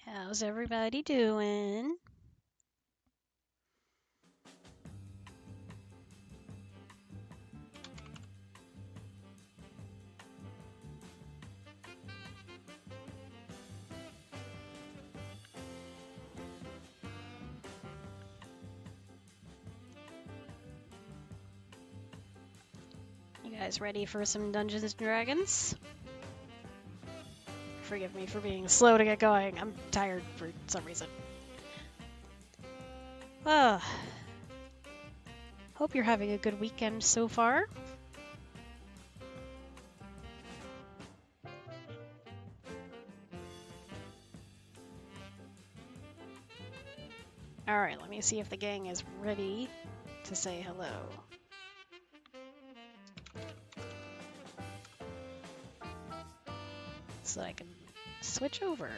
How's everybody doing? You guys ready for some Dungeons and Dragons? Forgive me for being slow to get going. I'm tired for some reason. Hope you're having a good weekend so far. Alright, let me see if the gang is ready to say hello. So I can switch over.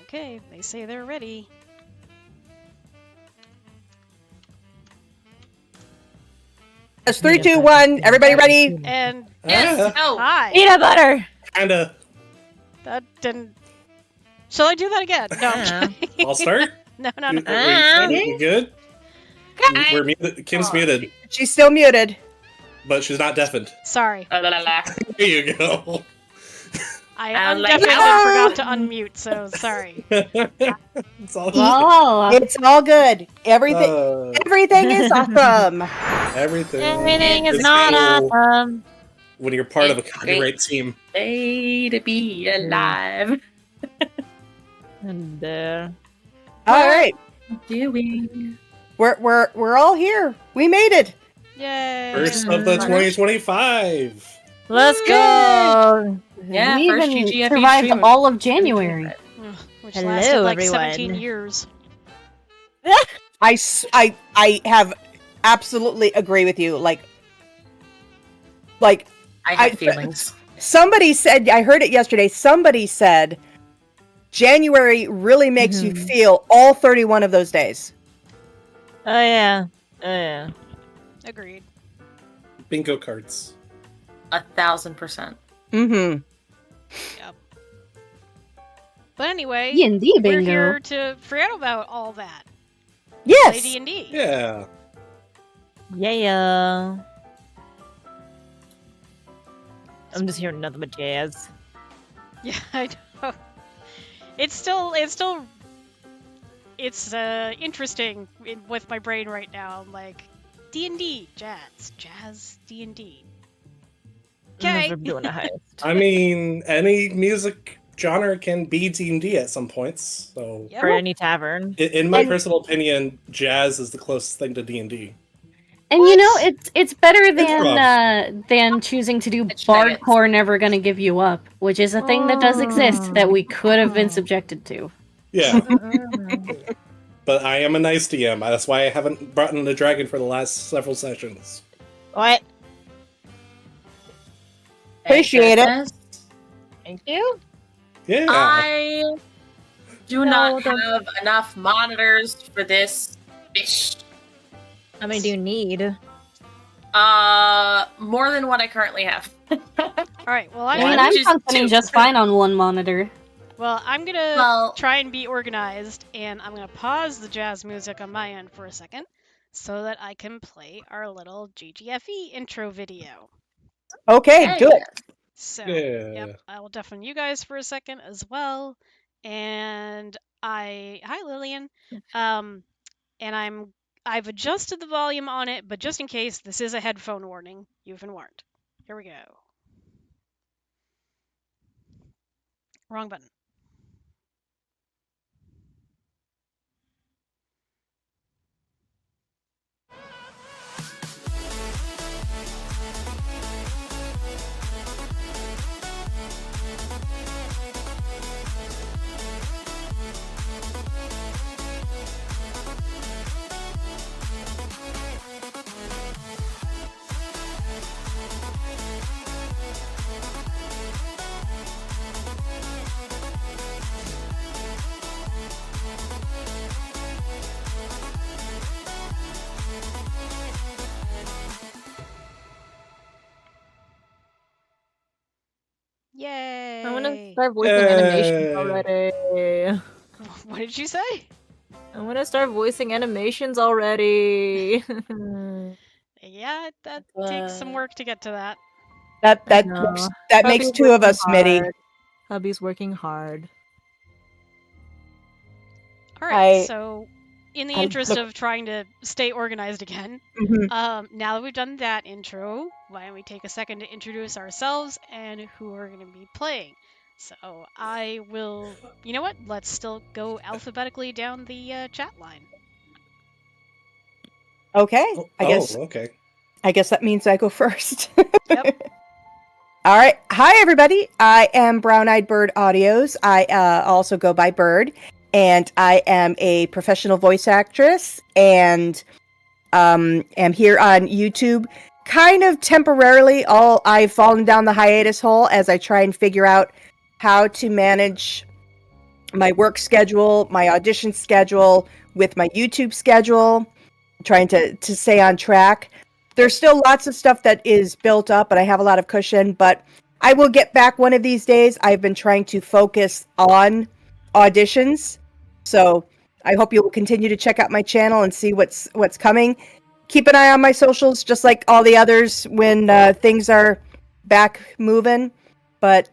Okay, they say they're ready. It's 3, 2, 1. Everybody ready? And Yes. Oh. hi. Peanut butter. Kinda. That didn't. Shall I do that again? No. I'm kidding. I'll start. No. We good? We're muted. Kim's muted, She's still muted. but she's not deafened. Sorry. There you go. I like definitely that. forgot to unmute, so sorry. It's all Oh, It's all good. Everything is awesome. everything is is not cool awesome. when you're part of a It's copyright team. Day to be alive. And All right, Doing. we're all here. We made it. Yay. First of the 2025. let's go. Yeah, we first even GGFE survived stream. all of January. Ugh, which Hello, lasted like everyone. 17 years. I have absolutely agree with you. Like, Like, I have feelings. Somebody said, I heard it yesterday, somebody said January really makes you feel all 31 of those days. Oh yeah. Oh yeah. Agreed. Bingo cards. 1,000%. Mm-hmm. Yep. But anyway, D&D we're bingo. here to forget about all that. Play Yes. D&D. Yeah. Yeah. I'm just hearing nothing but jazz. Yeah, I know. It's interesting with my brain right now. I'm like, D&D, jazz, D&D. Okay. We're doing a heist. I mean, any music genre can be D&D at some points. So, Yep. For any tavern. in my personal opinion, jazz is the closest thing to D&D. And you know, it's better than choosing to do It's nuggets. Bardcore Never Gonna Give You Up, which is a thing that does exist that we could have been subjected to. Yeah. But I am a nice DM. That's why I haven't brought in the dragon for the last several sessions. What? Appreciate it. Goodness. Thank you. Yeah. I do not have enough monitors for this fish. How many do you need? More than what I currently have. All right. Well, I mean, I'm functioning just fine on one monitor. Well, I'm gonna try and be organized, and I'm gonna pause the jazz music on my end for a second, so that I can play our little GGFE intro video. Okay, do it. So, Yeah. yep, I will deafen you guys for a second as well. And hi Lillian. And I've adjusted the volume on it, but just in case, this is a headphone warning. You've been warned. Here we go. Wrong button. Yay! I want to start voicing animations already. What did you say? I want to start voicing animations already. Yeah, that takes some work to get to that. That makes two of us, Smitty. Hubby's working hard. All right, so in the interest of trying to stay organized again, now that we've done that intro, why don't we take a second to introduce ourselves and who we're going to be playing. So I will, you know what, let's still go alphabetically down the chat line. Okay, I guess that means I go first. Yep. All right. Hi, everybody. I am Brown Eyed Bird Audios. I also go by Bird, and I am a professional voice actress, and am here on YouTube, kind of temporarily. I've fallen down the hiatus hole as I try and figure out how to manage my work schedule, my audition schedule, with my YouTube schedule, trying to stay on track. There's still lots of stuff that is built up, and I have a lot of cushion, but I will get back one of these days. I've been trying to focus on auditions, so I hope you will continue to check out my channel and see what's coming. Keep an eye on my socials, just like all the others, when things are back moving. But,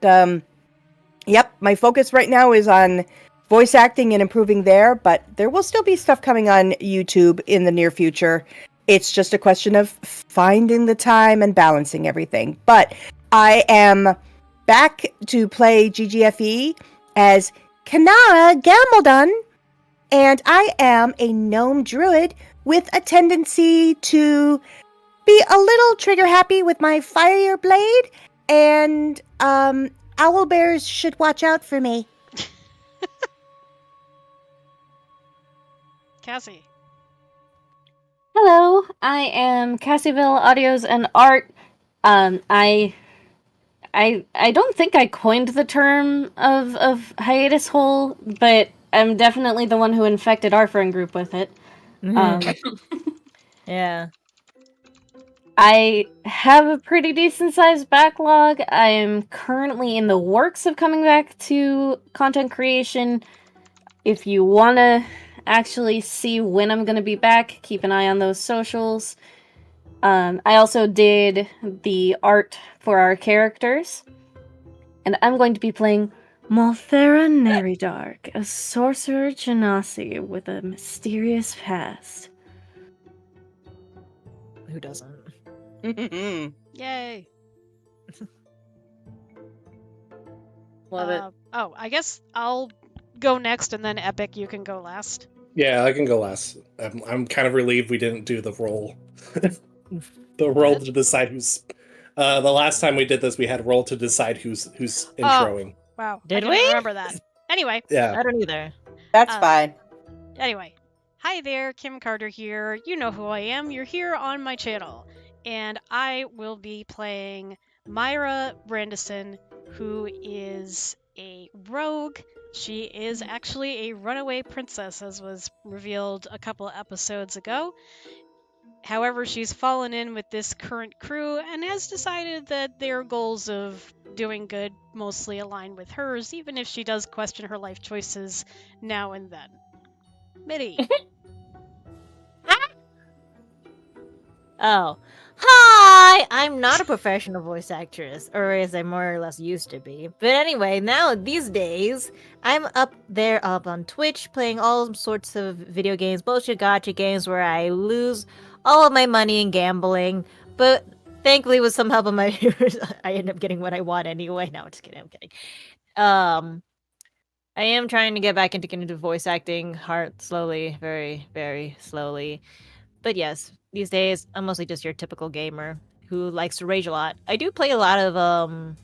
yep, my focus right now is on voice acting and improving there, but there will still be stuff coming on YouTube in the near future. It's just a question of finding the time and balancing everything. But I am back to play GGFE as Kanara Gambledon, and I am a gnome druid with a tendency to be a little trigger happy with my fire blade, and owl bears should watch out for me. Cassie. Hello, I am Cassieville Audios and Art. I don't think I coined the term of hiatus hole, but I'm definitely the one who infected our friend group with it. Yeah. I have a pretty decent sized backlog. I am currently in the works of coming back to content creation. If you want to actually see when I'm going to be back, keep an eye on those socials. I also did the art for our characters. And I'm going to be playing Malthera Neridark, a sorcerer genasi with a mysterious past. Who doesn't? Yay. Love it. Oh, I guess I'll go next, and then Epic, you can go last. Yeah, I can go last. I'm kind of relieved we didn't do the roll. The roll to decide who's. The last time we did this, we had roll to decide who's introing. Wow. Did I we? didn't remember that. Anyway. Yeah. I don't either. That's fine. Anyway. Hi there, Kim Carter here. You know who I am. You're here on my channel. And I will be playing Myra Brandison, who is a rogue. She is actually a runaway princess, as was revealed a couple episodes ago. However, she's fallen in with this current crew and has decided that their goals of doing good mostly align with hers, even if she does question her life choices now and then. Mitty. Oh. Hi! I'm not a professional voice actress, or as I more or less used to be. But anyway, now these days, I'm up on Twitch playing all sorts of video games, bullshit gacha games where I lose all of my money in gambling. But thankfully, with some help of my viewers, I end up getting what I want anyway. No, I'm just kidding. I'm kidding. I am trying to get back into voice acting, slowly, very, very slowly. But yes, these days, I'm mostly just your typical gamer who likes to rage a lot. I do play a lot of,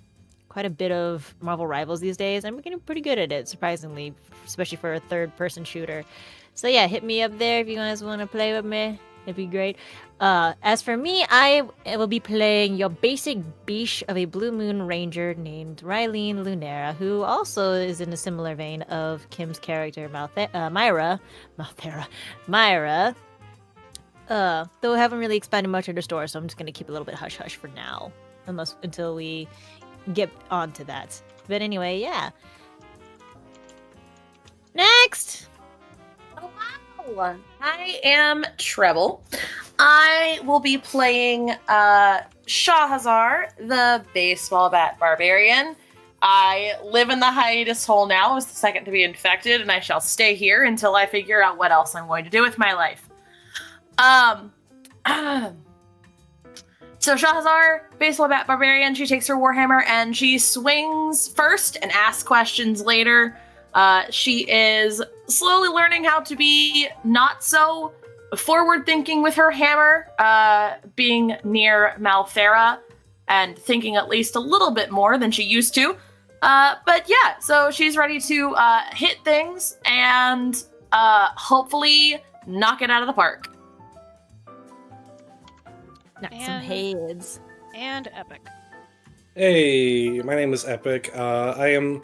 quite a bit of Marvel Rivals these days. I'm getting pretty good at it, surprisingly, especially for a third-person shooter. So yeah, hit me up there if you guys want to play with me. It'd be great. As for me, I will be playing your basic biche of a Blue Moon Ranger named Rylene Lunera, who also is in a similar vein of Kim's character, Myra. Though I haven't really expanded much of the story, so I'm just going to keep it a little bit hush-hush for now. Until we get onto that. But anyway, yeah. Next! Oh, wow. I am Treble. I will be playing Shahazar, the baseball bat barbarian. I live in the hiatus hole now as the second to be infected, and I shall stay here until I figure out what else I'm going to do with my life. So Shahazar, baseball bat barbarian, she takes her warhammer and she swings first and asks questions later. She is slowly learning how to be not so forward-thinking with her hammer, being near Malthera and thinking at least a little bit more than she used to. But yeah, so she's ready to hit things and hopefully knock it out of the park. Knock some heads. And Epic. Hey, my name is Epic. I am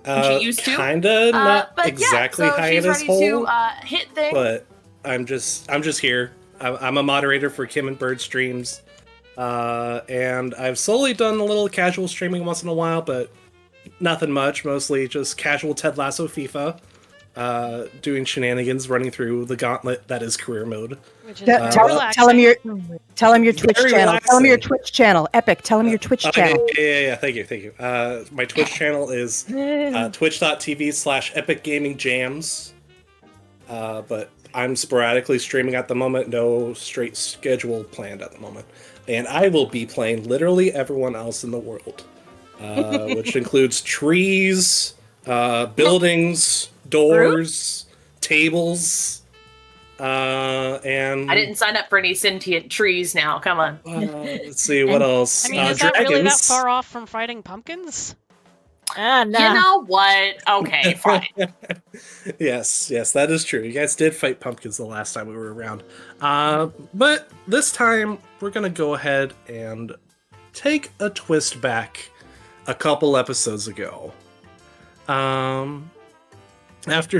kinda not exactly hiatus hole, to hit things. but I'm just here. I'm a moderator for Kim and Bird streams, and I've slowly done a little casual streaming once in a while, but nothing much. Mostly just casual Ted Lasso FIFA, doing shenanigans, running through the gauntlet that is career mode. Which is tell him your Twitch channel. Relaxing. Tell him your Twitch channel. Epic, tell him your Twitch channel. Yeah. Thank you. My Twitch channel is twitch.tv/epicgamingjams. But I'm sporadically streaming at the moment. No straight schedule planned at the moment. And I will be playing literally everyone else in the world, which includes trees, buildings, doors, tables, and I didn't sign up for any sentient trees now. Come on. Let's see what else. I mean, is that really that far off from fighting pumpkins? No. You know what? Okay, fine. Yes, that is true. You guys did fight pumpkins the last time we were around. But this time, we're going to go ahead and take a twist back a couple episodes ago. After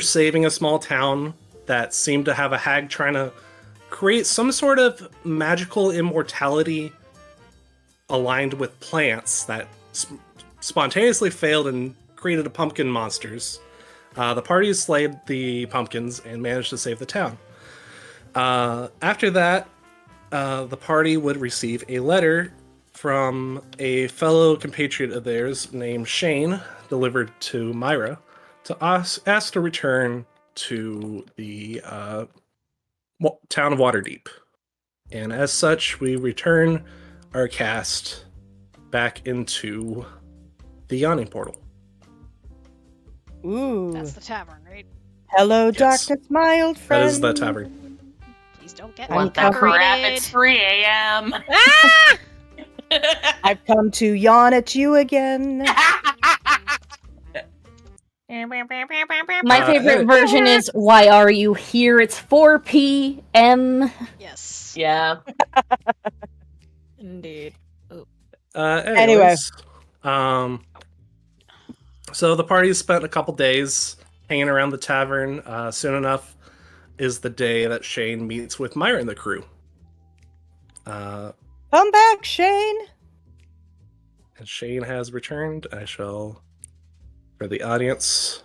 saving a small town that seemed to have a hag trying to create some sort of magical immortality aligned with plants that spontaneously failed and created pumpkin monsters, the party slayed the pumpkins and managed to save the town. After that, the party would receive a letter from a fellow compatriot of theirs named Shane, delivered to Myra, to ask to return to the town of Waterdeep. And as such, we return our cast back into the Yawning Portal. Ooh. That's the tavern, right? Hello, Yes. darkness, my old friend. That is the tavern. Please don't get Want that crap? separated. It's 3 a.m. Ah! I've come to yawn at you again. My favorite version is, why are you here? It's 4 p.m. Yes. Yeah. Indeed. Anyways, so the party spent a couple days hanging around the tavern. Soon enough is the day that Shane meets with Myra and the crew. Come back, Shane. And Shane has returned. I shall, for the audience.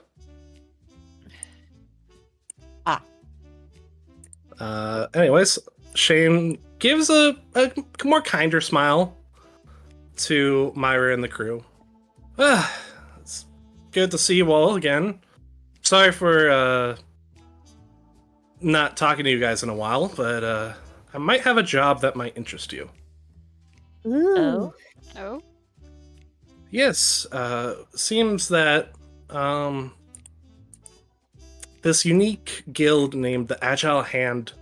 Anyways, Shane gives a more kinder smile to Myra and the crew. It's good to see you all again. Sorry for not talking to you guys in a while, but I might have a job that might interest you. Ooh. Oh? Yes, seems that this unique guild named the Agile Hand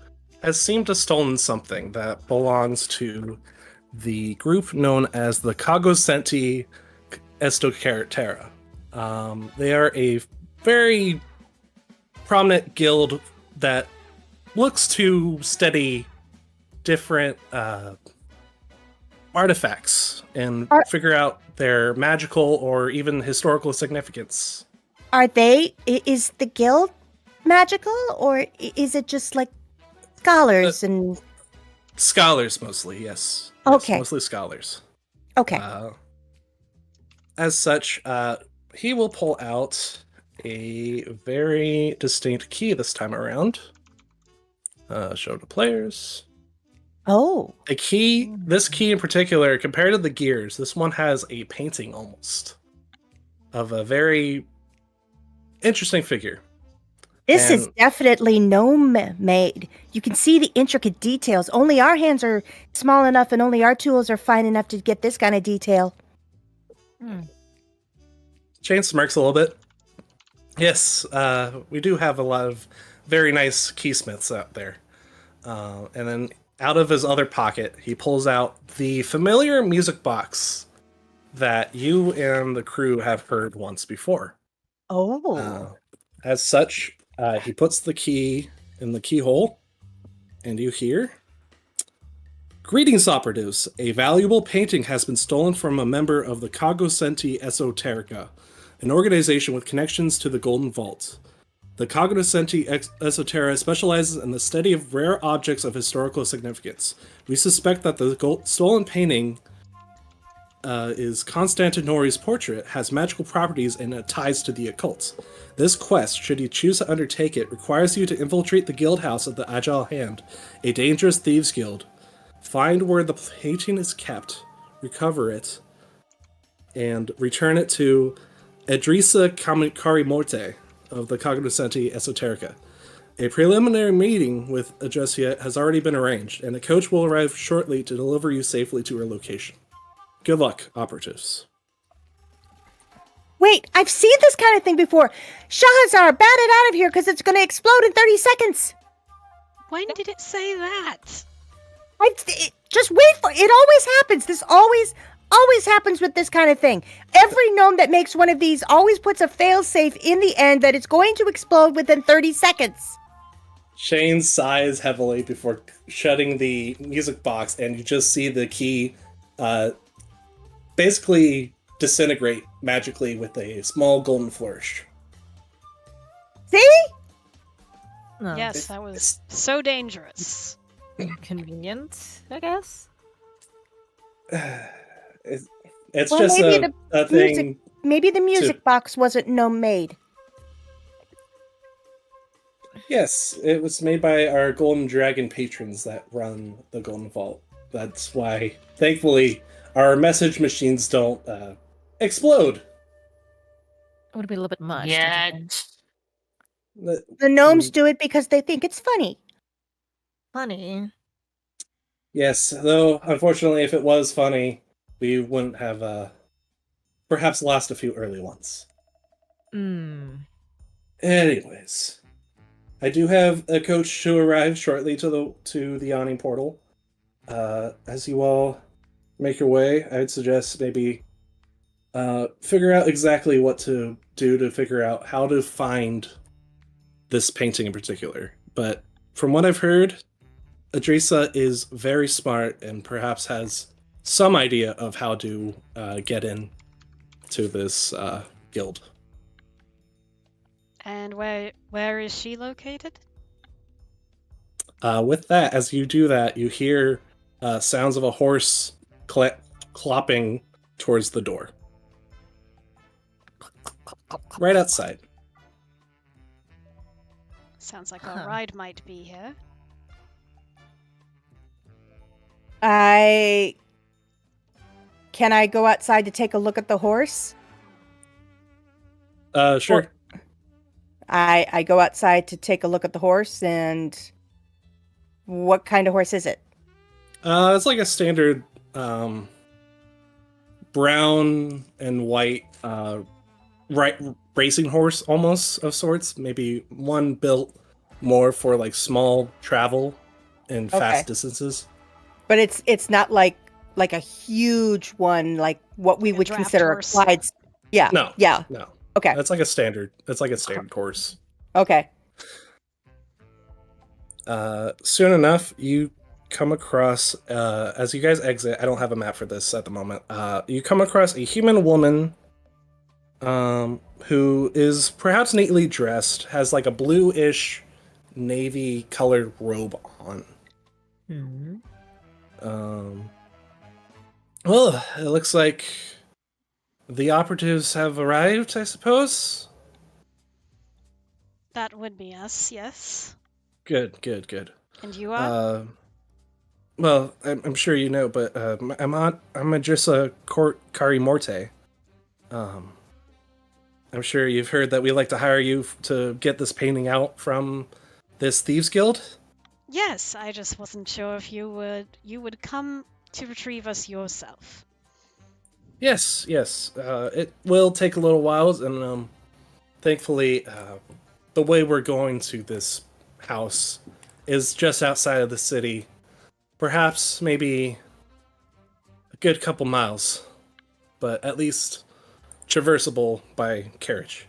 has seemed to have stolen something that belongs to the group known as the Cognoscenti Esoterica. They are a very prominent guild that looks to study different artifacts and figure out their magical or even historical significance. Is the guild magical, or is it just like scholars and... Scholars mostly, yes. Okay. Yes, mostly scholars. Okay. As such, he will pull out a very distinct key this time around. Show to players. Oh. This key in particular, compared to the gears, this one has a painting almost of a very interesting figure. This is definitely gnome-made. You can see the intricate details. Only our hands are small enough and only our tools are fine enough to get this kind of detail. Shane smirks a little bit. Yes, we do have a lot of very nice keysmiths out there. And then out of his other pocket, he pulls out the familiar music box that you and the crew have heard once before. Oh. As such, he puts the key in the keyhole, and you hear, "Greetings, operatives. A valuable painting has been stolen from a member of the Cognoscenti Esoterica, an organization with connections to the Golden Vault. The Cognoscenti Esoterica specializes in the study of rare objects of historical significance. We suspect that the stolen painting is Constantinori's portrait, has magical properties and ties to the occult. This quest, should you choose to undertake it, requires you to infiltrate the guild house of the Agile Hand, a dangerous thieves guild. Find where the painting is kept, recover it, and return it to Edrisa Karimorte of the Cognoscenti Esoterica. A preliminary meeting with Adressia has already been arranged, and a coach will arrive shortly to deliver you safely to her location. Good luck, operatives." Wait, I've seen this kind of thing before. Shahazar, bat it out of here because it's going to explode in 30 seconds. When did it say that? Just wait for it. It always happens. This always happens with this kind of thing. Every gnome that makes one of these always puts a failsafe in the end that it's going to explode within 30 seconds. Shane sighs heavily before shutting the music box, and you just see the key basically disintegrate magically with a small golden flourish. See? No. Yes, that was so dangerous. Convenient, I guess. It's Well, just maybe a thing. Maybe the music box wasn't gnome made. Yes, it was made by our Golden Dragon patrons that run the Golden Vault. That's why, thankfully, our message machines don't explode. It would be a little bit much. Yeah. The gnomes do it because they think it's funny. Funny. Yes, though, unfortunately, if it was funny, we wouldn't have perhaps lost a few early ones. Anyways, I do have a coach to arrive shortly to the yawning portal. As you all make your way, I would suggest maybe figure out exactly what to do to figure out how to find this painting in particular. But from what I've heard, Adresa is very smart and perhaps has some idea of how to get in to this guild. And where is she located? With that, as you do that, you hear sounds of a horse clopping towards the door. Right outside. Sounds like our ride might be here. Can I go outside to take a look at the horse? Sure. I go outside to take a look at the horse, and what kind of horse is it? It's like a standard brown and white racing horse, almost, of sorts. Maybe one built more for like small travel and fast distances. But it's not like a huge one, like what we would consider a Clyde's. Yeah. No. Yeah. No. Okay. That's like a standard. It's like a standard course. Okay. Soon enough, you come across, as you guys exit, I don't have a map for this at the moment, you come across a human woman who is perhaps neatly dressed, has like a blue-ish navy colored robe on. Well, it looks like the operatives have arrived, I suppose? That would be us, yes. Good. And you are? Well, I'm sure you know, but I'm Adresa Kari Morte. I'm sure you've heard that we like to hire you to get this painting out from this thieves guild. Yes, I just wasn't sure if you would come to retrieve us yourself. Yes. It will take a little while, and thankfully, the way we're going to this house is just outside of the city. Perhaps maybe a good couple miles, but at least traversable by carriage.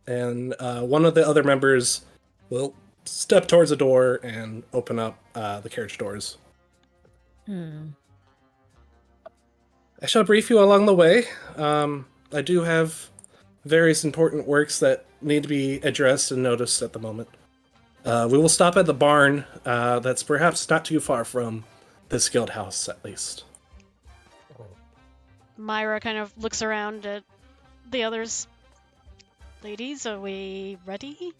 And one of the other members will step towards the door and open up the carriage doors. I shall brief you along the way. I do have various important works that need to be addressed and noticed at the moment. We will stop at the barn that's perhaps not too far from this guild house, at least. Myra kind of looks around at the others. Ladies, are we ready?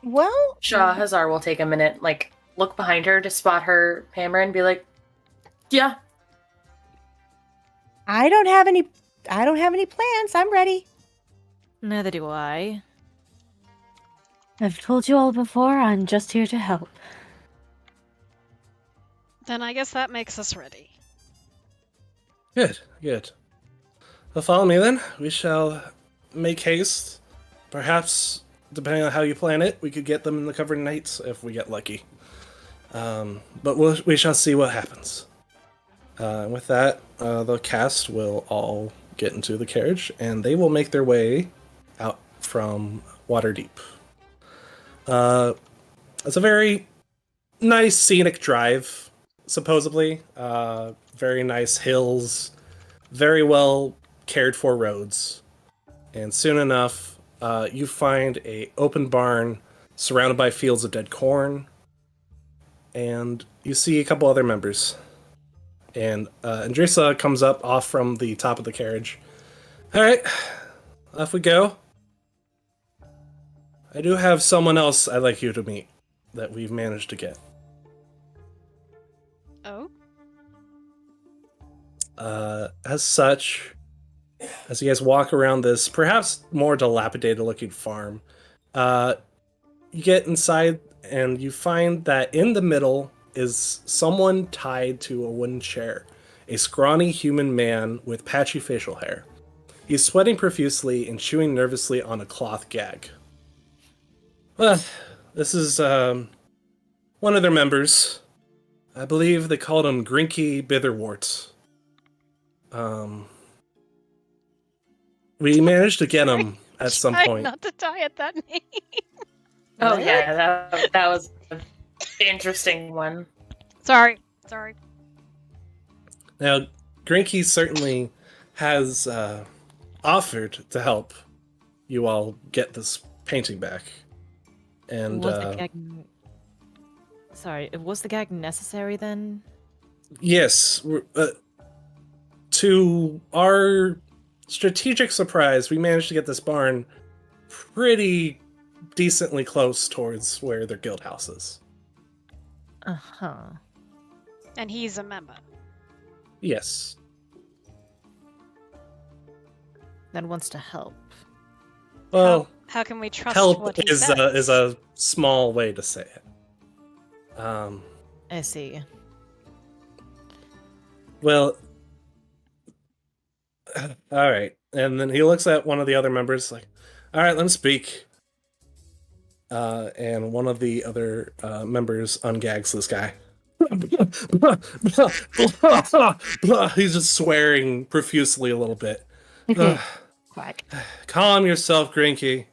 Well, Shahrazar will take a minute, like, look behind her to spot her hammer and be like, yeah. I don't have any plans. I'm ready. Neither do I. I've told you all before, I'm just here to help. Then I guess that makes us ready. Good. Well, follow me then. We shall make haste. Perhaps, depending on how you plan it, we could get them in the covered nights if we get lucky. But we shall see what happens. With that, the cast will all get into the carriage, and they will make their way out from Waterdeep. It's a very nice scenic drive. supposedly. Very nice hills, very well cared for roads. And soon enough, you find a open barn surrounded by fields of dead corn. And you see a couple other members. And Andressa comes up off from the top of the carriage. All right, off we go. I do have someone else I'd like you to meet that we've managed to get. Oh? As such, as you guys walk around this perhaps more dilapidated looking farm, you get inside and you find that in the middle is someone tied to a wooden chair. A scrawny human man with patchy facial hair. He's sweating profusely and chewing nervously on a cloth gag. Well, this is one of their members. I believe they called him Grinky Bitherwort. We managed to get him at some point. Not to die at that name. Oh yeah, that was an interesting one. Sorry. Now, Grinky certainly has offered to help you all get this painting back. And was the gag... Sorry, was the gag necessary then? Yes. To our strategic surprise, we managed to get this barn pretty decently close towards where their guild house is. Uh-huh. And he's a member. Yes. That wants to help. Well, how can we trust help what he is says? a small way to say it. I see. Well, all right. And then he looks at one of the other members like, all right, let him speak. And one of the other members ungags this guy. He's just swearing profusely a little bit. Quack. Calm yourself, Grinky.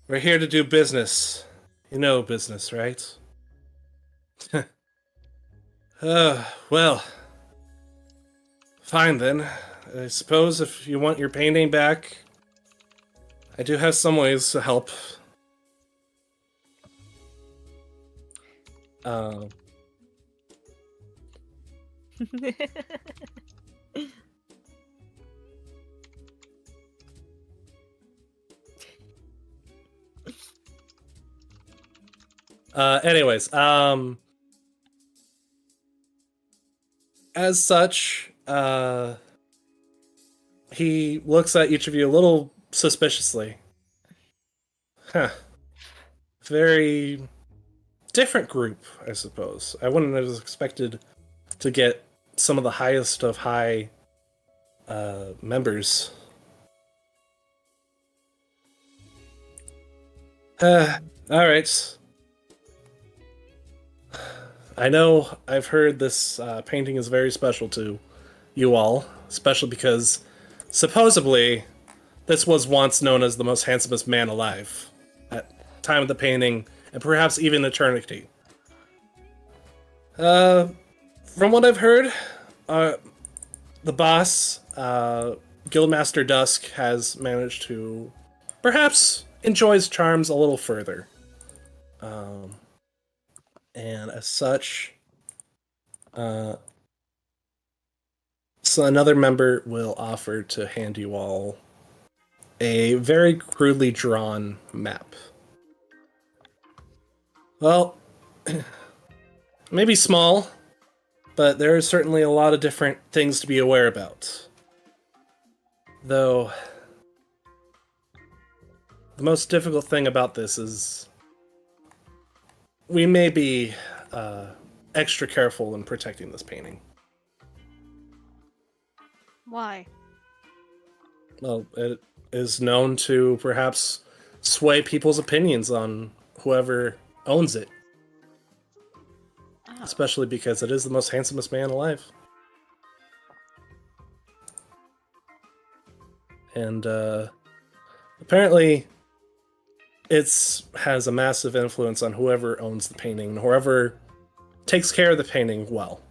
We're here to do business. You know business, right? Well, fine then. I suppose if you want your painting back, I do have some ways to help. Anyways, as such, he looks at each of you a little suspiciously. Huh. Very different group, I suppose. I wouldn't have expected to get some of the highest of high members. Alright. I know I've heard this painting is very special to you all, especially because supposedly this was once known as the most handsomest man alive at time of the painting, and perhaps even eternity. From what I've heard, the boss, Guildmaster Dusk, has managed to perhaps enjoy his charms a little further. And as such, so another member will offer to hand you all a very crudely drawn map. Well, maybe small, but there are certainly a lot of different things to be aware about. Though, the most difficult thing about this is we may be extra careful in protecting this painting. Why? Well, it is known to perhaps sway people's opinions on whoever owns it. Oh. Especially because it is the most handsomest man alive. And apparently it has a massive influence on whoever owns the painting. Whoever takes care of the painting well.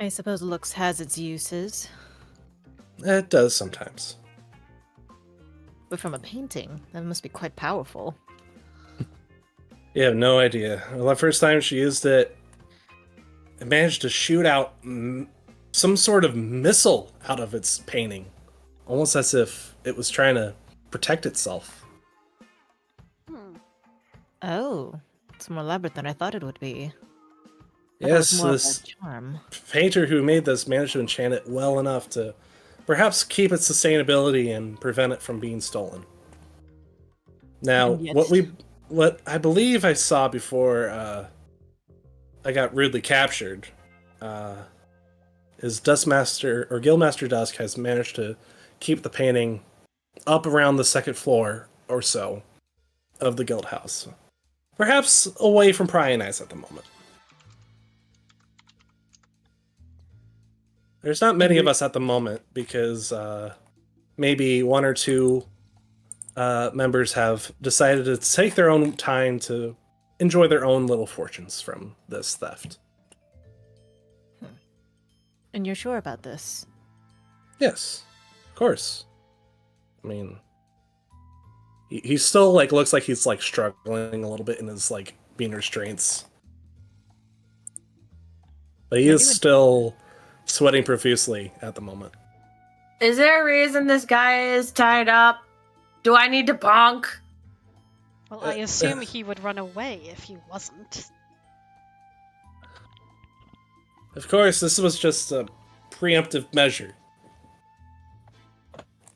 I suppose looks has its uses. It does sometimes. But from a painting, that must be quite powerful. You have no idea. Well, the first time she used it, it managed to shoot out some sort of missile out of its painting. Almost as if it was trying to protect itself. Oh, it's more elaborate than I thought it would be. Yes, this charm. Painter who made this managed to enchant it well enough to perhaps keep its sustainability and prevent it from being stolen. Now, what I believe I saw before I got rudely captured is Duskmaster or Guildmaster Dusk has managed to keep the painting up around the second floor or so of the guild house. Perhaps away from prying eyes at the moment. There's not many of us at the moment because maybe one or two members have decided to take their own time to enjoy their own little fortunes from this theft. And you're sure about this? Yes, of course. I mean, he still looks like he's struggling a little bit in his being restraints, but he is still sweating profusely at the moment. Is there a reason this guy is tied up? Do I need to bonk? Well, I assume he would run away if he wasn't. Of course, this was just a preemptive measure.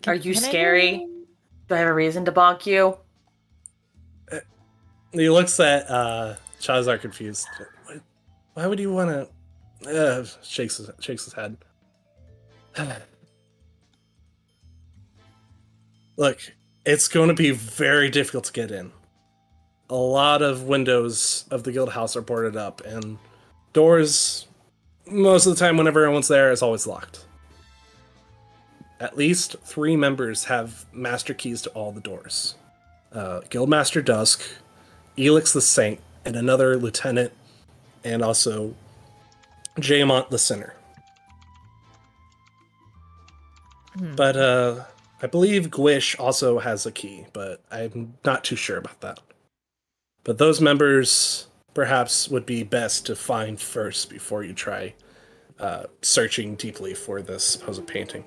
Are you scary? Do I have a reason to bonk you? He looks at Chazar confused. Why would you want to? Shakes his head. Look, it's going to be very difficult to get in. A lot of windows of the guild house are boarded up, and doors, most of the time whenever everyone's there, is always locked. At least 3 members have master keys to all the doors. Guildmaster Dusk, Elix the Saint, and another lieutenant, and also Jaemont the Sinner. But I believe Gwish also has a key, but I'm not too sure about that. But those members perhaps would be best to find first before you try searching deeply for this supposed painting.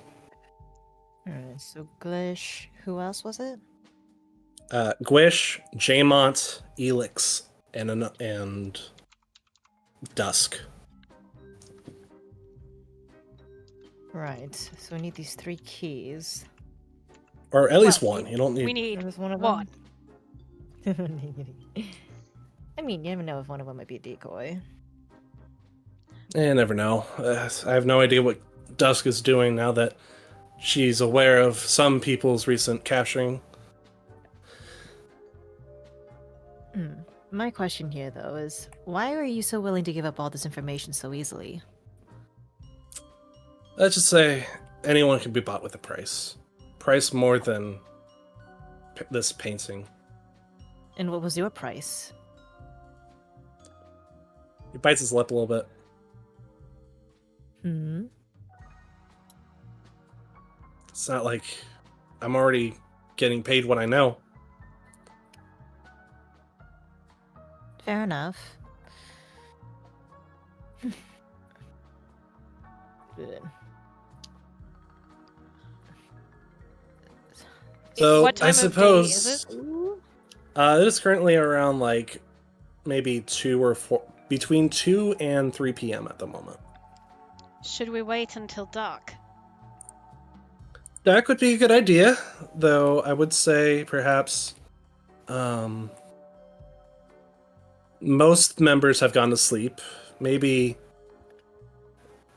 Alright, so Glish, who else was it? Gwish, Jaemont, Elix, and Dusk. Right, so we need these 3 keys. Or at least one. You don't need... We need one. I mean, you never know if one of them might be a decoy. You never know. I have no idea what Dusk is doing now that she's aware of some people's recent capturing. My question here, though, is why are you so willing to give up all this information so easily? Let's just say anyone can be bought with a price. Price more than this painting. And what was your price? He bites his lip a little bit. It's not like I'm already getting paid what I know. Fair enough. So what time I of day suppose is it? It is currently around maybe 2 or 4, between 2 and 3 p.m. at the moment. Should we wait until dark? That would be a good idea, though I would say perhaps most members have gone to sleep. Maybe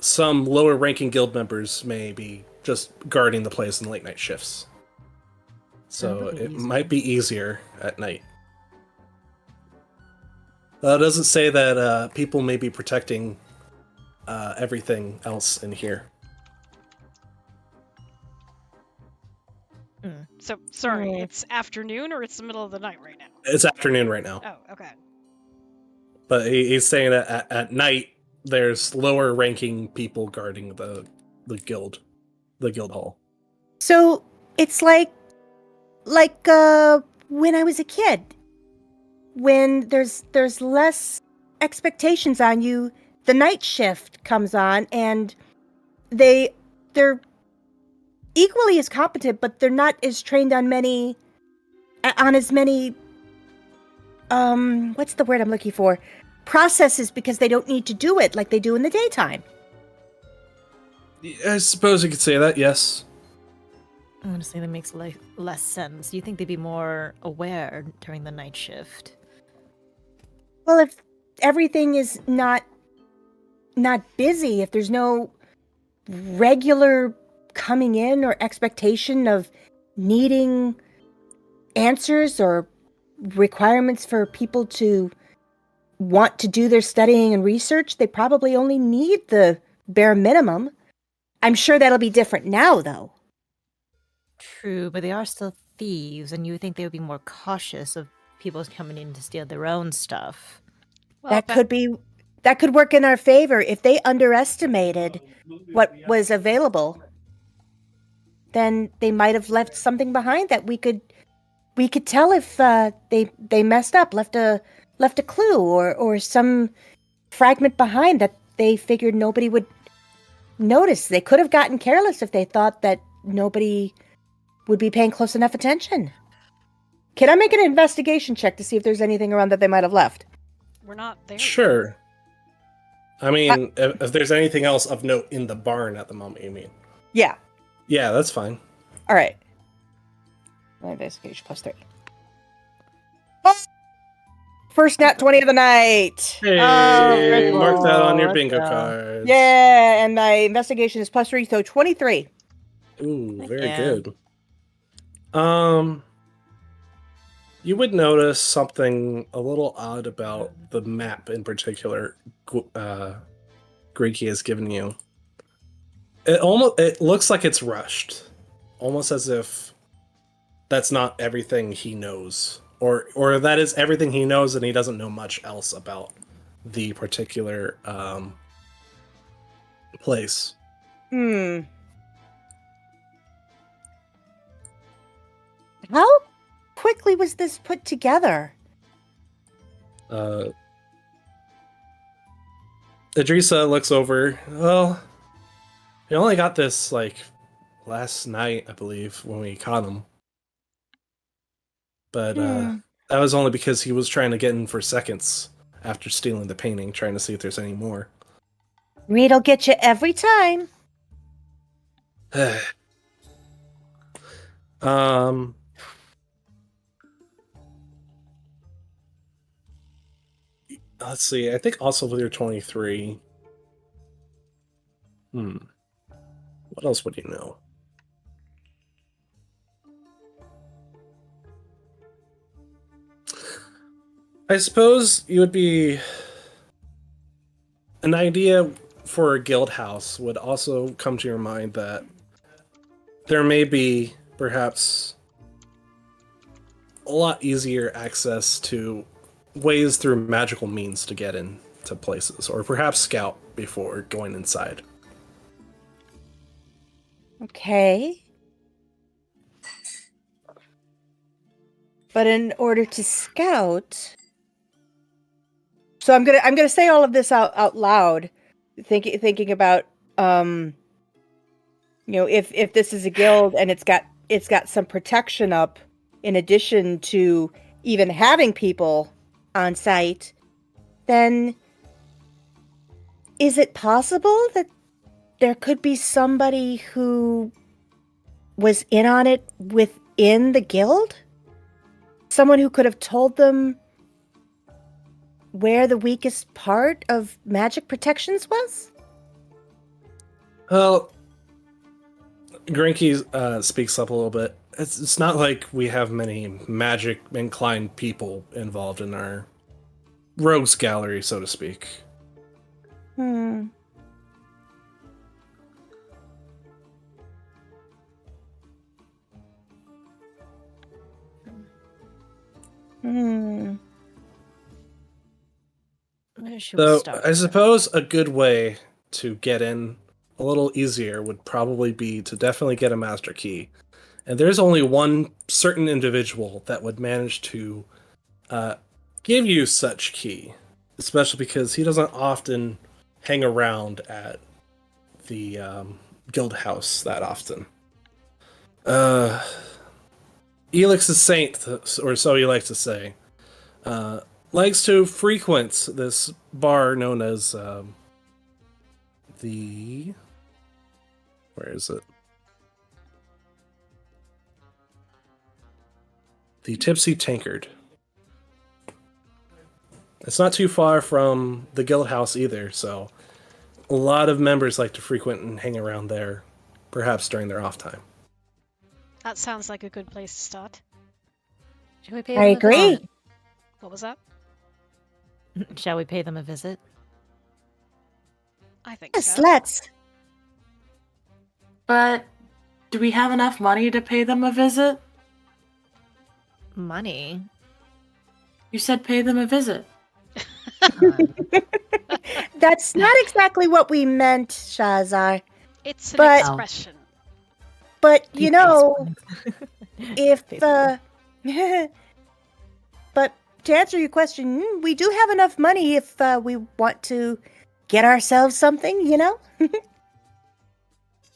some lower ranking guild members may be just guarding the place in late night shifts. So it might be easier at night. It doesn't say that people may be protecting everything else in here. So, sorry, it's afternoon or it's the middle of the night right now? It's afternoon right now. Oh, okay. But he's saying that at night there's lower ranking people guarding the guild hall. So it's like when I was a kid, when there's less expectations on you, the night shift comes on, and they're equally as competent, but they're not as trained on as many what's the word I'm looking for? Processes, because they don't need to do it like they do in the daytime. I suppose you could say that, yes. Honestly, that makes less sense. You think they'd be more aware during the night shift? Well, if everything is not busy, if there's no regular coming in or expectation of needing answers or requirements for people to want to do their studying and research, they probably only need the bare minimum. I'm sure that'll be different now, though. True, but they are still thieves, and you would think they would be more cautious of people coming in to steal their own stuff. Well, that could work in our favor if they underestimated what was available. Then they might have left something behind that we could tell if they messed up, left a clue or some fragment behind that they figured nobody would notice. They could have gotten careless if they thought that nobody would be paying close enough attention. Can I make an investigation check to see if there's anything around that they might have left? We're not there. Sure. I mean, if there's anything else of note in the barn at the moment, you mean? Yeah. Yeah, that's fine. All right. My investigation +3. Oh! First nat 20 of the night. Hey, mark that on your let's bingo go. cards. Yeah, and my investigation is +3, so 23. Ooh, very Yeah. good. You would notice something a little odd about the map in particular. Greeky has given you. It looks like it's rushed, almost as if that's not everything he knows, or that is everything he knows, and he doesn't know much else about the particular place. How quickly was this put together? Idrissa looks over. Well, we only got this like last night, I believe, when we caught him. But that was only because he was trying to get in for seconds after stealing the painting, trying to see if there's any more. Reed'll get you every time. Let's see. I think also with your 23. What else would you know? I suppose you would be... An idea for a guild house would also come to your mind that there may be, perhaps, a lot easier access to ways through magical means to get into places, or perhaps scout before going inside. Okay. But in order to scout, so I'm gonna say all of this out loud, thinking about if this is a guild and it's got some protection up in addition to even having people on site, then is it possible that there could be somebody who was in on it within the guild? Someone who could have told them where the weakest part of magic protections was? Well, Grinky speaks up a little bit. It's not like we have many magic-inclined people involved in our rogues gallery, so to speak. Hmm. Where should we So start? I suppose a good way to get in a little easier would probably be to definitely get a master key. And there's only one certain individual that would manage to give you such key, especially because he doesn't often hang around at the guild house that often. Elix's saint, or so he likes to say, likes to frequent this bar known as the... Where is it? The Tipsy Tankard. It's not too far from the guild house either, so a lot of members like to frequent and hang around there, perhaps during their off time. That sounds like a good place to start. Shall we pay I them agree. a visit? What was that? Shall we pay them a visit? I think Yes, so. let's. But do we have enough money to pay them a visit? Money? You said pay them a visit. That's not exactly what we meant, Shazar. It's an But- expression. But you know, if Basically. but to answer your question, we do have enough money if we want to get ourselves something, you know?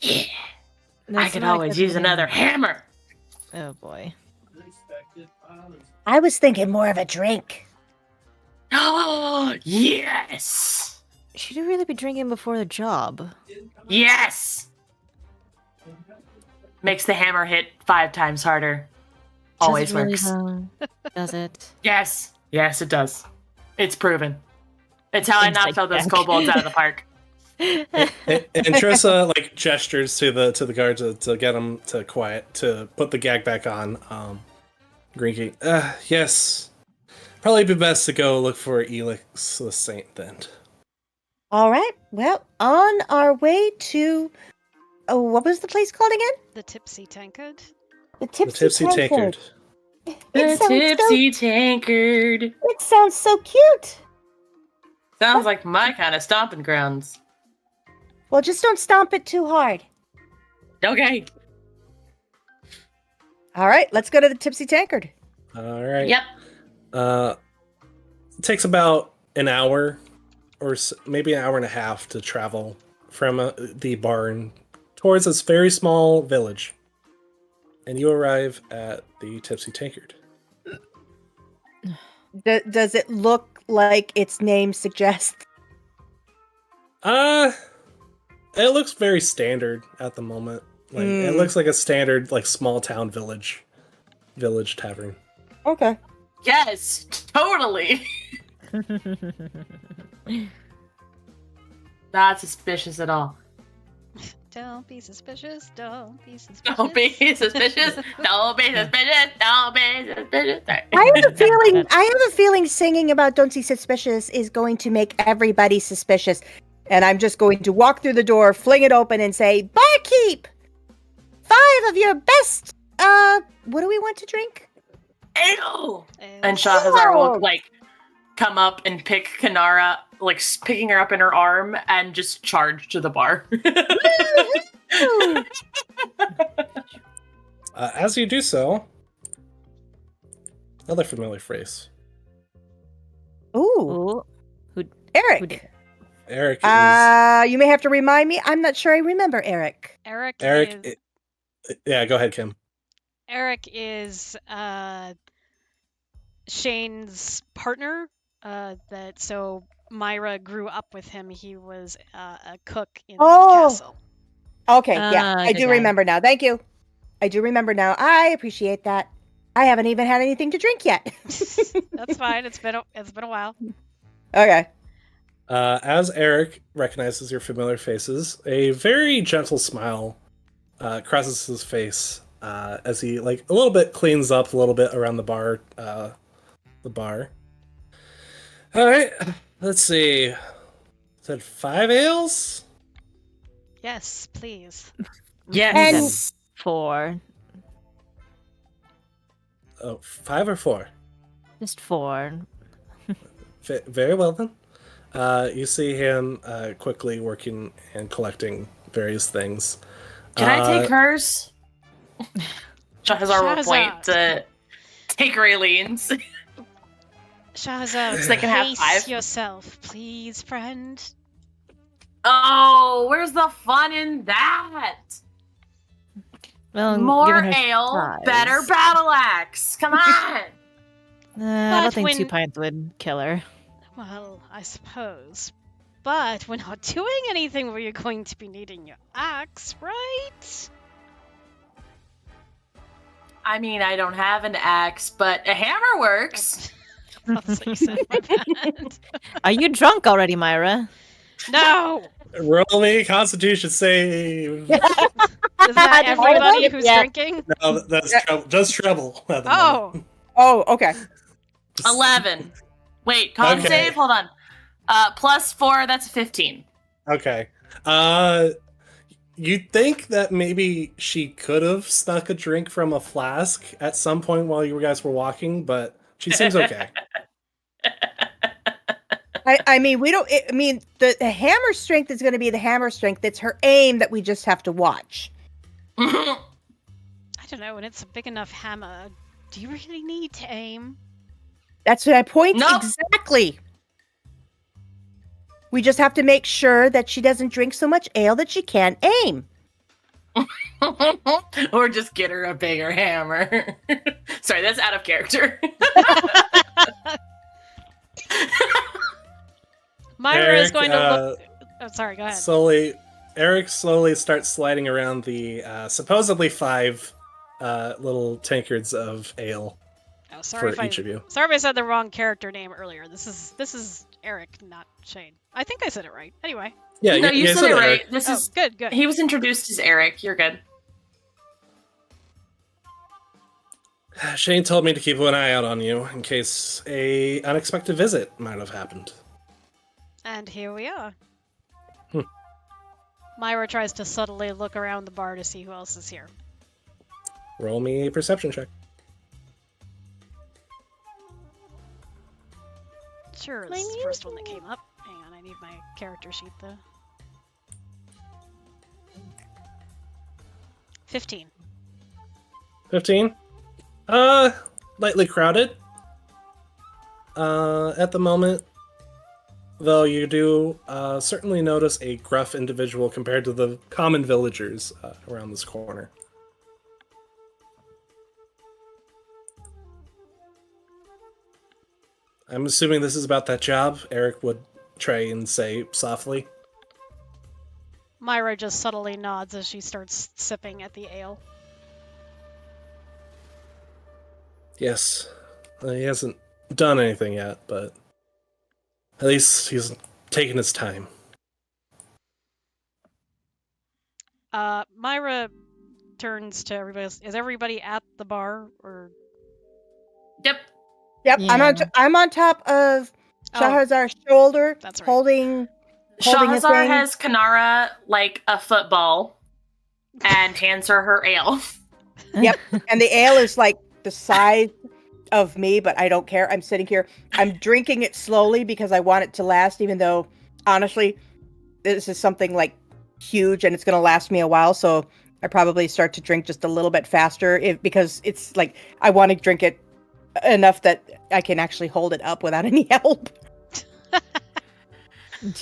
Yeah. I That's could not always exactly use what I another meant. hammer. Oh boy. I was thinking more of a drink. Oh, yes. Should you really be drinking before the job? Yes. Makes the hammer hit 5 times harder. Always Does it really, works. though? Does it? Yes. Yes, it does. It's proven. It's how I Inside knocked all those check. kobolds out of the park. And Trissa like gestures to the guard to get him to quiet, to put the gag back on. Grinky. Yes. Probably be best to go look for Elix the Saint then. All right. Well, on our way to what was the place called again? The Tipsy Tankard. The The Tipsy, Tipsy Tankard. It The sounds tipsy tankard. It sounds so cute. Sounds like my kind of stomping grounds. Well, just don't stomp it too hard. Okay. All right, let's go to the Tipsy Tankard. All right. Yep. It takes about an hour, or maybe an hour and a half, to travel from the barn towards this very small village, and you arrive at the Tipsy Tankard. Does it look like its name suggests? It looks very standard at the moment. Like it looks like a standard like small town village tavern. Okay. Yes, totally. Not suspicious at all. Don't be suspicious. Don't be suspicious. Don't be suspicious. Don't be suspicious. Don't be suspicious. Sorry. I have a feeling singing about "Don't Be Suspicious" is going to make everybody suspicious, and I'm just going to walk through the door, fling it open, and say, "Barkeep, 5 of your best. What do we want to drink?" Ew. And Shahazar will like come up and pick Kanara, like picking her up in her arm, and just charge to the bar. As you do so, another familiar phrase. Ooh, Ooh. Eric. Who did? Eric is... You may have to remind me. I'm not sure I remember Eric. Eric Yeah, go ahead, Kim. is Shane's partner. So Myra grew up with him. He was a cook in the castle. Okay, yeah, I good do guy. remember now. Thank you. I do remember now. I appreciate that. I haven't even had anything to drink yet. That's fine. It's been a while. Okay. As Eric recognizes your familiar faces, a very gentle smile crosses his face as he like a little bit cleans up a little bit around the bar. All right, let's see. Said 5 ales. Yes, please. Yes. 4. Oh, 5 or 4? Just 4. Very well then. You see him quickly working and collecting various things. Can I take hers? Shahrazar will point to take Raylene's. Shahrazar, So they can have pace 5. yourself, please, friend. Oh, where's the fun in that? Well, More given her ale, size. better battle axe. Come on. I But don't think 2 when- pints would kill her. Well, I suppose. But we're not doing anything where you're going to be needing your axe, right? I mean, I don't have an axe, but a hammer works. That's what you said, my bad. Are you drunk already, Myra? No! Roll me Constitution save. Is that everybody who's Yeah. drinking? No, that's just treble. At the Oh! moment. Oh, okay. 11. Wait, con Okay. save? Hold on. Plus 4, that's 15. Okay. You'd think that maybe she could have snuck a drink from a flask at some point while you guys were walking, but she seems okay. I mean, we don't. I mean, the hammer strength is going to be the hammer strength. It's her aim that we just have to watch. I don't know, when it's a big enough hammer, do you really need to aim? That's my point. Nope. Exactly. We just have to make sure that she doesn't drink so much ale that she can't aim. Or just get her a bigger hammer. Sorry, that's out of character. Myra is going to Eric, look. Oh, sorry, go ahead. Eric slowly starts sliding around the supposedly 5 little tankards of ale Oh, sorry for each of you. Sorry if I said the wrong character name earlier. This is Eric, not Shane. I think I said it right. Anyway. Yeah, No, you said it right. Eric. This is Good. he was introduced as Eric. You're good. Shane told me to keep an eye out on you in case a unexpected visit might have happened. And here we are. Hmm. Myra tries to subtly look around the bar to see who else is here. Roll me a perception check. Sure, this is the first one that came up. Hang on, I need my character sheet though. 15. 15. Lightly crowded. At the moment, though, you do certainly notice a gruff individual compared to the common villagers around this corner. I'm assuming this is about that job, Eric would try and say softly. Myra just subtly nods as she starts sipping at the ale. Yes, he hasn't done anything yet, but at least he's taken his time. Myra turns to everybody else. Is everybody at the bar, or? Yep. Yep, Yeah. I'm on top of Oh, Shahrazar's shoulder, that's right. holding a Shahrazar thing. has Kanara like a football and hands her ale. Yep, and the ale is like the size of me, but I don't care. I'm sitting here. I'm drinking it slowly because I want it to last, even though, honestly, this is something like huge and it's going to last me a while. So I probably start to drink just a little bit faster because it's like I want to drink it enough that I can actually hold it up without any help.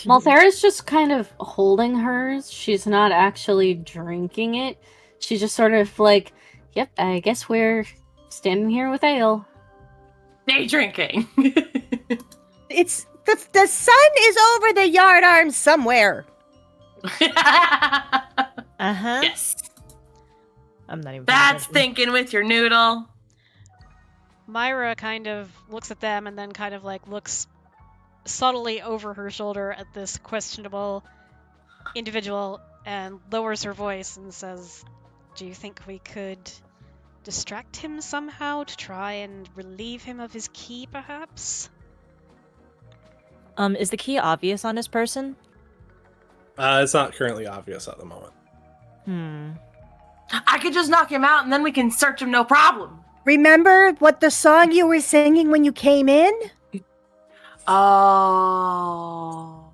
Malthera's just kind of holding hers. She's not actually drinking it. She's just sort of like, yep, I guess we're standing here with ale. Day drinking. It's the sun is over the yard arm somewhere. Uh-huh. Yes. I'm not even. That's thinking. thinking with your noodle. Myra kind of looks at them and then kind of like looks subtly over her shoulder at this questionable individual and lowers her voice and says, "Do you think we could distract him somehow to try and relieve him of his key, perhaps?" Is the key obvious on his person? It's not currently obvious at the moment. Hmm. I could just knock him out and then we can search him, no problem. Remember what the song you were singing when you came in? Oh.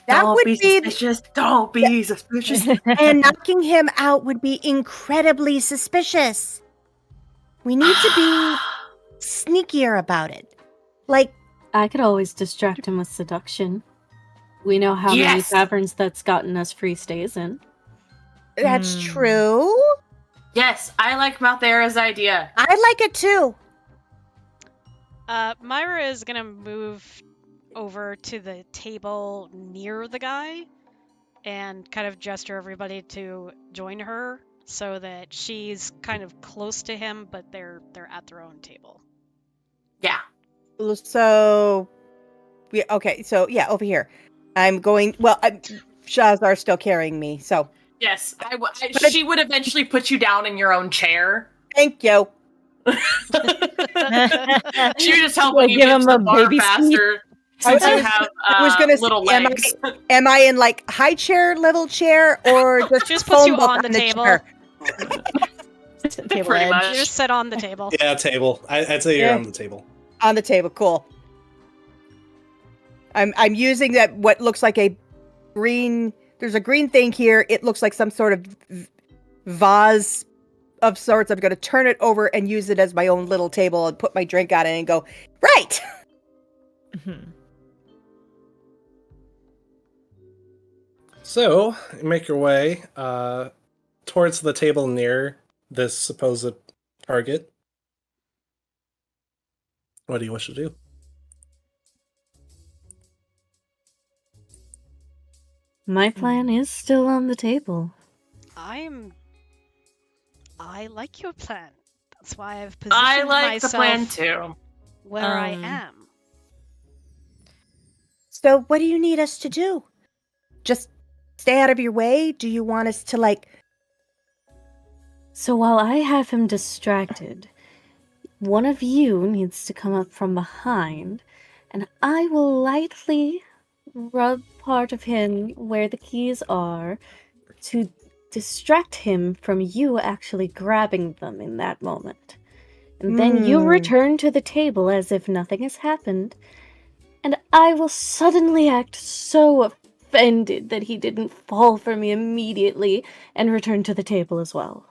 That Don't would be be suspicious. Don't be suspicious. and knocking him out would be incredibly suspicious. We need to be sneakier about it. Like, I could always distract him with seduction. We know how many Yes! taverns that's gotten us free stays in. that's true. Yes, I like Malthera's idea. I like it too. Myra is gonna move over to the table near the guy and kind of gesture everybody to join her so that she's kind of close to him, but they're at their own table. Yeah. So, over here. I'm going. Well, Shazar's still carrying me, so Yes, she would eventually put you down in your own chair. thank you. She was just helping you give get him to the a bar baby faster since you have I was gonna little say, legs. Am I in like high chair, level chair, or just puts you phone book on the table. chair? Table Pretty edge. much. You just sit on the table. Yeah, table. I'd say you're Yeah. on the table. On the table, cool. I'm using that what looks like a green. There's a green thing here. It looks like some sort of vase of sorts. I'm going to turn it over and use it as my own little table and put my drink on it and go right. So, you make your way towards the table near this supposed target. What do you wish to do? My plan is still on the table. I like your plan. That's why I've I positioned like the myself plan too. where I am. So what do you need us to do? Just stay out of your way? Do you want us to like... So while I have him distracted, one of you needs to come up from behind, and I will lightly rub part of him where the keys are to distract him from you actually grabbing them in that moment. And then you return to the table as if nothing has happened, and I will suddenly act so offended that he didn't fall for me immediately and return to the table as well.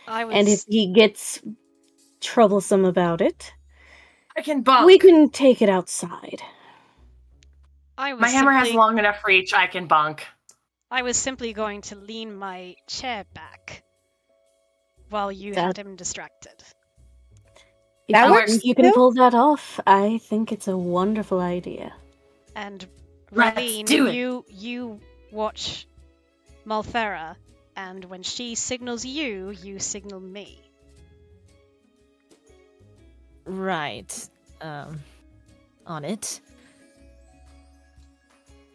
And if he gets troublesome about it, I can bunk. we can take it outside. My hammer has long enough reach, I can bunk. I was simply going to lean my chair back while you had him distracted. If you can pull that off, I think it's a wonderful idea. And Let's Raleen, do it. you watch Malthera, and when she signals you, you signal me. Right. On it.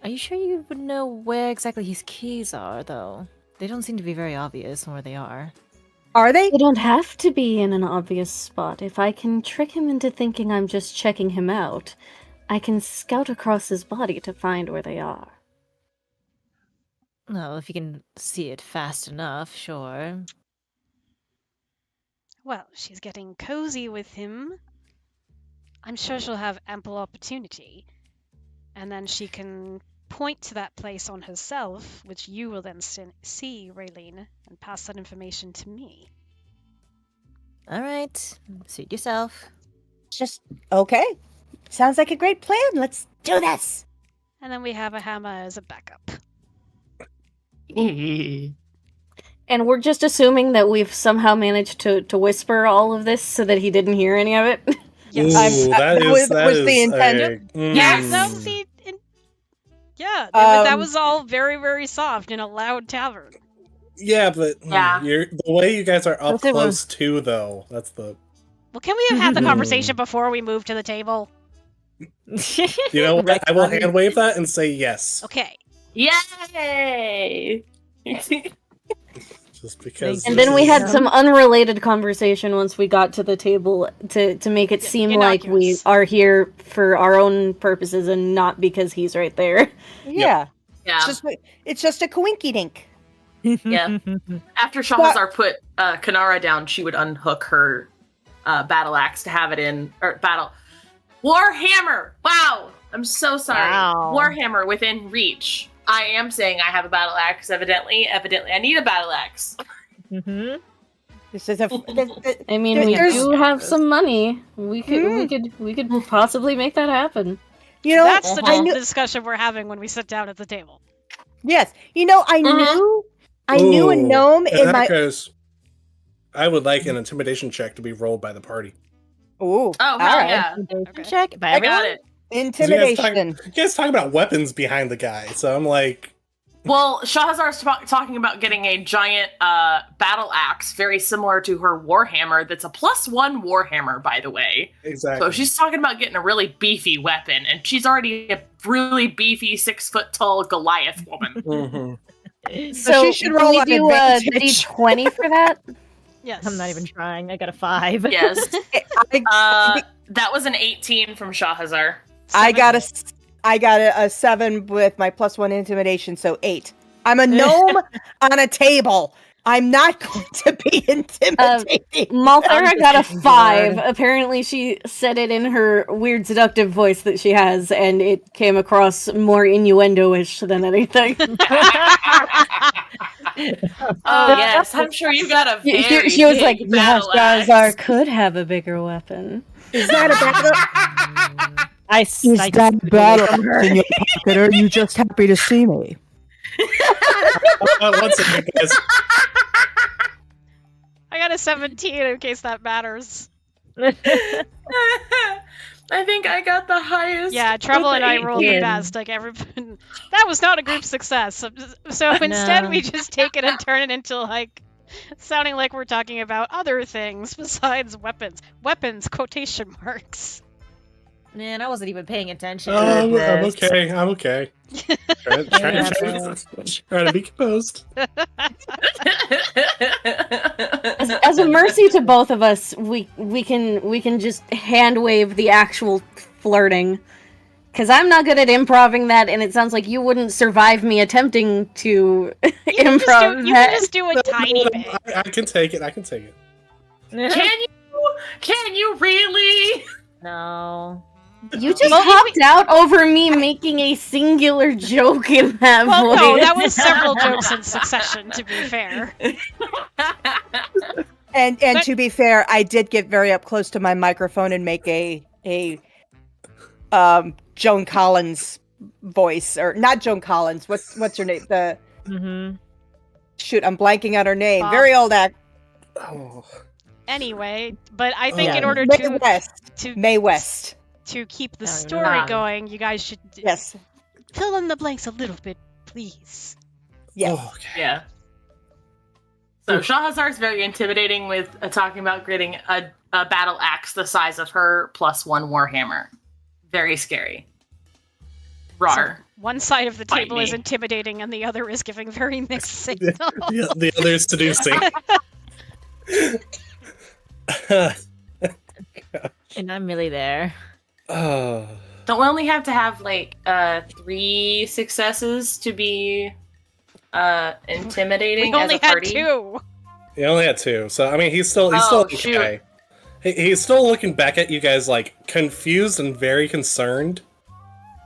Are you sure you would know where exactly his keys are, though? They don't seem to be very obvious where they are. Are they? They don't have to be in an obvious spot. If I can trick him into thinking I'm just checking him out, I can scout across his body to find where they are. Well, if you can see it fast enough, sure. Well, she's getting cozy with him. I'm sure she'll have ample opportunity. And then she can point to that place on herself, which you will then see, Raylene, and pass that information to me. All right. Suit yourself. Just, okay. Sounds like a great plan. Let's do this. And then we have a hammer as a backup. And we're just assuming that we've somehow managed to whisper all of this so that he didn't hear any of it. Yes. Ooh, that was the intention. Yes, that was the... that was all very, very soft in a loud tavern. Yeah, but the way you guys are up That's close too, though. That's the... Well, can we have had the conversation before we move to the table? You know what? I will hand wave that and say yes. Okay. Yay! Just because. And then we had some unrelated conversation once we got to the table to make it seem like we are here for our own purposes and not because he's right there. Yeah. Yeah. It's just a coinky dink. Yeah. After Shahazar put Kanara down, she would unhook her battle axe to have it in, or battle Warhammer. Wow, I'm so sorry. Wow. Warhammer within reach. I am saying I have a battle axe. Evidently, I need a battle axe. Mm-hmm. This is a. I mean, we There's- do have some money. We could possibly make that happen. You know, That's the I knew, discussion we're having when we sit down at the table. yes. You know, I knew a gnome in in that my. case, I would like an intimidation check to be rolled by the party. Ooh, Oh, all hell right. yeah. Okay. Check. By I got everyone? it. 'Cause Intimidation. You guys talking about weapons behind the guy, so I'm like, Well, Shahazar's talking about getting a giant battle axe, very similar to her Warhammer, that's a +1 Warhammer, by the way. exactly. So she's talking about getting a really beefy weapon, and she's already a really beefy 6-foot-tall Goliath woman. Mhm. So she should roll we an do a advantage. D20 for that? Yes. I'm not even trying. I got a 5. Yes. I, That was an 18 from Shahazar. I got a 7 with my +1 intimidation, so 8. I'm a gnome on a table. I'm not going to be intimidating. Malthera got a 5. Apparently, she said it in her weird seductive voice that she has, and it came across more innuendo-ish than anything. Oh, yes. I'm sure you got a very she was like, big yes, battle axe. Gazar could have a bigger weapon. Is that a battle? Is I that took battle away from her. in your pocket? Or are you just happy to see me? Once again, guys, I got a 17 in case that matters. I think I got the highest. Yeah, Treble and I rolled the 18. best. Like everyone, that was not a group success. So instead, No. we just take it and turn it into like sounding like we're talking about other things besides weapons. Weapons quotation marks. Man, I wasn't even paying attention. I'm okay. I'm okay. Trying to be composed. As a mercy to both of us, we can just hand wave the actual flirting. Because I'm not good at improving that, and it sounds like you wouldn't survive me attempting to improv You that. can just do a tiny bit. I can take it. I can take it. Can you really? No. You just Well, hopped out over me making a singular joke in that Well, voice. no, that was several jokes in succession. To be fair, And But- to be fair, I did get very up close to my microphone and make a Joan Collins voice, or not Joan Collins. What's her name? Shoot, I'm blanking on her name. Bob. Very old act. Oh. anyway, but I think Yeah. in order Mae to West. Mae West. to keep the Oh, story yeah. going, you guys should Yes. fill in the blanks a little bit, please. Yes. Oh, okay. Yeah. So Shahazar's very intimidating with talking about getting a battle axe the size of her +1 Warhammer. Very scary. Rawr. So one side of the Fight table is me. intimidating, and the other is giving very mixed signals. The other is seducing. And I'm really there. Oh. Don't we only have to have like 3 successes to be intimidating We only as a had party? 2. He only had 2, so I mean, he's still Oh, okay. shoot. He's still looking back at you guys like confused and very concerned,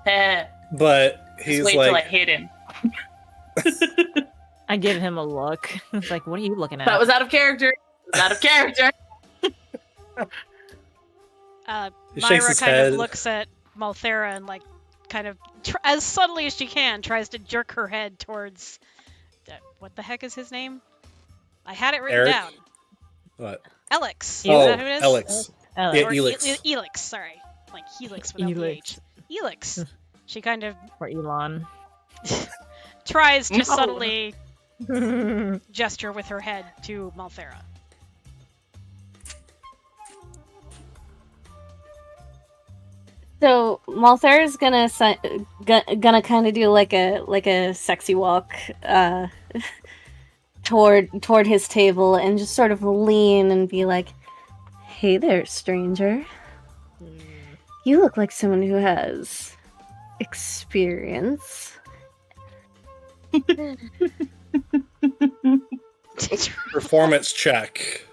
but Just he's wait till I like, hit him. I give him a look. It's like, what are you looking at? That was out of character. Out of character. He shakes Myra his kind head. of looks at Malthera and like kind of as subtly as she can tries to jerk her head towards what the heck is his name? I had it written Eric? down. what? Elix. Oh, Is that who it is? Alex. Oh, Yeah, Or Elix. Elix, sorry. Like Helix without the Elix. H. Elix. She kind of or Elon. tries to No. subtly gesture with her head to Malthera. So Malthera's gonna kind of do like a sexy walk toward his table and just sort of lean and be like, "Hey there, stranger. You look like someone who has experience." Performance check.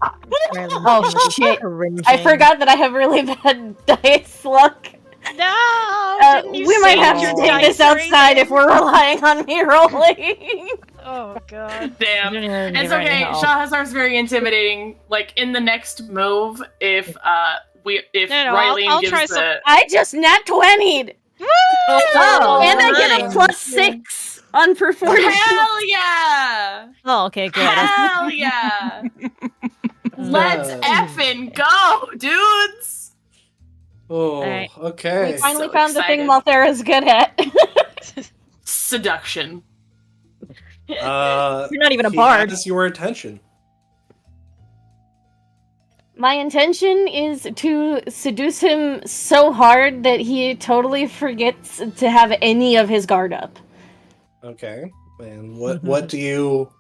Oh shit! I forgot that I have really bad dice luck. No, didn't you we might have save to your take this dice or outside if anything? we're relying on me rolling. Oh god. Damn. It's okay. Shahazar's very intimidating. Like in the next move, if Riley I'll gives try the I just nat 20'd! Oh, And I get a nice. plus 6 on performance. hell yeah! Oh, okay, good. Hell yeah! Let's effing go, dudes! Oh, Alright. okay. We finally So found the thing excited. Malthera's good at. Seduction. You're not even a he bard. has your attention. My intention is to seduce him so hard that he totally forgets to have any of his guard up. Okay. And what do you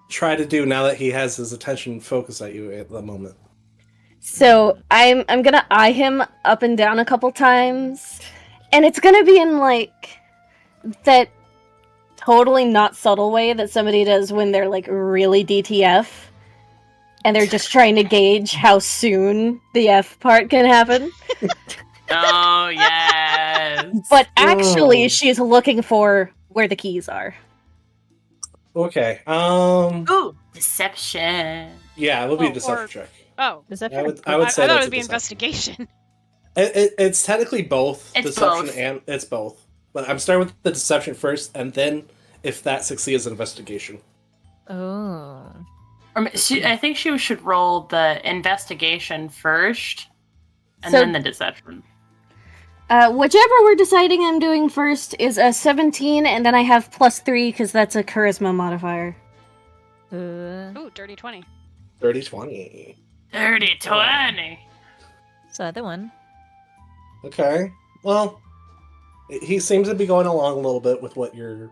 try to do now that he has his attention focused at you at the moment? So I'm gonna eye him up and down a couple times, and it's gonna be in like that totally not subtle way that somebody does when they're like really DTF, and they're just trying to gauge how soon the F part can happen. Oh yes. But actually, Oh. she's looking for where the keys are. Okay. Ooh, deception. Yeah, it will be a Oh, deception or- check. Oh, I would I say thought it that's would a be deception. investigation. It's technically both It's deception both. and it's both. But I'm starting with the deception first, and then if that succeeds, investigation. Oh. I think she should roll the investigation first, and So- then the deception. Whichever we're deciding I'm doing first is a 17, and then I have +3 because that's a charisma modifier. Ooh, dirty 20. 30-20. Dirty 20. So other one. Okay. Well, he seems to be going along a little bit with what you're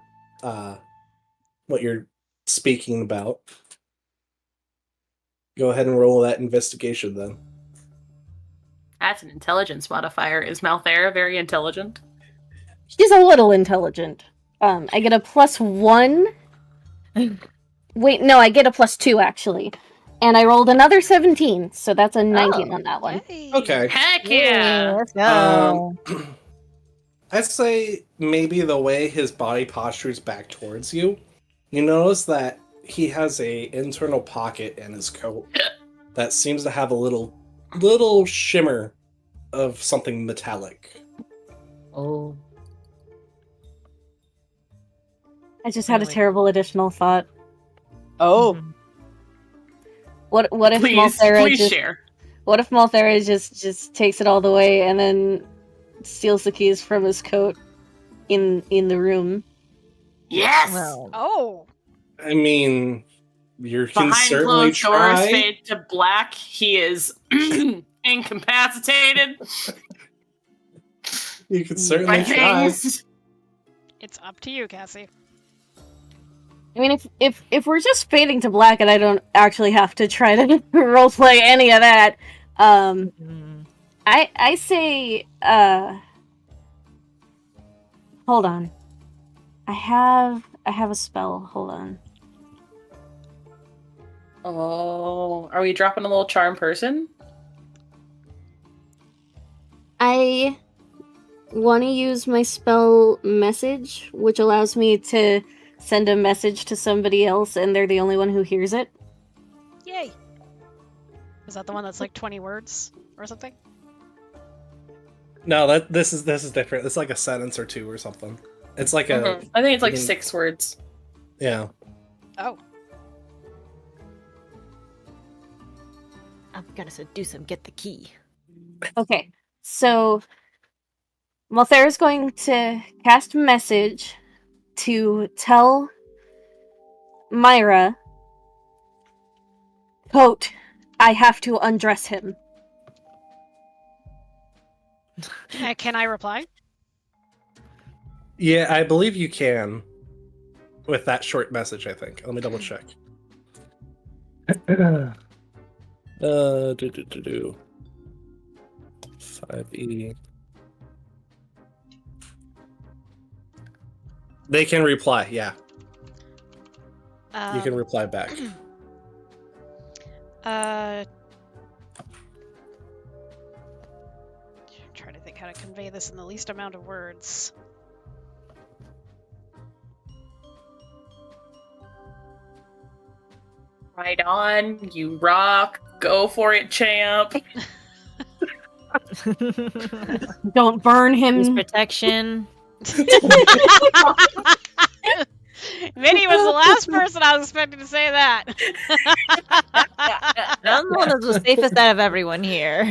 speaking about. Go ahead and roll that investigation then. That's an intelligence modifier. Is Malthera very intelligent? She's a little intelligent. I get a +1. Wait, no, I get a +2 actually. And I rolled another 17, so that's a 19 on that one. Yay. Okay. Heck yeah! Let's go. I'd say maybe the way his body postures back towards you, you notice that he has a internal pocket in his coat that seems to have a little shimmer of something metallic. Oh. I just had a Really? terrible additional thought. Oh, Mhm. What if Please Malthera just share. what if Malthera just takes it all the way and then steals the keys from his coat in the room? Yes! Well, Oh. I mean, you can Behind certainly closed doors, try. fade to black. He is incapacitated You could by certainly try. things. It's up to you, Cassie. I mean, if we're just fading to black and I don't actually have to try to roleplay any of that, mm, I say, hold on. I have a spell. Hold on. Oh, are we dropping a little charm person? I want to use my spell message, which allows me to send a message to somebody else and they're the only one who hears it. Yay. Is that the one that's like 20 words or something? No, this is different. It's like a sentence or two or something. It's like a I think it's like you can- 6 words. yeah. Oh. I've got to seduce him. Get the key. Okay, so Malthera's going to cast message to tell Myra, quote, I have to undress him. Can I reply? Yeah, I believe you can with that short message, I think. Let me double check. Do. 5e. They can reply, yeah. You can reply back. I'm trying to think how to convey this in the least amount of words. Right on, you rock. Go for it, champ. Don't burn Use him. protection. Minnie was the last person I was expecting to say that. I'm the one that's the safest out of everyone here.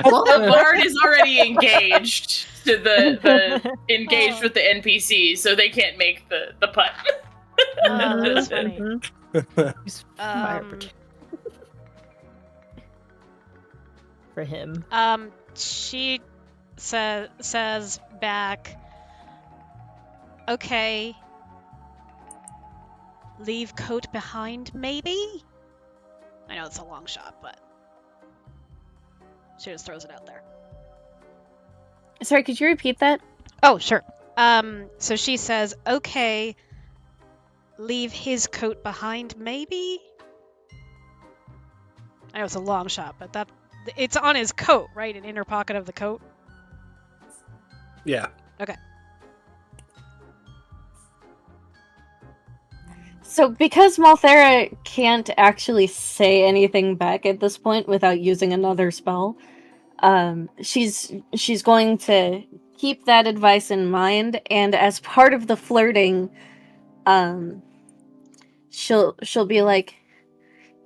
Well, the bard is already engaged to the engaged with the NPCs, so they can't make the pun. Oh, that's funny. Use fire protection. For him. She says back, okay, leave coat behind, maybe? I know it's a long shot, but she just throws it out there. Sorry, could you repeat that? Oh, sure. So she says, okay, leave his coat behind, maybe? I know it's a long shot, but it's on his coat, right? An inner pocket of the coat? Yeah. Okay. So, because Malthera can't actually say anything back at this point without using another spell, she's going to keep that advice in mind, and as part of the flirting, she'll be like,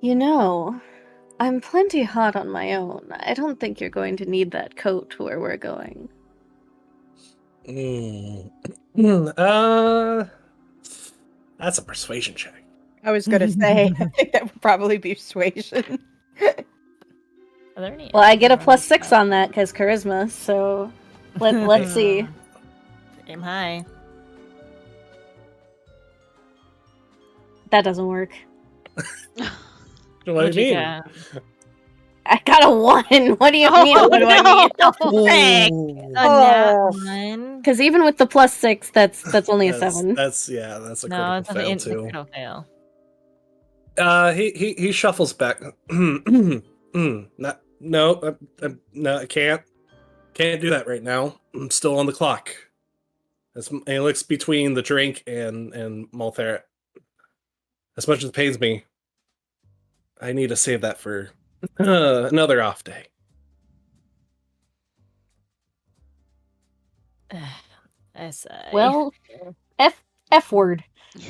you know, I'm plenty hot on my own. I don't think you're going to need that coat where we're going. That's a persuasion check. I was gonna say, I think that would probably be persuasion. Are there any Well, I get a arrows? +6 on that because charisma, so let's see. Aim high. That doesn't work. What do What'd you you mean? get? I got a 1. What do you mean? What do I need? Ooh. A nat one. Because even with the +6, that's only a 7. That's a No, it's critical fail a too. critical fail. He shuffles back. No, I can't do that right now. I'm still on the clock. And he looks between the drink and Malthera. As much as it pains me, I need to save that for another off day. I say. Well, F word.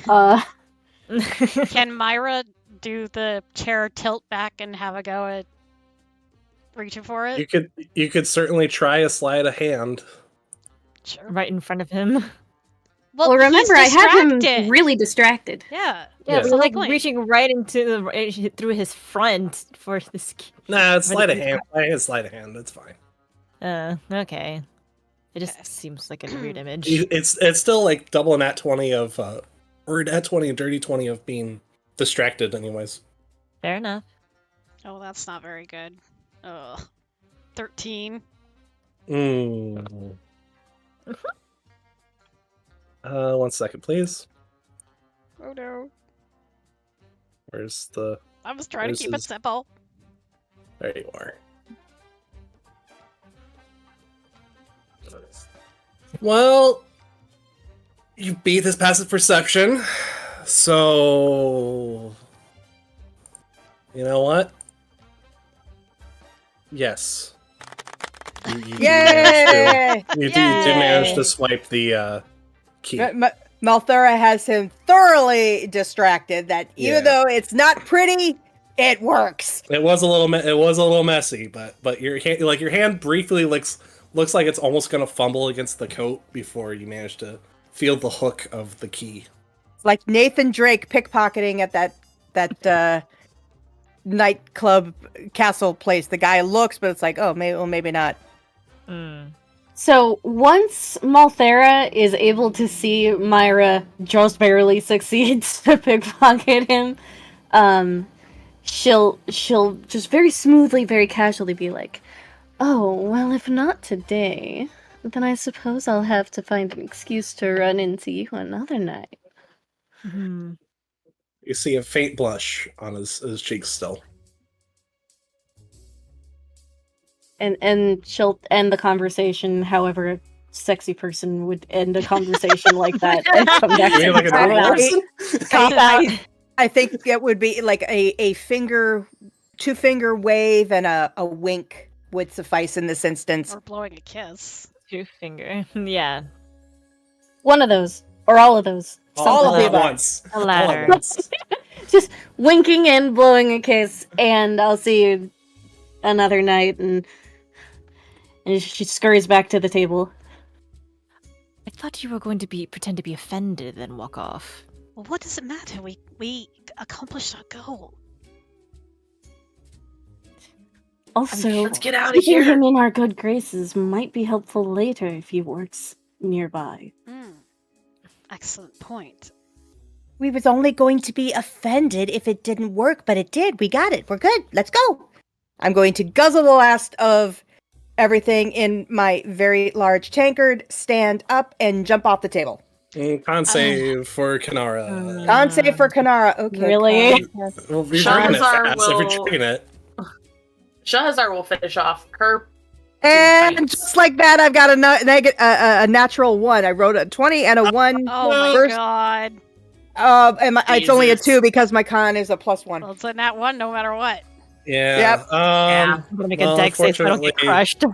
Can Myra do the chair tilt back and have a go at reaching for it? You could certainly try a sleight of hand. Sure. Right in front of him. Well, remember, I he's had him distracted. really distracted. Yeah. Yeah, Yeah. but the like point. reaching right into through his front for this. Nah, it's For sleight the- of hand. It's sleight of hand. It's fine. Okay. It just Okay. seems like a weird image. It's still like double a nat 20 of or nat 20 and dirty 20 of being distracted anyways. Fair enough. Oh, that's not very good. Ugh. 13. Mm. 1 second, please. Oh no. Where's the... I was trying to keep it This is- simple. There you are. Well, you beat his passive perception, so... You know what? Yes. You Yay! did manage to swipe the key. Malthera has him thoroughly distracted. That even though it's not pretty, it works. It was a little messy, but your hand briefly looks like it's almost gonna fumble against the coat before you manage to feel the hook of the key. It's like Nathan Drake pickpocketing at that nightclub castle place. The guy looks, but it's like, oh, maybe not. So once Malthera is able to see Myra just barely succeeds to pickpocket him, she'll just very smoothly, very casually be like, "Oh, well, if not today, then I suppose I'll have to find an excuse to run into you another night." You see a faint blush on his cheeks still. and she'll end the conversation however a sexy person would end a conversation like that and come back You mean to like a talk normal about person? I think it would be like a two-finger wave and a wink would suffice in this instance. Or blowing a kiss. 2-finger. Yeah. one of those or all of those. All of All the at above. once. The All latter. at once. Just winking and blowing a kiss, and I'll see you another night. And she scurries back to the table. I thought you were going to pretend to be offended, then walk off. Well, what does it matter? We accomplished our goal. Also, Let's get out of keeping here. him in our good graces might be helpful later if he works nearby. Excellent point. We was only going to be offended if it didn't work, but it did. We got it. We're good. Let's go. I'm going to guzzle the last of everything in my very large tankard, stand up, and jump off the table. Con save for Kanara. Con save for Kanara. Okay. Really? Well, you're drinking it Shahrazar fast if you're will- drinking it. Shahrazar will finish off her. And just like that, I've got a natural 1. I wrote a 20 and a 1. Oh my First- god. It's only a Jesus. 2 because my con is a +1. Well, it's a nat 1 no matter what. Yeah. Yep. I'm gonna make a dex save so I don't get crushed.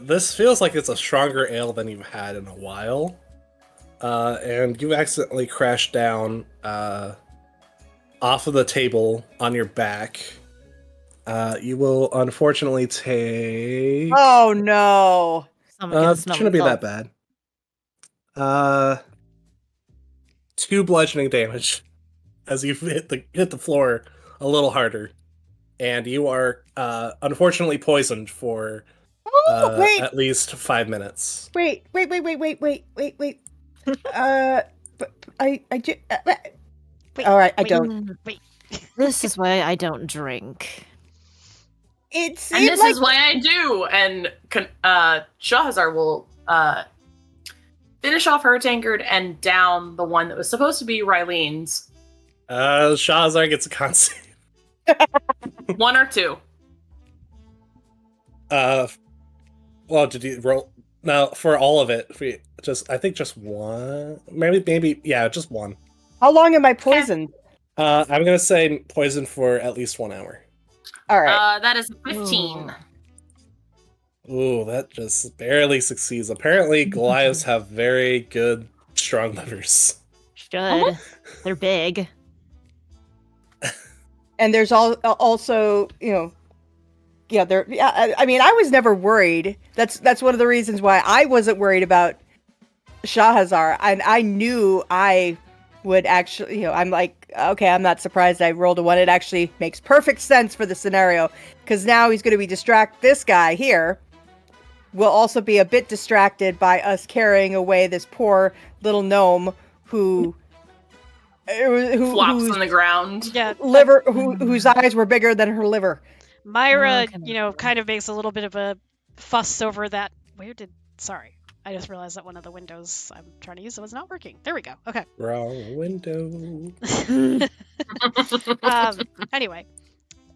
This feels like it's a stronger ale than you've had in a while. And you accidentally crashed down off of the table on your back. You will unfortunately take... Oh no. it shouldn't be that bad. 2 bludgeoning damage as you hit the floor a little harder. And you are unfortunately poisoned for Wait. at least 5 minutes. Wait. But I do. Wait, All right, I wait, don't. Wait. This is why I don't drink. It And seemed this like is why I do. And Shahrazar will finish off her tankard and down the one that was supposed to be Ryleen's. Shahrazar gets a con save. 1 or 2. Well, did you roll? No, for all of it. I think just 1. Maybe, yeah, just 1. How long am I poisoned? I'm gonna say poison for at least 1 hour. All right. That is 15. Ooh, that just barely succeeds. Apparently, Goliaths have very good, strong livers. Should. They're big. And there's also, there. Yeah, I mean, I was never worried. That's one of the reasons why I wasn't worried about Shahrazar. And I knew I would actually, I'm like, okay, I'm not surprised I rolled a 1. It actually makes perfect sense for the scenario because now he's going to be this guy here will also be a bit distracted by us carrying away this poor little gnome who Flops whose on the ground. Yeah. whose eyes were bigger than her liver. Myra, kind of makes a little bit of a fuss over that. Sorry. I just realized that one of the windows I'm trying to use was not working. There we go. Okay. Wrong window. Anyway.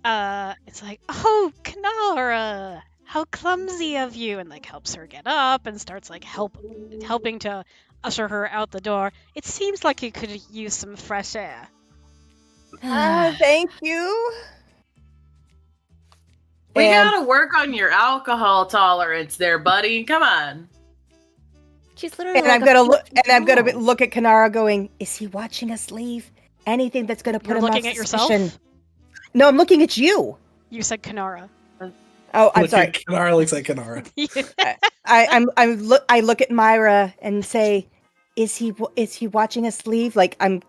It's like, oh, Kanara, how clumsy of you, and helps her get up and starts helping to usher her out the door. It seems like you could use some fresh air. Thank you. We And- gotta work on your alcohol tolerance there, buddy. Come on. She's literally. And I'm gonna look at Kanara, going, "Is he watching us leave? Anything that's gonna put You're him looking on at yourself? suspicion?" No, I'm looking at you. You said Kanara. Oh, I'm sorry. Kanara looks like Kanara. I look at Myra and say, "Is he watching us leave?" Like I'm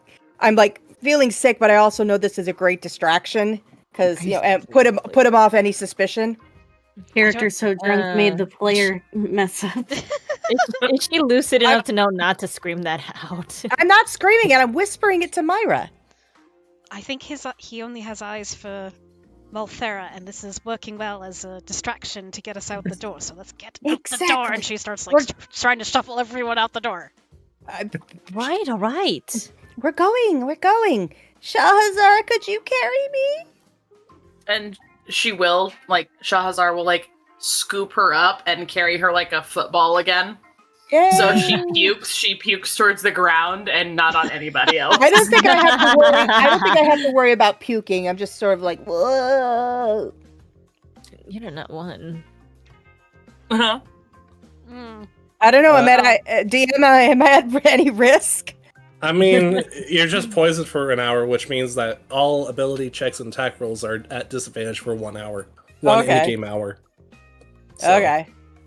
feeling sick, but I also know this is a great distraction because and put him off any suspicion. Character so drunk made the player mess up. Is she lucid enough to know not to scream that out? I'm not screaming it. I'm whispering it to Myra. I think he only has eyes for Malthera, and this is working well as a distraction to get us out the door. So let's get out the door. And she starts trying to shuffle everyone out the door. Right, all right. We're going. Shahrazar, could you carry me? And she will, like, Shahazar will, like, scoop her up and carry her like a football again. Yay! So she pukes towards the ground and not on anybody else. I don't think I have to worry about puking. I'm just sort of like, whoa. You're not one. Uh-huh. I don't know. Am I at any risk? I mean, you're just poisoned for an hour, which means that all ability checks and attack rolls are at disadvantage for 1 hour. One in-game hour. So, okay.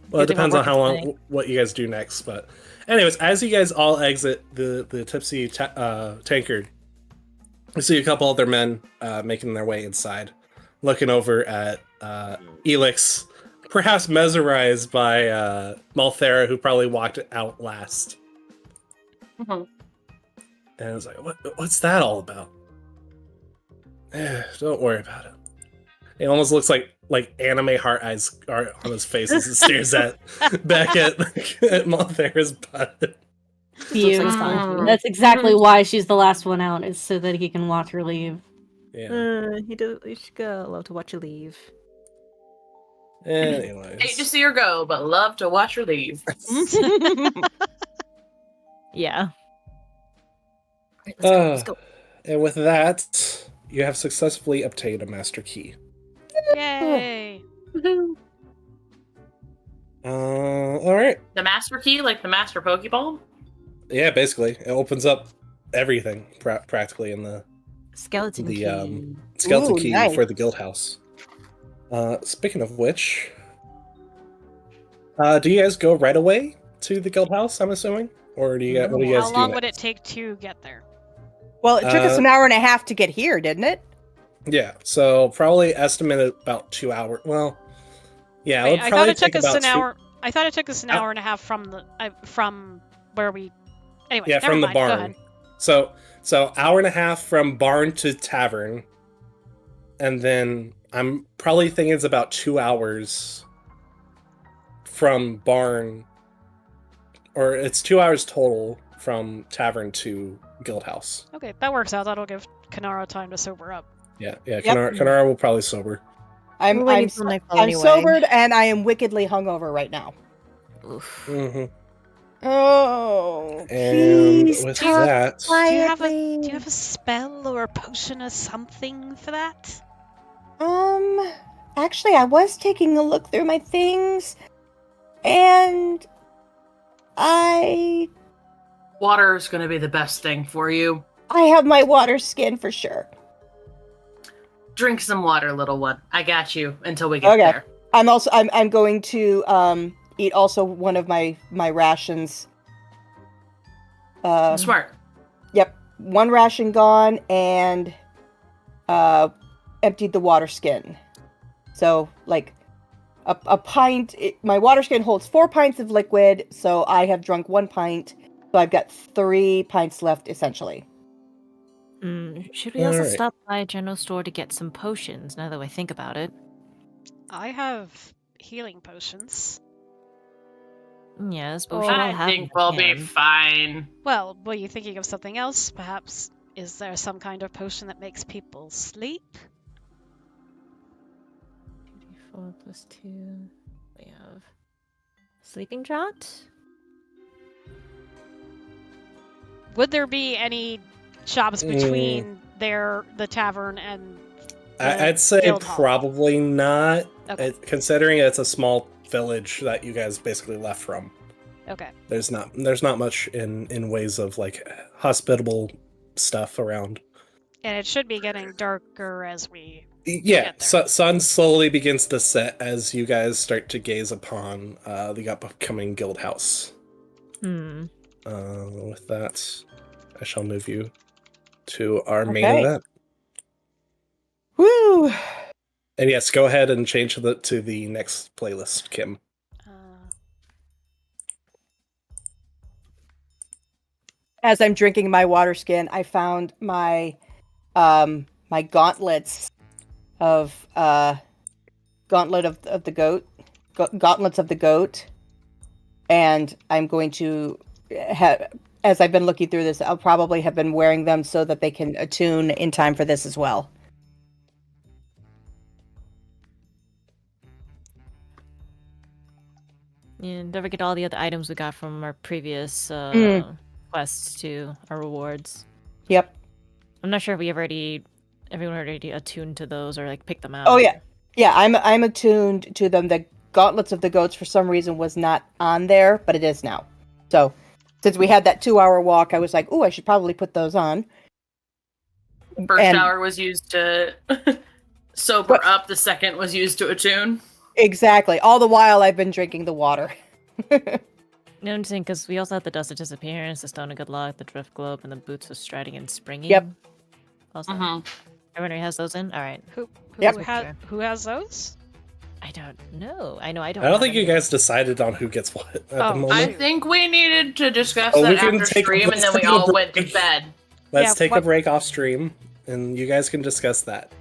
Well, it depends on how long, what you guys do next. But anyways, as you guys all exit the tipsy tankard, you see a couple other men making their way inside, looking over at Elix, perhaps mesmerized by Malthera, who probably walked out last. Mm-hmm. And I was like, what's that all about? Don't worry about it. It almost looks like anime heart eyes are on his face as he stares back at Malthera's butt. Beautiful. That's exactly why she's the last one out, is so that he can watch her leave. Yeah. You should go. Love to watch you leave. Anyways. Hate to see her go, but love to watch her leave. Yeah. Right, let's go. And with that, you have successfully obtained a master key. Yay! All right. The master key, like the master Pokeball? Yeah, basically, it opens up everything practically in the skeleton key. Skeleton Ooh, key nice. for the guild house. Speaking of which, do you guys go right away to the guild house? I'm assuming, or do you guys? What do you guys How do long next? would it take to get there? Well, it took us an hour and a half to get here, didn't it? Yeah, so probably estimated about 2 hours. Well, yeah, Wait, it would I probably thought it took take us about an hour. I thought it took us an hour and a half from where we. Anyway, Yeah, never from the mind. Go barn. ahead. So hour and a half from barn to tavern, and then I'm probably thinking it's about 2 hours from barn, or it's 2 hours total from tavern to guild house. Okay, that works out. That'll give Kanara time to sober up. Yeah. Yep. Kanara will probably sober. I'm sobered and I am wickedly hungover right now. Oof. Mm-hmm. Oh, And please with talk that, quietly. Do you have a spell or a potion or something for that? Actually, I was taking a look through my things, and Water is going to be the best thing for you. I have my water skin for sure. Drink some water, little one. I got you until we get there. I'm going to eat also one of my rations. Smart. Yep, one ration gone, and emptied the water skin. So like a pint. My water skin holds 4 pints of liquid, so I have drunk 1 pint. So I've got 3 pints left, essentially. Should we also Alright. stop by a general store to get some potions, now that I think about it? I have healing potions. Yes, but we should all I have think them we'll in be hand. fine. Well, were you thinking of something else? Perhaps is there some kind of potion that makes people sleep? 4 plus 2. We have sleeping draught. Would there be any shops between the tavern and I'd say guild hall? probably not, Okay. considering it's a small village that you guys basically left from. Okay. There's not much in ways of like hospitable stuff around. And it should be getting darker as we Yeah, get there. sun slowly begins to set as you guys start to gaze upon the upcoming guild house. With that, I shall move you to our main Okay. event. Woo! And yes, go ahead and change to the next playlist, Kim. As I'm drinking my water skin, I found my my gauntlets of gauntlet of the goat, gauntlets of the goat, and I'm going to have. As I've been looking through this, I'll probably have been wearing them so that they can attune in time for this as well. And don't forget all the other items we got from our previous quests to our rewards. Yep. I'm not sure if everyone already attuned to those or like picked them out. Oh yeah, yeah. I'm attuned to them. The gauntlets of the goats for some reason was not on there, but it is now. So since we had that 2-hour walk, I was like, "Ooh, I should probably put those on." First hour was used to sober up. The second was used to attune. Exactly. All the while, I've been drinking the water. No, I'm saying because we also have the Dust of Disappearance, the Stone of Good Luck, the Drift Globe, and the Boots of Striding and Springing. Yep. Also, everyone already has those in. All right. Who has those? I don't know. I don't think you guys decided on who gets what at the moment. I think we needed to discuss that after stream, and then we all went to bed. Let's take a break off stream, and you guys can discuss that.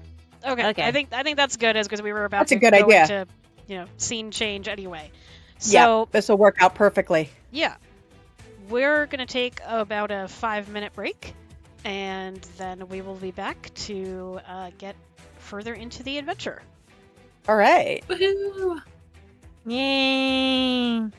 Okay. I think that's good, as because we were about to go into scene change anyway. So yeah, this will work out perfectly. Yeah, we're gonna take about a 5-minute break, and then we will be back to get further into the adventure. All right. Woohoo! Yay!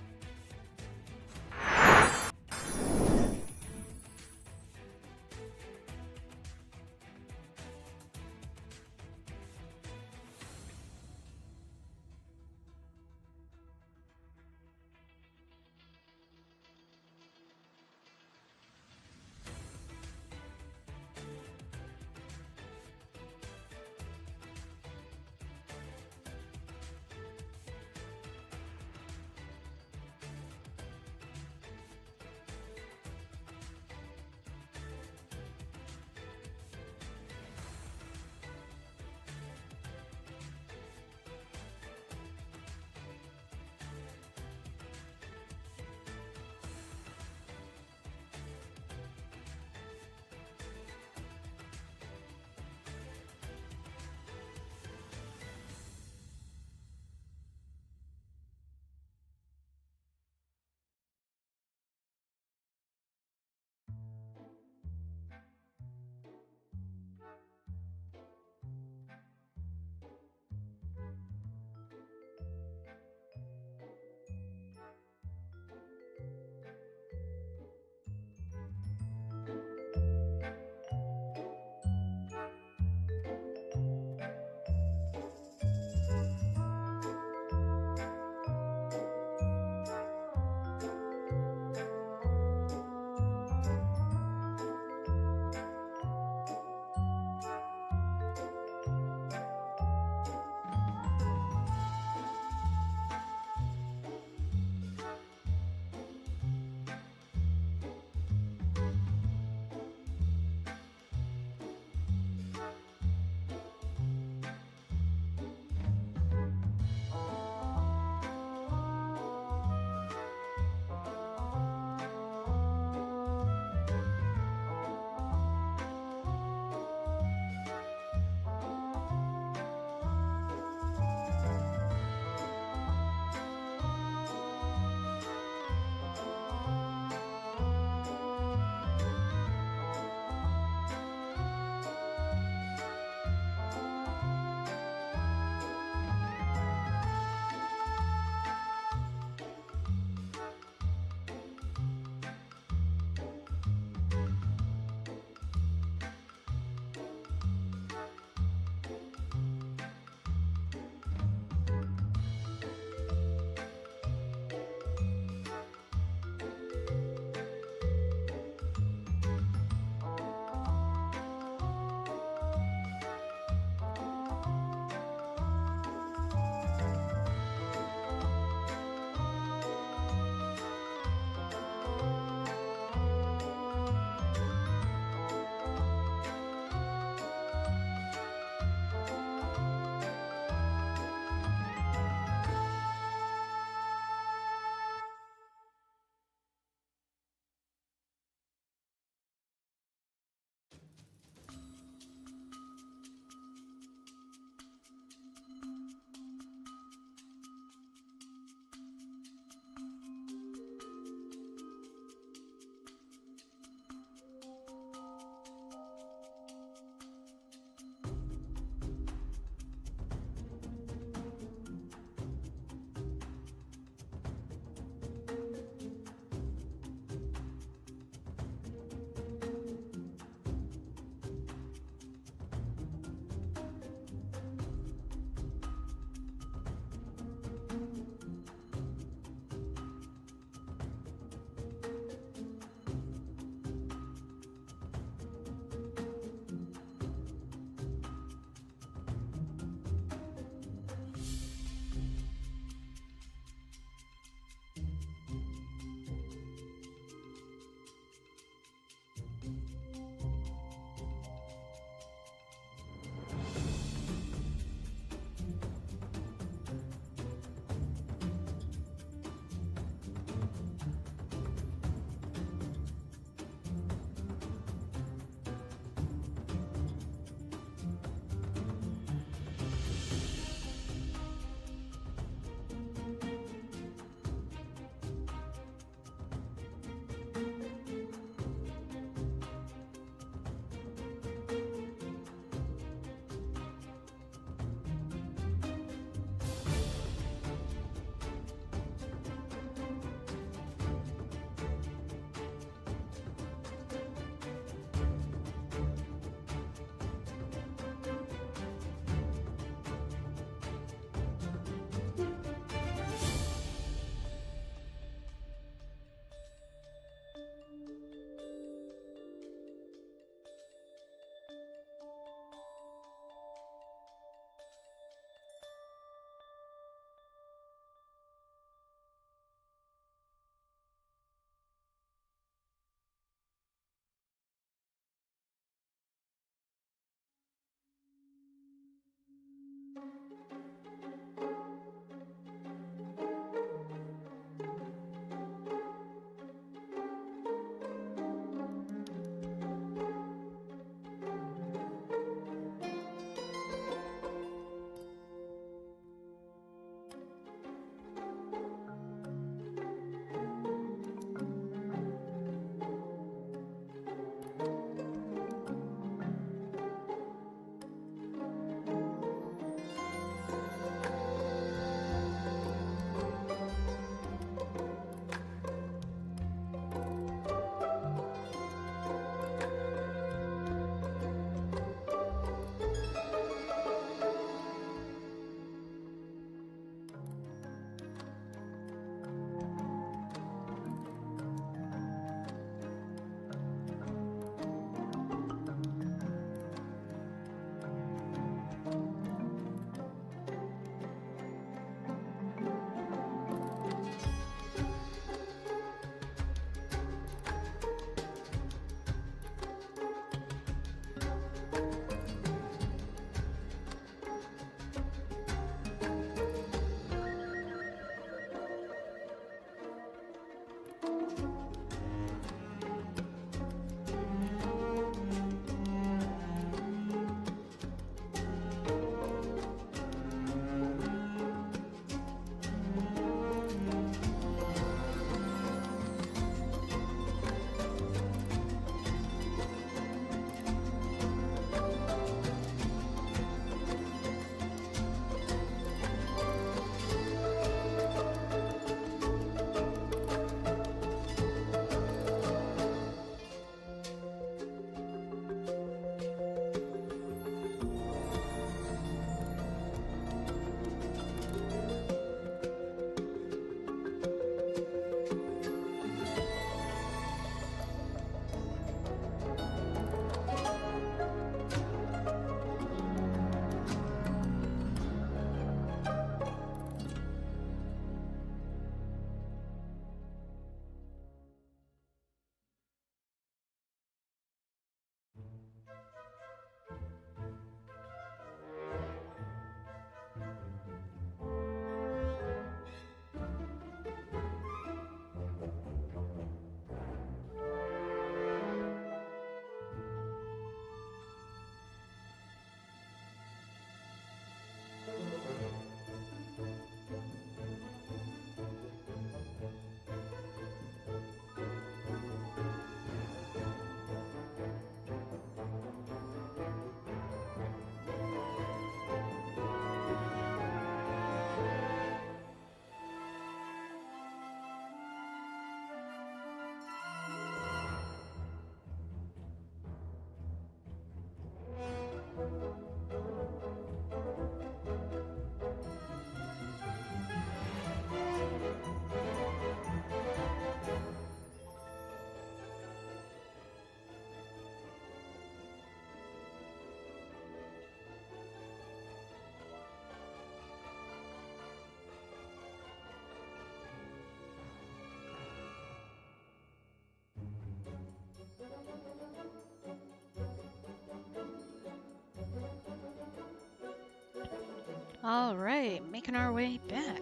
All right, making our way back.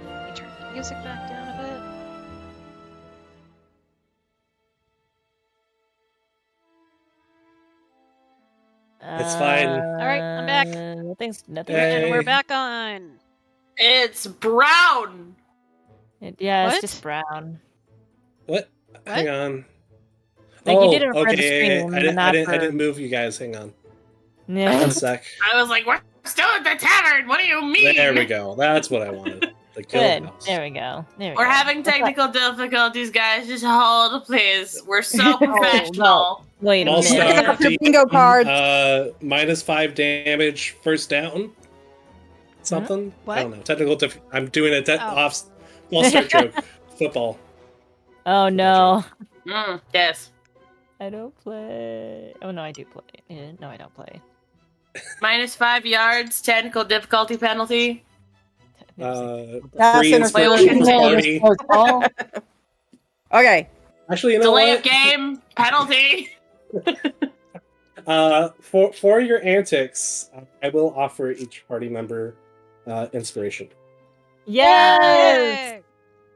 Let me turn the music back down a bit. It's fine. All right, I'm back. Nothing. Hey. And we're back on. It's brown. Yeah, What? it's just brown. What? Hang on. Like, oh, you did it in front of the okay. screen, I but not didn't for- move you guys. Hang on. Yeah. One sec. I was like, we're still at the tavern. What do you mean? There we go. That's what I wanted. The guild Good. house. There we go. There we We're go. having technical difficulties, guys. Just hold, please. We're so professional. Wait a All minute. Pick stuff. up your bingo cards. -5 damage first down. Something. What? I don't know. Technical. I'm doing a Oh. off. Well, start joke. Football. Oh no. Yes. I don't play. Oh no, I do play. No, I don't play. -5 yards. Technical difficulty penalty. Free That's inspiration interference. for party. Okay. Actually, you know Delay what? of game penalty. For your antics, I will offer each party member inspiration. Yes. Yay!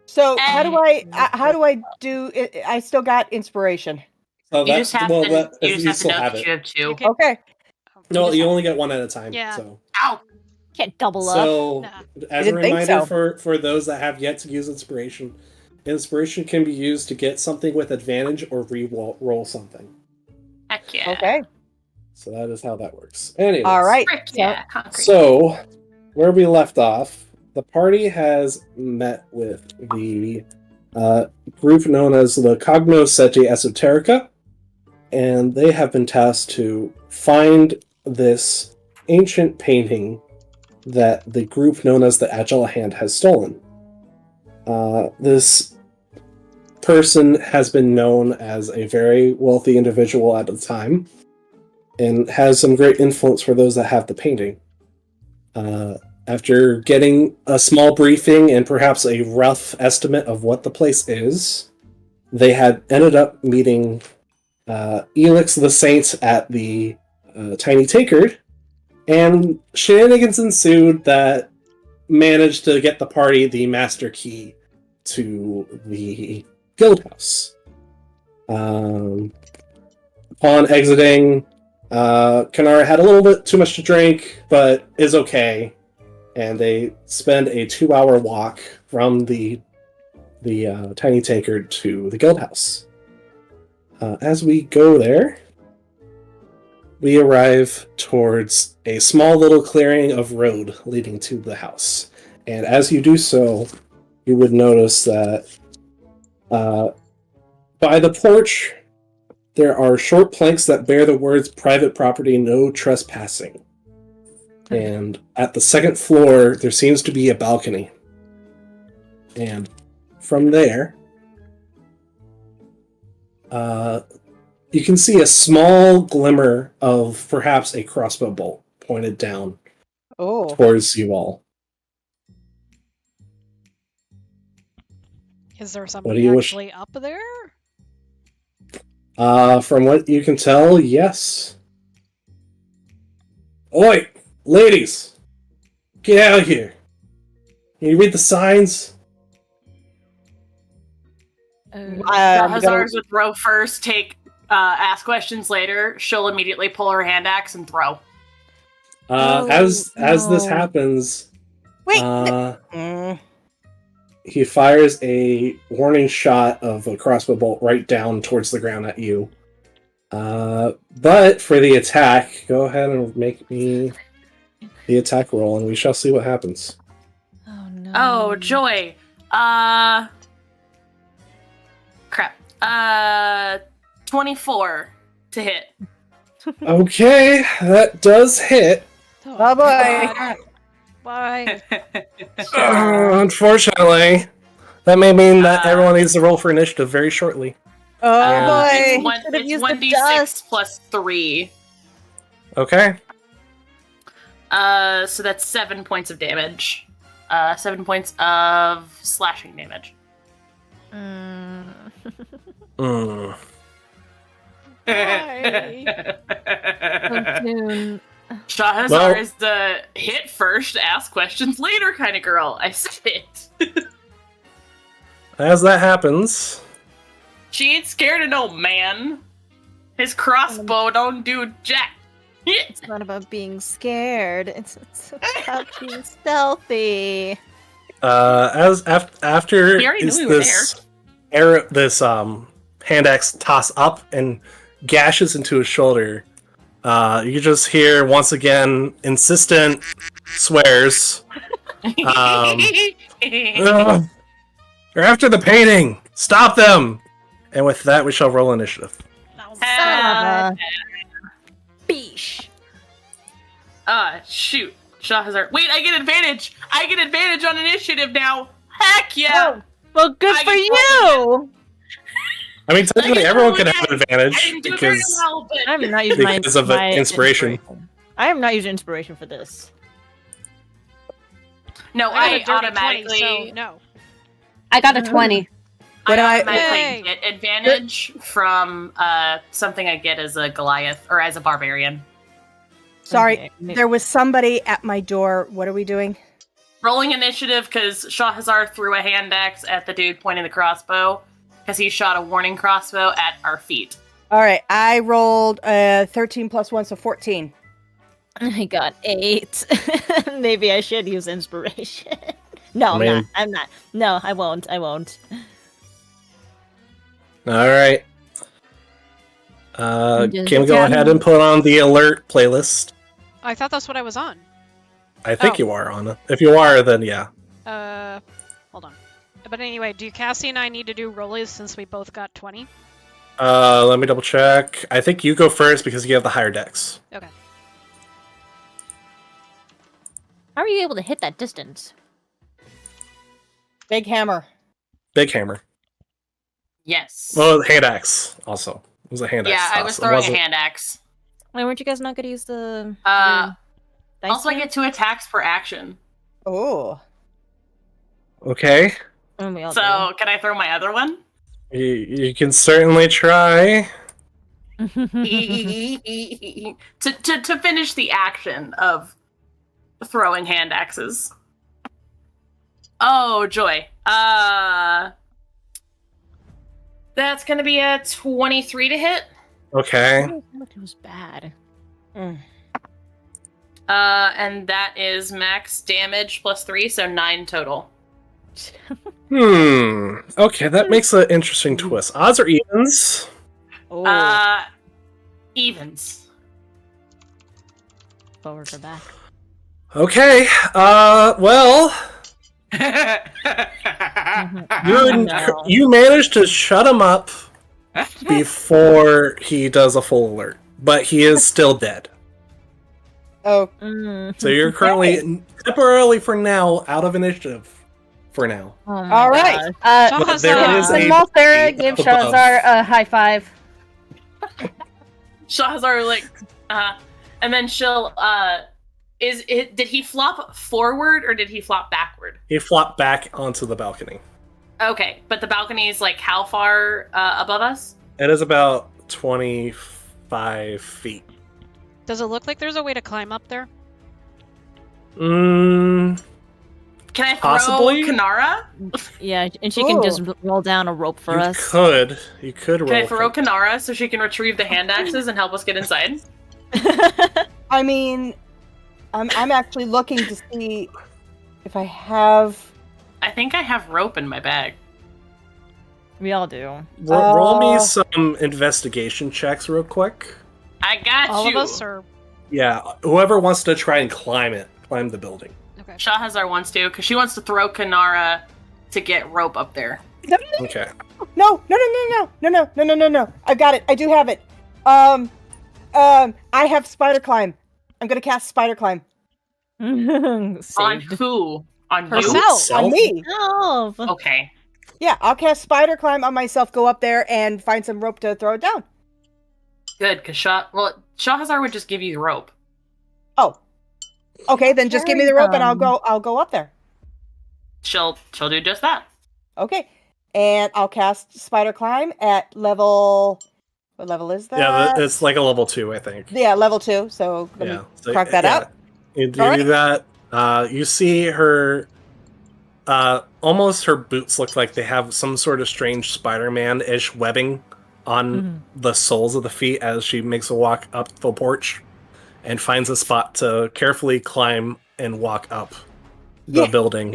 So how do I do it? I still got inspiration. So You just have to. You just have to still know have that it. you have two. Okay. Okay. No, you only get one at a time. Yeah. So, Ow! Can't double up. so Nah. as a didn't think reminder so. for those that have yet to use inspiration, inspiration can be used to get something with advantage or roll something. Heck yeah. Okay. So that is how that works. Anyways, All right. Frick yeah. Concrete. So, where we left off, the party has met with the group known as the Cognoscenti Esoterica, and they have been tasked to find this ancient painting that the group known as the Agile Hand has stolen. This person has been known as a very wealthy individual at the time, and has some great influence for those that have the painting. After getting a small briefing and perhaps a rough estimate of what the place is, they had ended up meeting Elix the Saint at the Tiny Takerd, and shenanigans ensued that managed to get the party the master key to the guild house. Upon exiting, Kanara had a little bit too much to drink, but is okay. And they spend a 2-hour walk from the Tiny Takerd to the guild house. As we go there, we arrive towards a small little clearing of road leading to the house. And as you do so, you would notice that by the porch, there are short planks that bear the words private property, no trespassing. And at the second floor, there seems to be a balcony. And from there, you can see a small glimmer of perhaps a crossbow bolt pointed down towards you all. Is there What do somebody you wish? actually up there? From what you can tell, yes. Oi, ladies! Get out of here! Can you read the signs? The Hazars would throw first, ask questions later. She'll immediately pull her hand axe and throw. As this happens, Wait. he fires a warning shot of a crossbow bolt right down towards the ground at you. But for the attack, go ahead and make me the attack roll, and we shall see what happens. Oh no. Oh, joy. Crap. 24 to hit. Okay, that does hit. Oh boy. Why? Unfortunately, that may mean that everyone needs to roll for initiative very shortly. Oh boy. It's 1d6 plus 3. Okay. So that's 7 points of damage. 7 points of slashing damage. Mm. Shahazar is the hit first, ask questions later kind of girl. I said it. As that happens, she ain't scared of no man. His crossbow don't do jack. It's not about being scared. It's about being stealthy. After He already knew we were this arrow, this hand axe toss up and gashes into his shoulder, you just hear once again insistent swears. Ugh, they're after the painting. Stop them! And with that, we shall roll initiative. Beesh. Shoot. Shahazar. Wait, I get advantage! I get advantage on initiative now! Heck yeah! Oh, well, good for you! I mean, technically, everyone can have advantage I didn't do very because well, but I'm not using because of inspiration. I am not using inspiration for this. no, I I got a dirty automatically 20, so no. I got a 20. What am I- automatically Yay. get advantage from something I get as a Goliath or as a barbarian. Sorry, Okay. there was somebody at my door. What are we doing? Rolling initiative because Shahazar threw a hand axe at the dude pointing the crossbow because he shot a warning crossbow at our feet. All right, I rolled 13 plus 1, so 14. I got 8. Maybe I should use inspiration. No, Man. I'm not. No, I won't. I won't. All right. Just Can we go ahead and put on the alert playlist? I thought that's what I was on. I think Oh. you are on it. If you are, then yeah. Hold on. But anyway, do Cassie and I need to do rollies since we both got 20? Let me double check. I think you go first because you have the higher dex. Okay. How are you able to hit that distance? Big hammer. Big hammer. Yes. Well, hand axe also. It was a hand axe. yeah, I was toss. It throwing wasn't- a hand axe. Why weren't you guys not going to use the? Uh, dice Also, I pen? get 2 attacks per action. Oh. Okay. We all So, can I throw my other one? You can certainly try. do. to finish the action of throwing hand axes. Oh, joy. That's gonna be a 23 to hit. Okay. It was bad. And that is max damage plus 3, so 9 total. Okay, that makes an interesting twist. Odds or evens? Oh, Evens. forward or back. Okay. Well, No. you managed to shut him up before he does a full alert, but he is still dead. Oh. So you're currently temporarily for now out of initiative. For now. Oh my All right. Shahazar. But there is And a Malthera gave above. Shahazar a high five. Shahazar, like, and then she'll, did he flop forward or did he flop backward? He flopped back onto the balcony. Okay, but the balcony is, like, how far above us? It is about 25 feet. Does it look like there's a way to climb up there? Can I throw Possibly. Kanara? Yeah, and she can just Ooh. roll down a rope for You us. could roll. Can I throw for- Kanara so she can retrieve the hand axes and help us get inside? I mean, I'm actually looking to see if I have. I think I have rope in my bag. We all do. Roll me some investigation checks real quick. I got All you. of us, or Yeah, whoever wants to try and climb the building. okay. Shahazar wants to, because she wants to throw Kanara to get rope up there. Okay. No. I got it. I do have it. I have spider climb. I'm gonna cast spider climb On Saved. who? On you? Herself. on me. Oh, Okay. Yeah, I'll cast spider climb on myself. Go up there and find some rope to throw it down. Good, because Shahazar would just give you the rope. Oh. Okay, then just give me the rope and I'll go up there. She'll do just that. Okay. And I'll cast Spider Climb at level. What level is that? Yeah, it's like a level 2, I think. Yeah, level 2. So let me crack that out. You do that. You see her. Almost her boots look like they have some sort of strange Spider-Man-ish webbing on the soles of the feet as she makes a walk up the porch and finds a spot to carefully climb and walk up the building.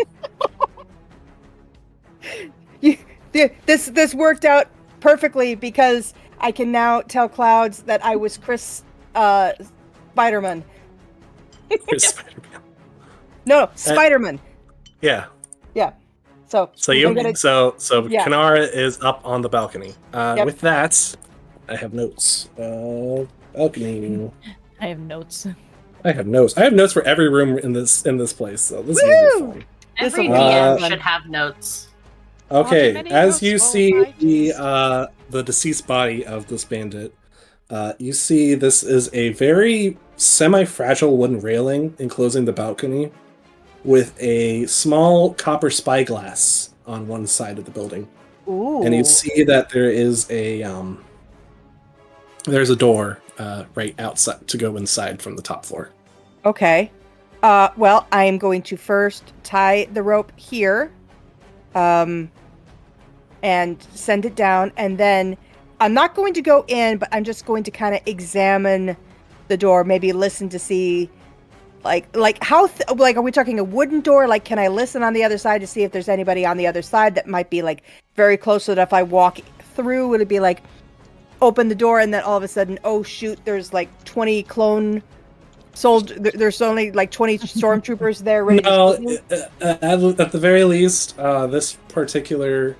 This worked out perfectly because I can now tell Clouds that I was Chris Spider-Man. Chris Spider-Man. No, Spider-Man. Yeah. Yeah. So Kanara is up on the balcony. With that, I have notes. Balcony. I have notes. I have notes for every room in this place. So this is gonna be fun. Every DM should have notes. Okay, as you see the deceased body of this bandit, you see this is a very semi-fragile wooden railing enclosing the balcony with a small copper spyglass on one side of the building. Ooh. And you see that there is there's a door right outside to go inside from the top floor. Okay. Well, I'm going to first tie the rope here. And send it down, and then I'm not going to go in, but I'm just going to kind of examine the door, maybe listen to see, like how, are we talking a wooden door? Like, can I listen on the other side to see if there's anybody on the other side that might be like very close, so that if I walk through, would it be like open the door and then all of a sudden, oh shoot, there's like 20 clone soldiers, there's only like 20 stormtroopers there ready to at the very least, this particular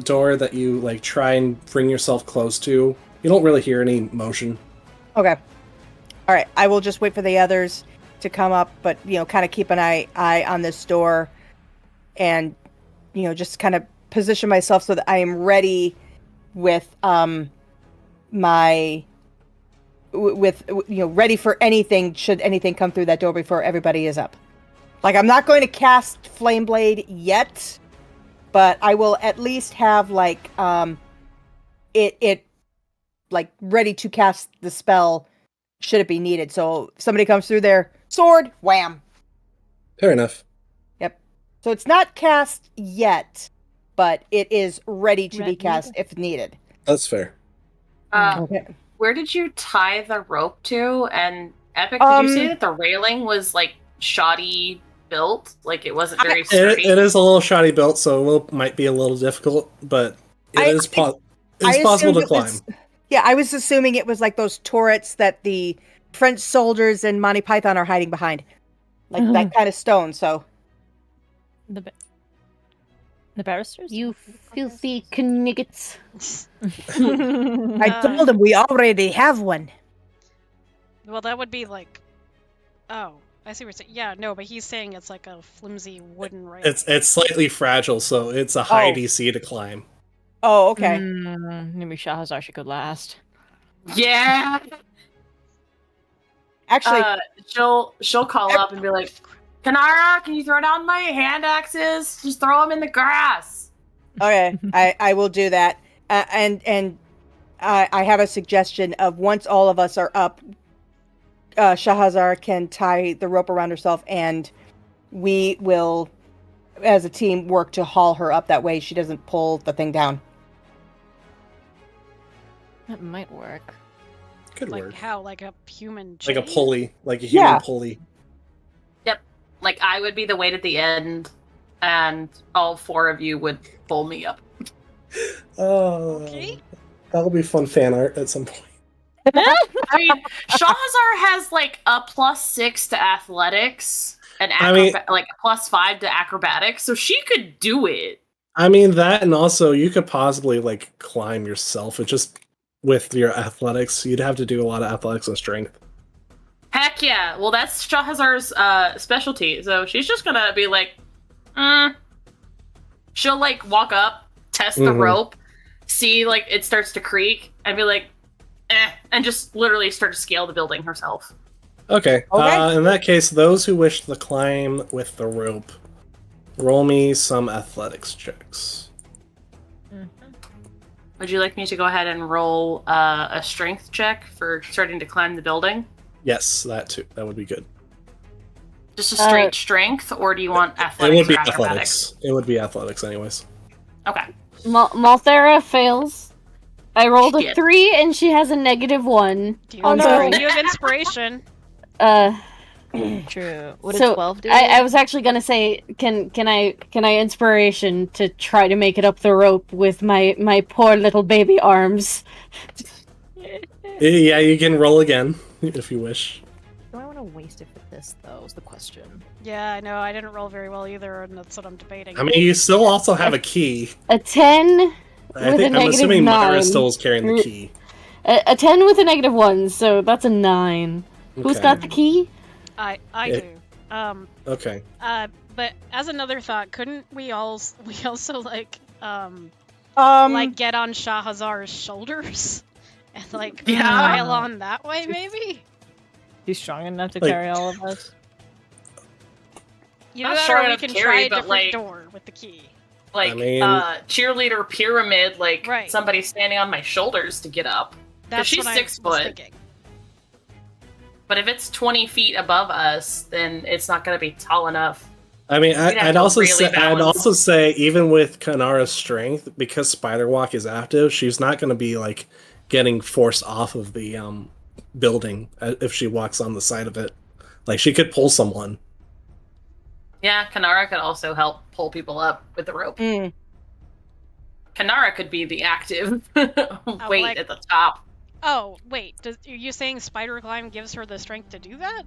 door that you like try and bring yourself close to, you don't really hear any motion. Okay. All right. I will just wait for the others to come up, but kind of keep an eye on this door, and just kind of position myself so that I am ready with ready for anything should anything come through that door before everybody is up. Like, I'm not going to cast Flame Blade yet, but I will at least have like it like ready to cast the spell should it be needed. So if somebody comes through there, sword, wham. Fair enough. Yep. So it's not cast yet, but it is ready to be cast if needed. That's fair. Okay. Where did you tie the rope to? And Epic, did you say that the railing was like shoddy built? Like it wasn't very sturdy? It is a little shoddy built, so it might be a little difficult, but it's possible to climb. I was assuming it was like those turrets that the French soldiers in Monty Python are hiding behind. Like that kind of stone, so. The barristers? You filthy kniggets. I told him we already have one. Well, that would be like... Oh, I see what you're saying. Yeah, no, but he's saying it's like a flimsy wooden rail. It's slightly fragile, so it's a high DC to climb. Oh, okay. Maybe Shahazar should go last. Yeah. Actually, she'll call up and be like, Kanara, can you throw down my hand axes? Just throw them in the grass. Okay, I will do that. And I have a suggestion of once all of us are up, Shahazar can tie the rope around herself, and we will, as a team, work to haul her up. That way she doesn't pull the thing down. That might work. Could like work. How? Like a human chain? Like a pulley. Like a human pulley. Yep. Like I would be the weight at the end, and all four of you would pull me up. Oh, Okay. That'll be fun fan art at some point. I mean, Shahazar has like a +6 to athletics and like a +5 to acrobatics, so she could do it. I mean that, and also you could possibly like climb yourself. It just with your athletics, you'd have to do a lot of athletics and strength. Heck yeah! Well, that's Shahazar's specialty. So she's just gonna be like, She'll like walk up, test the rope, see like it starts to creak, and be like, and just literally start to scale the building herself. Okay. In that case, those who wish to climb with the rope, roll me some athletics checks. Would you like me to go ahead and roll a strength check for starting to climb the building? Yes, that too. That would be good. Just a straight strength, or do you want athletics? It would be or athletics. acrobatics? It would be athletics, anyways. Okay. Malthera fails. I rolled a Shit. 3 and she has a -1. Do you, Oh, no. do you have inspiration? True. What did So 12 do? I was actually gonna say, can I inspiration to try to make it up the rope with my poor little baby arms? Yeah, you can roll again if you wish. Do I want to waste it for this, though, is the question. Yeah, I know. I didn't roll very well either, and that's what I'm debating. I mean, you still also have a key. A 10 I with think a I'm assuming Myra -9. still is carrying the key. A 10 with a -1, so that's a 9. Who's Okay. got the key? I Yeah. do. Okay. But as another thought, couldn't we also like get on Shahazar's shoulders and like pile on that way, maybe? He's strong enough to Like- carry all of us. You know, Not that, sure or we enough can to try carry, a but, different like- door with the key. Like, I mean- cheerleader pyramid, like, Right. somebody standing on my shoulders to get up. That's she's what 6 I was foot. thinking. But if it's 20 feet above us, then it's not going to be tall enough. I mean, have I'd to also really say, balance. even with Kanara's strength, because Spider Walk is active, she's not going to be like getting forced off of the building if she walks on the side of it. Like she could pull someone. Yeah, Kanara could also help pull people up with the rope. Mm. Kanara could be the active weight like- at the top. Oh, wait. Are you saying Spider Climb gives her the strength to do that?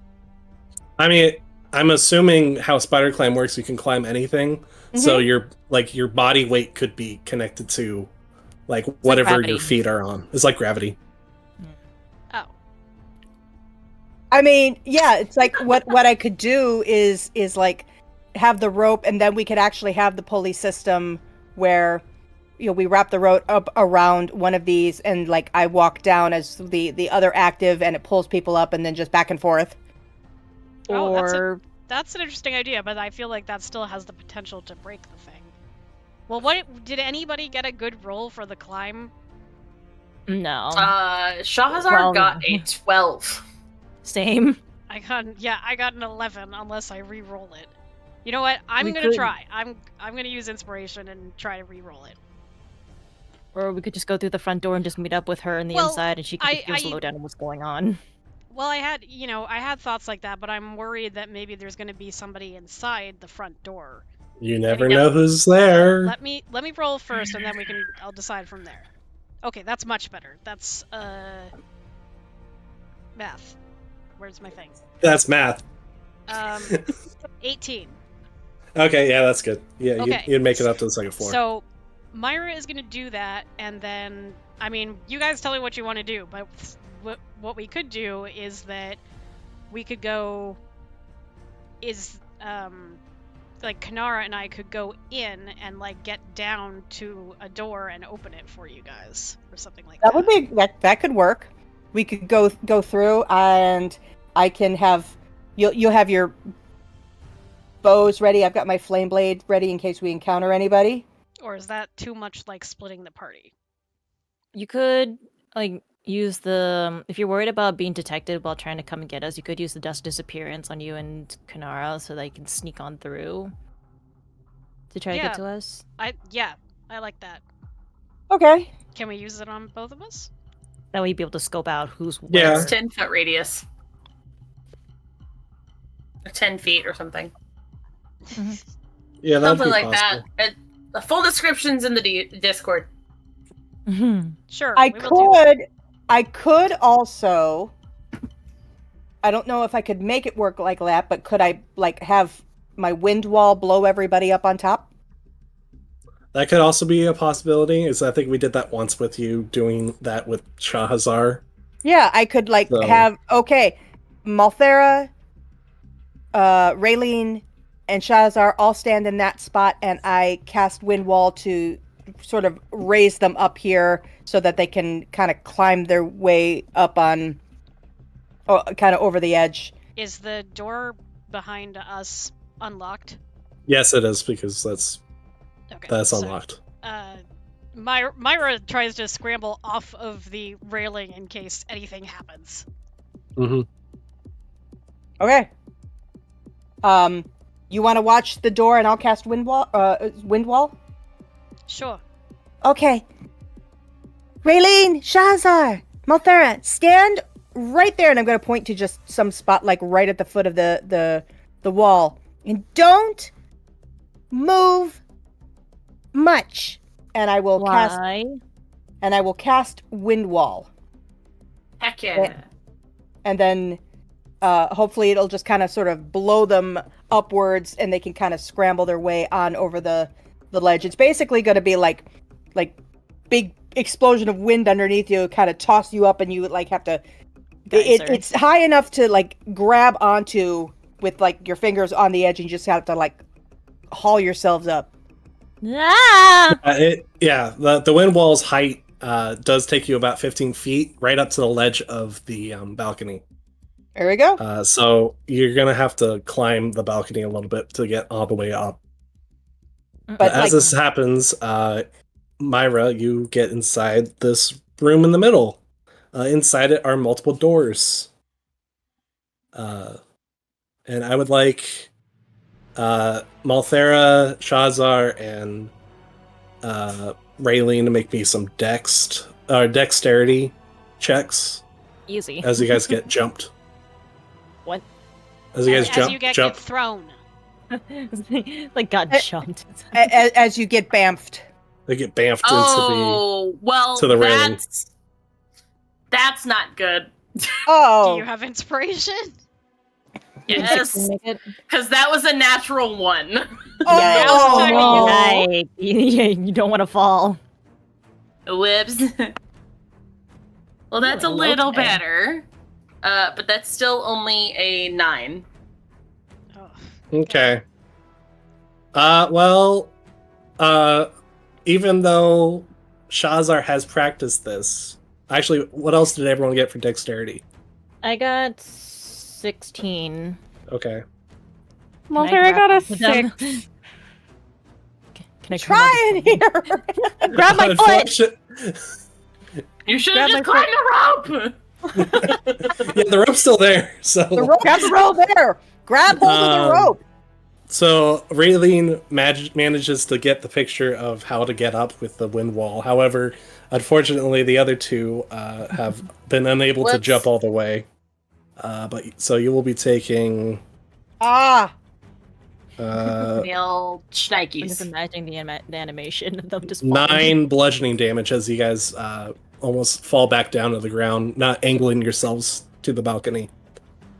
I mean, I'm assuming how Spider Climb works, you can climb anything. So your body weight could be connected to like whatever gravity. your feet are on. It's like gravity. Oh. I mean, yeah, it's like what I could do is like have the rope, and then we could actually have the pulley system where we wrap the rope up around one of these, and like I walk down as the other active, and it pulls people up, and then just back and forth. Oh, Or that's an interesting idea, but I feel like that still has the potential to break the thing. Well, what did anybody get a good roll for the climb? No. Shahazar Well, got a 12. Same. I got an 11 unless I re-roll it. You know what? I'm We gonna could- try. I'm gonna use inspiration and try to re-roll it. Or we could just go through the front door and just meet up with her on the Well, inside, and she could give us a lowdown on what's going on. Well, I had thoughts like that, but I'm worried that maybe there's gonna be somebody inside the front door. You never know who's there. Let me roll first, and then I'll decide from there. Okay, that's much better. That's math. Where's my thing? That's math. 18. Okay, yeah, that's good. Yeah, Okay. you'd make it up to the second floor. So, Myra is gonna do that, and then I mean, you guys tell me what you want to do. But what we could do is that we could go. Like Kanara and I could go in and like get down to a door and open it for you guys, or something like that. that would be that could work. We could go through, and I can have you'll have your bows ready. I've got my flame blade ready in case we encounter anybody. Or is that too much like splitting the party? You could like use the if you're worried about being detected while trying to come and get us, you could use the dust disappearance on you and Kanara so they can sneak on through to try to get to us. I like that. Okay. Can we use it on both of us? That way you'd be able to scope out who's Yeah. where. It's 10-foot radius. Or 10 feet or something. Yeah, that'd Something be like possible. that. The full description's in the Discord. Sure. I we will do that. I could also. I don't know if I could make it work like that, but could I like have my wind wall blow everybody up on top? That could also be a possibility. Is I think we did that once with you doing that with Shahazar. Yeah, I could like So- have Malthera, Raylene, and Shahazar all stand in that spot, and I cast wind wall to sort of raise them up here so that they can kind of climb their way up on, kind of over the edge. Is the door behind us unlocked? Yes, it is because that's Okay. so, unlocked. Myra tries to scramble off of the railing in case anything happens. Mm-hmm. Okay. You want to watch the door and I'll cast wind wall? Sure. Okay. Raylene, Shahzar, Malthera, stand right there, and I'm going to point to just some spot like right at the foot of the wall. And don't move much. And I will cast wind wall. Heck yeah. And then hopefully it'll just kind of sort of blow them upwards and they can kind of scramble their way on over the ledge. It's basically going to be like big explosion of wind underneath you, kind of toss you up, and you like have to it's high enough to like grab onto with like your fingers on the edge, and you just have to like haul yourselves up. The wind wall's height does take you about 15 feet right up to the ledge of the balcony. There we go. So you're gonna have to climb the balcony a little bit to get all the way up. But as this happens, Myra, you get inside this room in the middle. Inside it are multiple doors. And I would like Malthera, Shahzar, and Raylene to make me some dexterity checks. Easy. As you guys get jumped. What? As you guys you get thrown. Like got jumped. As you get bamfed. They get bamfed to the railing. That's not good. Do you have inspiration? Yes, because that was a natural 1. You don't want to fall. Whoops. Well, that's a little better, but that's still only a 9. Okay. Even though Shahzar has practiced this, actually, what else did everyone get for dexterity? I got 16. Okay. Malthera got a 6. Can I try in here? Grab my foot! You should have just climbed the rope! Yeah, the rope's still there, so... Grab the rope there! Grab hold of the rope! So, Raylene manages to get the picture of how to get up with the wind wall. However, unfortunately, the other two have been unable to jump all the way. So you will be taking... Real I'm shnikes. just imagining the animation of them just 9 bludgeoning damage as you guys almost fall back down to the ground, not angling yourselves to the balcony.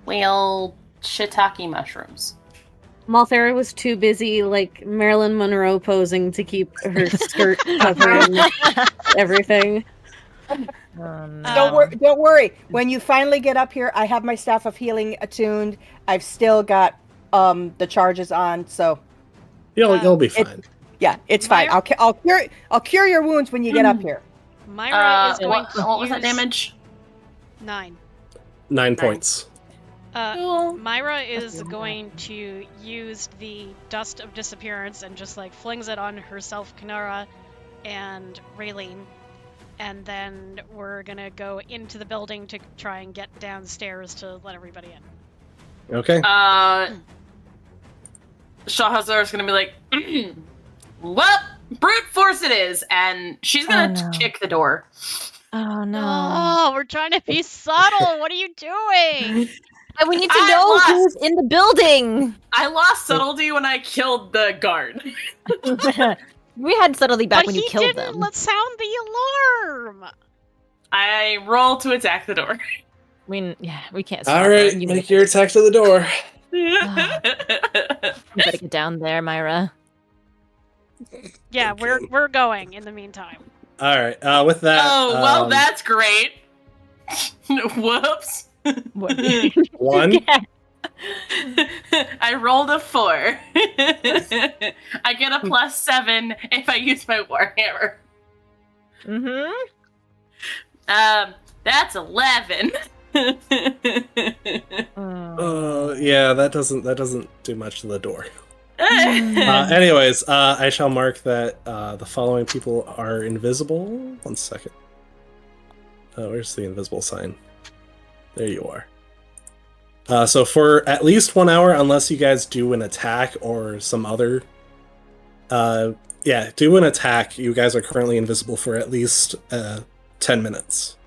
Well, shiitake mushrooms. Malthera was too busy, like Marilyn Monroe posing to keep her skirt covering everything. Don't worry. When you finally get up here, I have my Staff of Healing attuned. I've still got the charges on, so you'll be fine. It's fine. I'll cure your wounds when you get up here. Myra is going to what was that damage? 9. 9 points. Myra is going to use the Dust of Disappearance and just like flings it on herself, Kanara, and Raylene. And then we're gonna go into the building to try and get downstairs to let everybody in. Okay. Shahzar is gonna be like, well, brute force it is, and she's gonna kick the door. Oh no. Oh, we're trying to be subtle. What are you doing? And we need to know who's in the building. I lost subtlety when I killed the guard. We had subtlety back when you killed them. Let's sound the alarm. I roll to attack the door. We can't stop All right, make your attack to the door. You better get down there, Myra. Yeah, we're going in the meantime. All right, with that... Oh, well, that's great. Whoops. 1? Yeah. I rolled a 4. I get a +7 if I use my warhammer. Mm-hmm. That's 11. Yeah, that doesn't do much to the door. Anyways, I shall mark that the following people are invisible. 1 second. Where's the invisible sign? There you are. So for at least 1 hour, unless you guys do an attack or some other... do an attack. You guys are currently invisible for at least 10 minutes.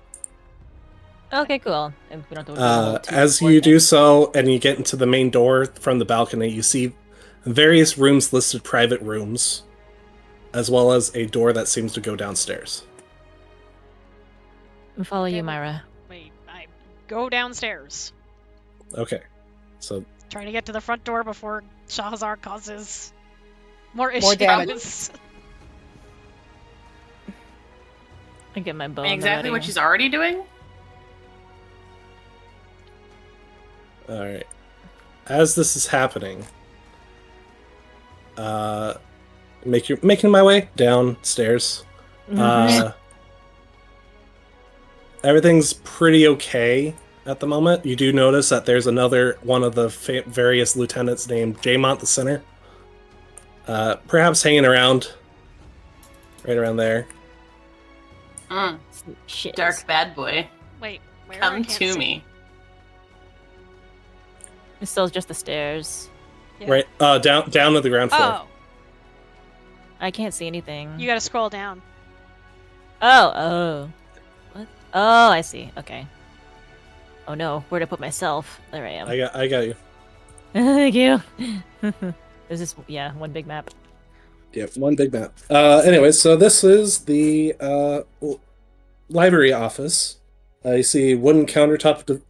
Okay, cool. And we don't have to As you do so, and you get into the main door from the balcony, you see various rooms listed private rooms, as well as a door that seems to go downstairs. I'll follow you, Myra. Wait, I go downstairs. Okay, so Trying to get to the front door before Shahazar causes more issues. More damage. I get my bow. Exactly what she's already doing? all right. As this is happening, making my way downstairs. Everything's pretty okay at the moment. You do notice that there's another one of the various lieutenants named Jaymont the Sinner. Perhaps hanging around. Right around there. Shit. Dark bad boy. Wait, where? I Come can't to see. me. It's still just the stairs. Yeah. Right, down to the ground floor. Oh, I can't see anything. you gotta scroll down. Oh. What? Oh, I see. Okay. Oh no, where'd I put myself? There I am. I got you. Thank you. There's this, one big map. Yep, one big map. Anyways, so this is the library office. You see wooden countertop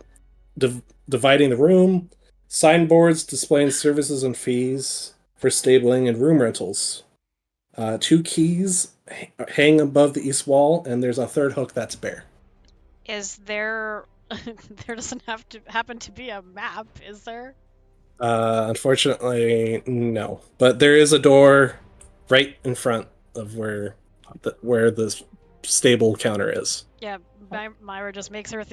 dividing the room, signboards displaying services and fees for stabling and room rentals. 2 keys hang above the east wall, and there's a third hook that's bare. Is there... there doesn't have to happen to be a map, is there? Unfortunately, no. But there is a door right in front of where the stable counter is. Yeah, Myra just makes her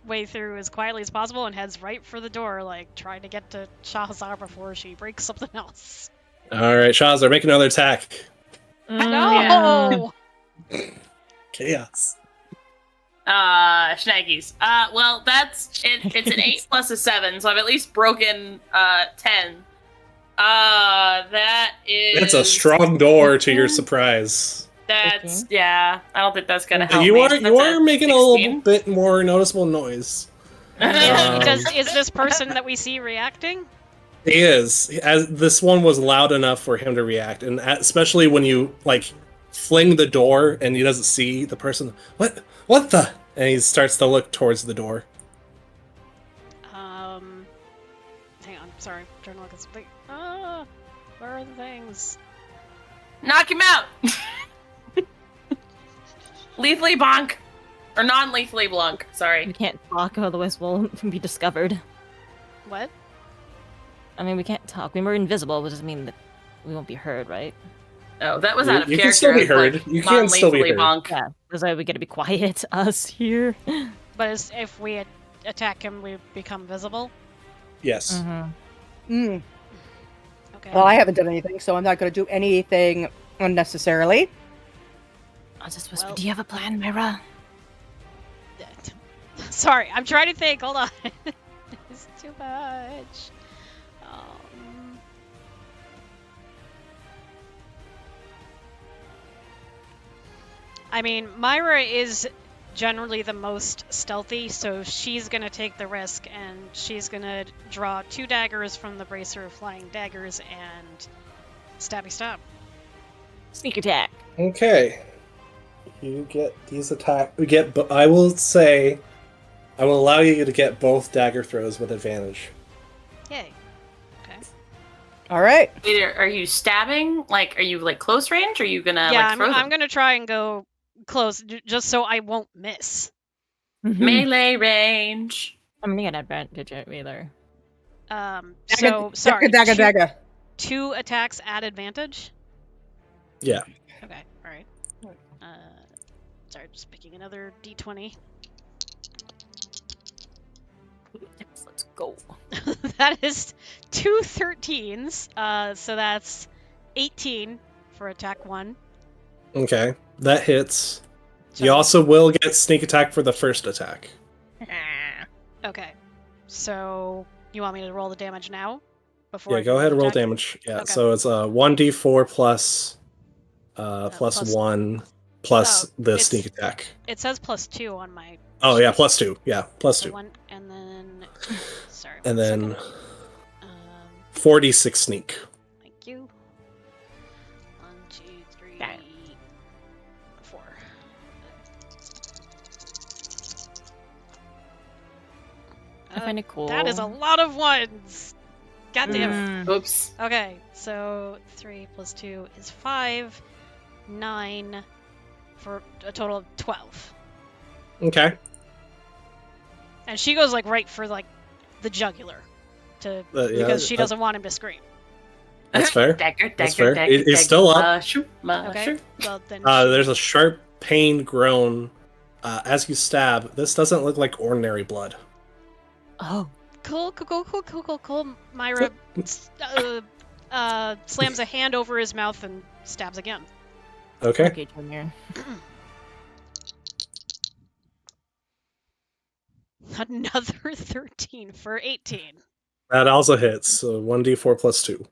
way through as quietly as possible and heads right for the door, like trying to get to Shahazar before she breaks something else. All right, Shahazar, make another attack. No! Chaos. Schnaggies. Well, that's it. It's an 8 plus a 7, so I've at least broken 10. That is. That's a strong door to your surprise. That's I don't think that's gonna help. You me. are making 16? A little bit more noticeable noise. Is this person that we see reacting? He is. As this one was loud enough for him to react, and especially when you fling the door and he doesn't see the person. What the? And he starts to look towards the door. Hang on. Sorry, I'm trying to look at something. Where are the things? Knock him out. Lethally bonk, or non-lethally blunk. Sorry. We can't talk, otherwise we'll be discovered. What? I mean, we can't talk. We were invisible, which doesn't mean that we won't be heard, right? Oh, that was out of character. You can still be heard. You can still be heard. Bonk. Yeah, that's why we gotta be quiet, us here. But if we attack him, we become visible? Yes. Okay. Well, I haven't done anything, so I'm not going to do anything unnecessarily. I'll just whisper, do you have a plan, Myra? Sorry, I'm trying to think. Hold on. It's too much. I mean, Myra is generally the most stealthy, so she's going to take the risk, and she's going to draw 2 daggers from the bracer of flying daggers and stabby stab. Sneak attack. Okay. You get these attack. I will allow you to get both dagger throws with advantage. Yay. Okay. All right. Wait, are you stabbing? Are you close range? Or are you gonna Yeah, throw them? I'm going to try and go close, just so I won't miss. Melee range. I'm gonna get advantage either. Sorry. Dagger. 2 attacks at advantage? Yeah. Okay, alright. Sorry, just picking another d20. Yes, let's go. That is 2 13s. So that's 18 for attack 1. Okay, that hits. So You also will get sneak attack for the first attack. Okay. So you want me to roll the damage now? Before Yeah, I go do ahead the and roll attack? damage. Yeah, Okay. so it's 1d4 plus plus- 1 plus Oh, the it's- sneak attack. It says +2 on my. Oh yeah, sheet. +2. Yeah, +2. So 1 and then. Sorry. And one then second. 4d6 sneak. Thank you. 1, 2, 3, Yeah. 4. I find it cool. That is a lot of ones. God damn it. Oops. Okay, so 3 plus 2 is 5, 9, for a total of 12. Okay. And she goes like right for like the jugular, Yeah, because she doesn't want him to scream. That's fair. Dagger, That's dagger, fair. dagger, It's still up. mushroom, Okay. mushroom. Well then. There's a sharp pain groan as you stab. This doesn't look like ordinary blood. Oh. Cool. Myra slams a hand over his mouth and stabs again. Okay. Okay, Junior. Another 13 for 18. That also hits. So 1d4 plus 2.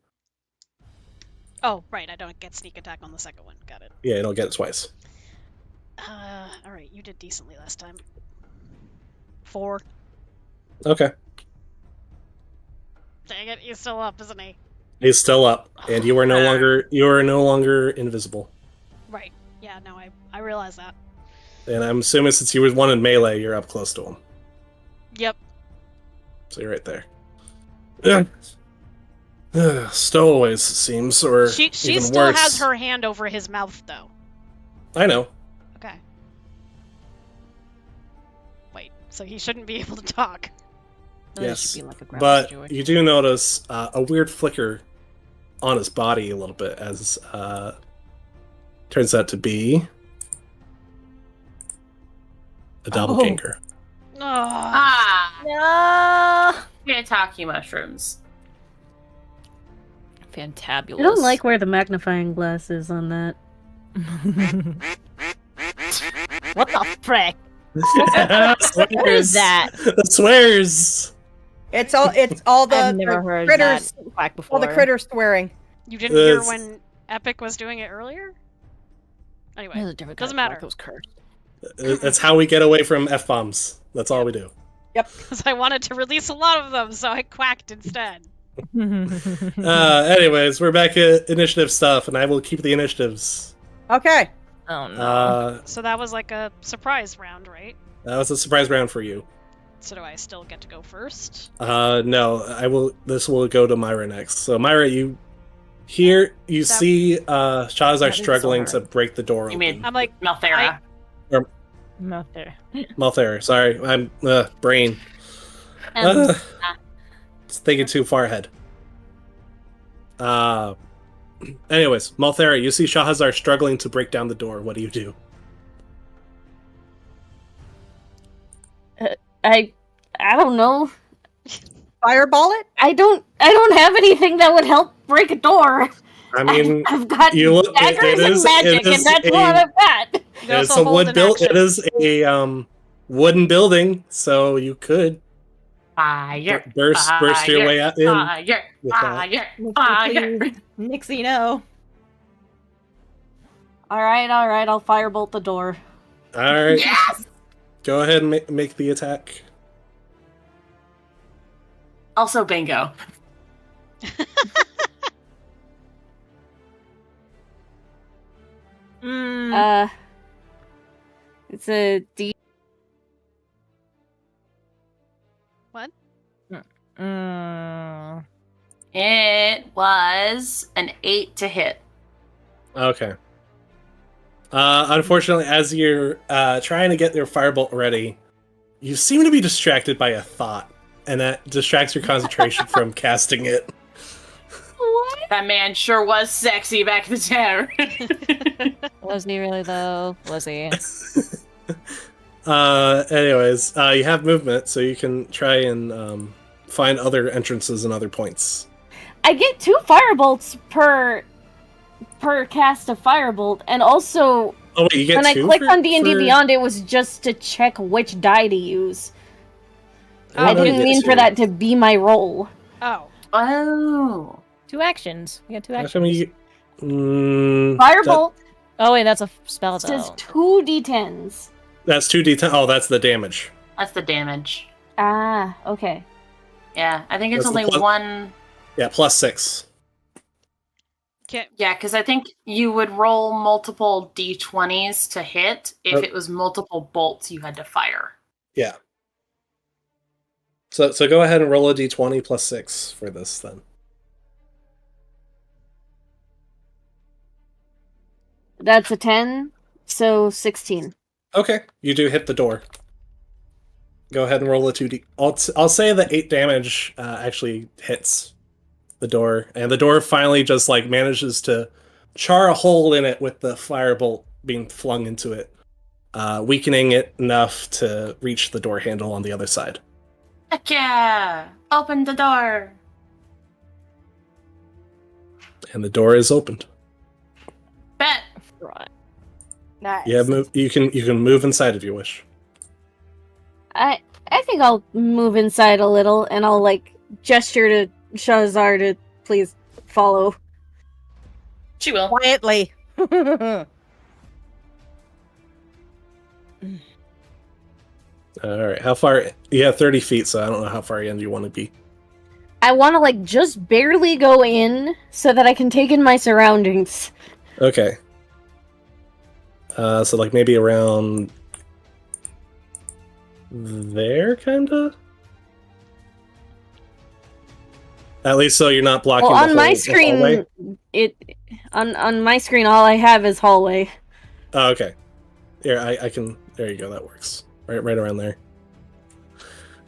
Oh, right, I don't get sneak attack on the second one. Got it. Yeah, it'll get it twice. Alright, you did decently last time. 4. Okay. Dang it, he's still up, isn't he? He's still up, and you are no longer invisible. Right. Yeah, no, I realize that. And I'm assuming since you was one in melee, you're up close to him. Yep. So you're right there. Yeah. Stowaways, it seems, or She even still worse. has her hand over his mouth, though. I know. Okay. Wait, so he shouldn't be able to talk. Yes, Should be like a grandma but situation. you do notice a weird flicker on his body a little bit as turns out to be a doppelganger. Oh. Ah, No. shiitake mushrooms. Fantabulous. I don't like where the magnifying glass is on that. What the frick? Swears. What is that? Swears. It's all the, I've never the heard critters. that quack before. All the critters swearing. You didn't hear It's- when Epic was doing it earlier? There's Anyway, a different doesn't kind of matter. quack that was cursed. That's how we get away from F-bombs. That's all we do. because I wanted to release a lot of them, so I quacked instead. Anyways, we're back at initiative stuff, and I will keep the initiatives. Okay. Oh no. So that was like a surprise round, right? That was a surprise round for you. So do I still get to go first? No, I will. This will go to Myra next. So Myra, you see Shahzar That is struggling so to break the door You open. mean I'm like, Malthera? Not there. Malthera, sorry, I'm brain. It's thinking too far ahead. Anyways, Malthera, you see Shahzar struggling to break down the door. What do you do? I don't know. Fireball it? I don't have anything that would help break a door. I mean, I've got you look. daggers It and is. magic, It is and that's a, what I've got. you it's also a hold wood an build. action. It is a wooden building, so you could Fire. burst your way out in. Fire. with that. Fire. Nixie, no. All right. I'll firebolt the door. All right, Yes! go ahead and make the attack. Also bingo. It's a D. What? It was an 8 to hit. Okay. Unfortunately, as you're trying to get your firebolt ready, you seem to be distracted by a thought, and that distracts your concentration from casting it. What? That man sure was sexy back in the day. Was he really though? Was he? Anyways, you have movement, so you can try and find other entrances and other points. I get 2 firebolts per cast of firebolt, and also Oh wait, you get when I 2 clicked on D&D for... Beyond, it was just to check which die to use. Oh, I no, you didn't get mean 2. for that to be my roll. Oh. Oh. 2 actions. We got 2 How actions. come you... Firebolt Oh wait, that's a spell says though. 2 d10s. That's 2d10. Oh, that's the damage. That's the damage. Ah, okay. Yeah, I think it's That's the only plus- one. Yeah, +6. Okay. Yeah, because I think you would roll multiple d20s to hit. If it was multiple bolts, you had to fire. Yeah. So go ahead and roll a d20 +6 for this then. That's a 10, so 16. Okay, you do hit the door. Go ahead and roll a 2d. I'll say that 8 damage actually hits the door, and the door finally just like manages to char a hole in it with the firebolt being flung into it, weakening it enough to reach the door handle on the other side. Heck yeah! Open the door! And the door is opened. Bet! Right. Nice. You can move inside if you wish. I think I'll move inside a little, and I'll like gesture to Shahzar to please follow. She will. Quietly. All right, how far? You have 30 feet, so I don't know how far in you want to be. I want to like just barely go in so that I can take in my surroundings. Okay. So like maybe around there, kinda. At least so you're not blocking. Well, the on whole, my the screen, hallway. on my screen, all I have is hallway. Oh, okay. Here, I can. There you go. That works. Right around there.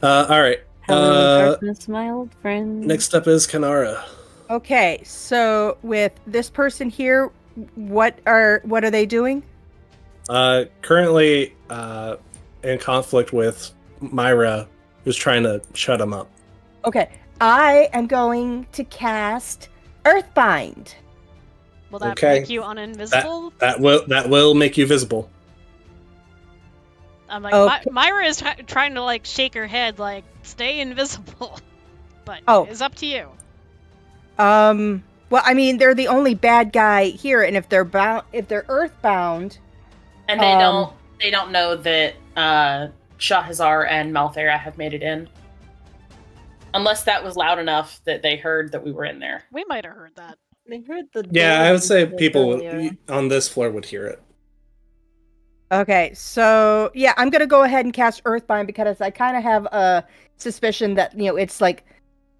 All right. Hello, darkness, my old friend. Next up is Kanara. Okay, so with this person here, what are they doing? Currently in conflict with Myra, who's trying to shut him up. Okay, I am going to cast Earthbind. Will that Okay. make you uninvisible? That will make you visible. I'm like, Okay. Myra is trying to like shake her head, like stay invisible, but it's up to you. Well, I mean, they're the only bad guy here, and if they're earthbound, And they don't know that Shahzar and Malthera have made it in. Unless that was loud enough that they heard that we were in there. We might have heard that. They heard the. Yeah, I would say door people earlier. on this floor would hear it. Okay, so yeah, I'm gonna go ahead and cast Earthbind because I kind of have a suspicion that it's like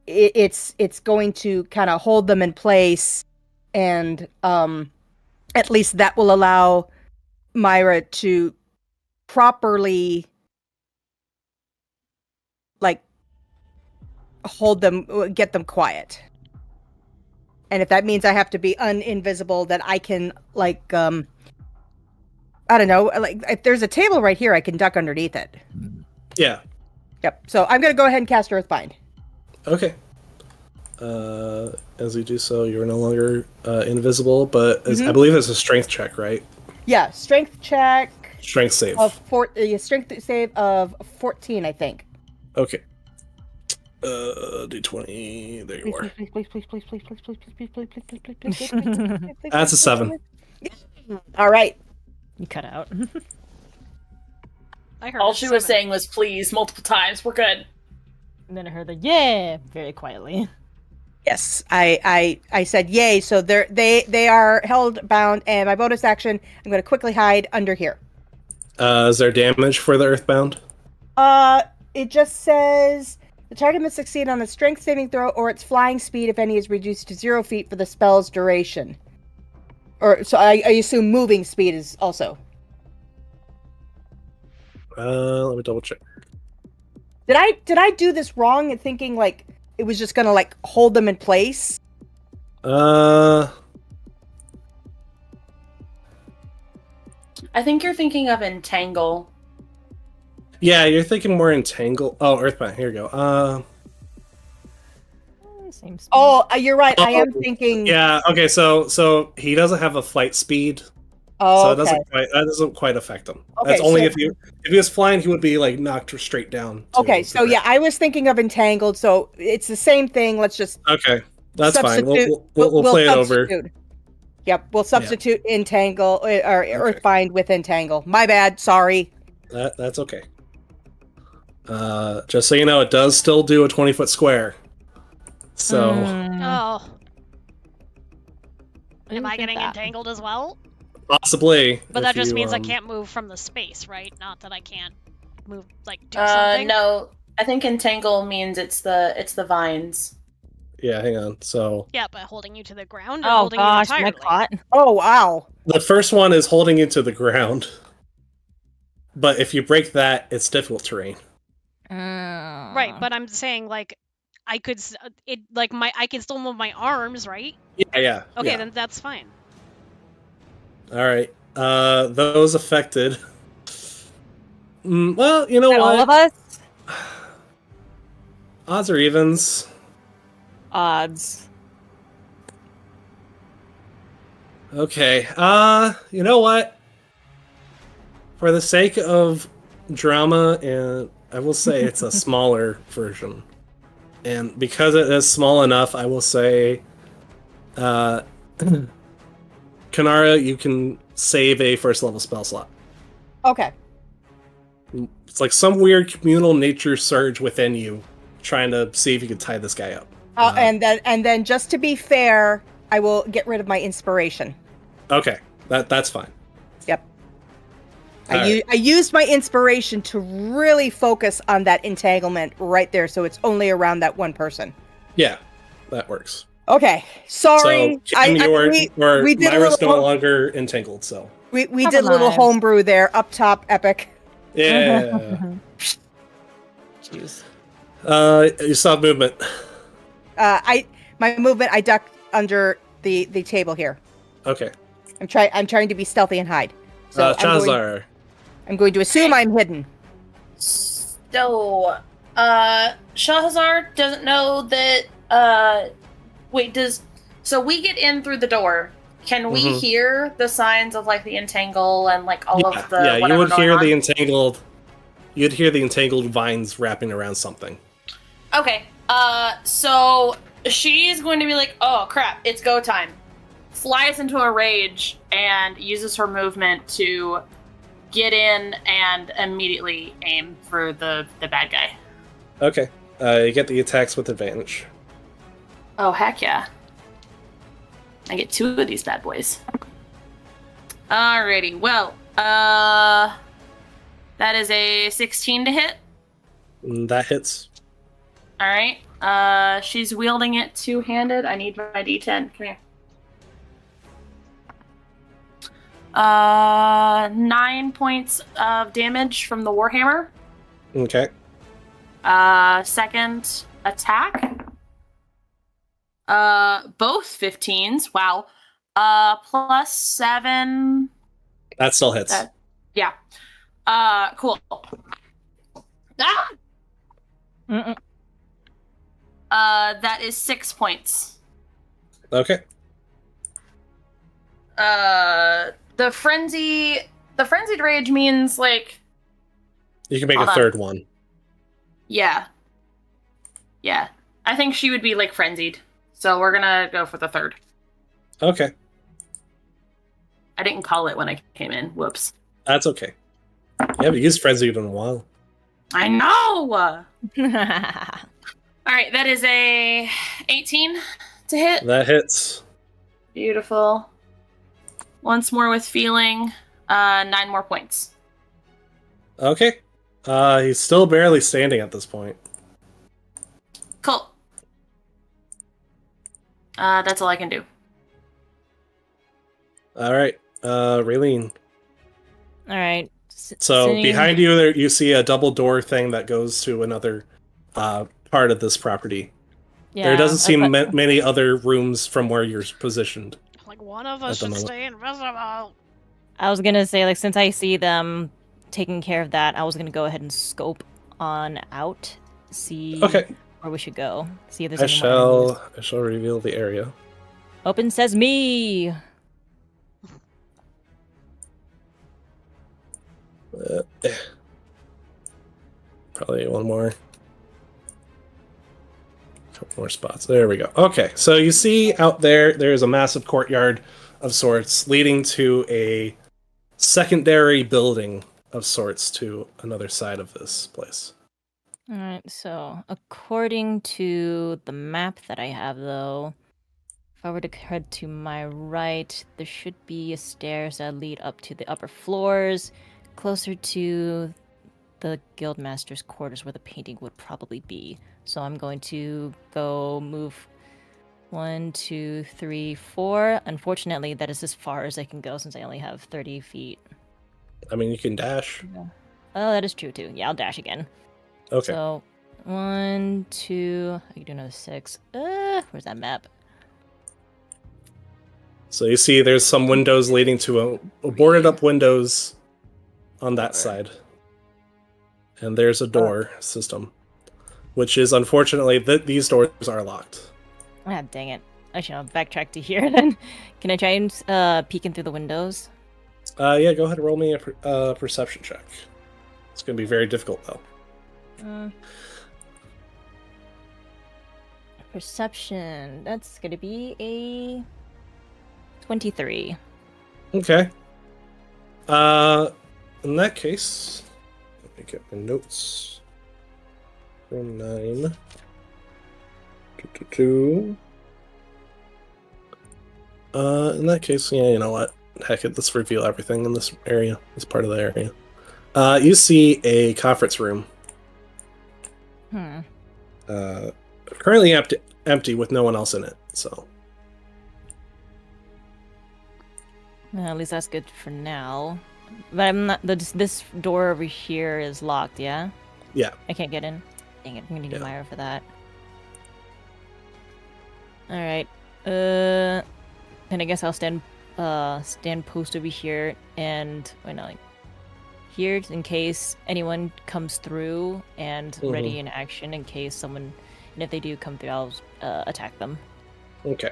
it's going to kind of hold them in place, and at least that will allow Myra to properly like hold them, get them quiet. And if that means I have to be uninvisible, then I can like I don't know, like if there's a table right here, I can duck underneath it. Yeah. Yep. So I'm gonna go ahead and cast Earthbind. Okay. As you do so, you're no longer invisible, but I believe it's a strength check, right? Yeah, strength check Strength save. of strength save of 14, I think. Okay. D20. There you are. That's a 7. All right. You cut out. I heard All a she was 7. saying was please multiple times. We're good. And then I heard the yeah very quietly. Yes, I said yay. So they are held bound, and my bonus action, I'm going to quickly hide under here. Is there damage for the Earthbound? It just says the target must succeed on a strength saving throw, or its flying speed, if any, is reduced to 0 feet for the spell's duration. Or so I assume moving speed is also. Let me double check. Did I do this wrong in thinking like it was just gonna like hold them in place? I think you're thinking of Entangle. Yeah, you're thinking more entangle. Oh, Earthbound. Here you go. Seems. Oh, you're right. I am thinking. Yeah. Okay. So he doesn't have a flight speed. Oh, So okay. that doesn't quite affect him. Okay, That's only so- if he was flying, he would be like knocked straight down. Okay, so yeah, I was thinking of entangled. So it's the same thing. Let's just Okay, that's fine. substitute. We'll play it over. Substitute. Yep, we'll substitute entangle or earthbind with entangle. My bad. Sorry. That's okay. Just so you know, it does still do a 20-foot square. So. Oh. I Am I think getting that. entangled as well? Possibly. But that just means I can't move from the space, right? Not that I can't move, like, do something? No. I think entangle means it's the vines. Yeah, hang on. So. Yeah, but holding you to the ground or Oh holding gosh, you am I entirely? caught? Oh wow. The first one is holding you to the ground. But if you break that, it's difficult terrain. Right, but I'm saying, like, I could, I can still move my arms, right? Yeah. Okay, yeah. then that's fine. All right. Those affected. Well, you know what? All of us? Odds or evens? Odds. Okay. You know what? For the sake of drama, and I will say it's a smaller version. And because it is small enough, I will say, Kanara, you can save a first level spell slot. Okay. It's like some weird communal nature surge within you, trying to see if you can tie this guy up. And then just to be fair, I will get rid of my inspiration. Okay, that's fine. Yep. I used my inspiration to really focus on that entanglement right there, so it's only around that one person. Yeah, that works. Okay, sorry. So Kim, we did Myra's no longer entangled, so we did a little homebrew there, up top, epic. yeah. Jeez. You saw movement. My movement, I ducked under the table here. Okay. I'm trying to be stealthy and hide. So Chazar. I'm going to assume I'm hidden. So, Shahazar doesn't know that, so we get in through the door. Can we hear the signs of, like, the entangle and, like, all of the Yeah, you would hear on? you'd hear the entangled vines wrapping around something. Okay, so she's going to be like, oh, crap, it's go time. Flies into a rage and uses her movement to get in and immediately aim for the bad guy. Okay. You get the attacks with advantage. Oh, heck yeah. I get 2 of these bad boys. Alrighty, well, that is a 16 to hit. That hits. Alright, she's wielding it two-handed. I need my d10. Come here. 9 points of damage from the Warhammer. Okay. Second attack. Both 15s. Wow. Plus 7. That still hits. Yeah. Cool. Ah! That is 6 points. Okay. The frenzied rage means, like, You can make a third one. Yeah. Yeah. I think she would be, like, frenzied. So we're gonna go for the third. Okay. I didn't call it when I came in. Whoops. That's okay. You haven't used frenzied in a while. I know! Alright, that is a 18 to hit. That hits. Beautiful. Once more with feeling. 9 more points. Okay. He's still barely standing at this point. Cool. That's all I can do. Alright. Raylene. Alright. So behind you, there you see a double door thing that goes to another part of this property. Yeah, there doesn't seem many other rooms from where you're positioned. Like, one of us should stay invisible. I was gonna say, like, since I see them taking care of that, I was gonna go ahead and scope on out, see where we should go, see if there's any more enemies. I shall reveal the area. Open sesame! Probably one more. Couple more spots. There we go. Okay, so you see out there's a massive courtyard of sorts leading to a secondary building of sorts to another side of this place. Alright, so according to the map that I have, though, if I were to head to my right, there should be stairs that lead up to the upper floors, closer to the guildmaster's quarters where the painting would probably be. So I'm going to go move 1, 2, 3, 4. Unfortunately, that is as far as I can go since I only have 30 feet. I mean, you can dash. Yeah. Oh, that is true too. Yeah, I'll dash again. Okay. So 1, 2. I can do another 6. Where's that map? So you see there's some windows leading to a boarded up windows on that side. And there's a door system, which is unfortunately these doors are locked. Ah, dang it. I should backtrack to here then. Can I try and peek in through the windows? Yeah, go ahead and roll me a perception check. It's going to be very difficult, though. Perception. That's going to be a 23. Okay. In that case, let me get my notes. 9. 2. In that case, yeah, you know what? Heck it, let's reveal everything in this area, this part of the area. You see a conference room. Currently empty with no one else in it, so. Well, at least that's good for now. But I'm not. This door over here is locked, yeah? Yeah. I can't get in. Dang it, I'm gonna need Myra for that. Alright. Then I guess I'll stand post over here and here in case anyone comes through and ready in action in case someone, and if they do come through, I'll attack them. Okay.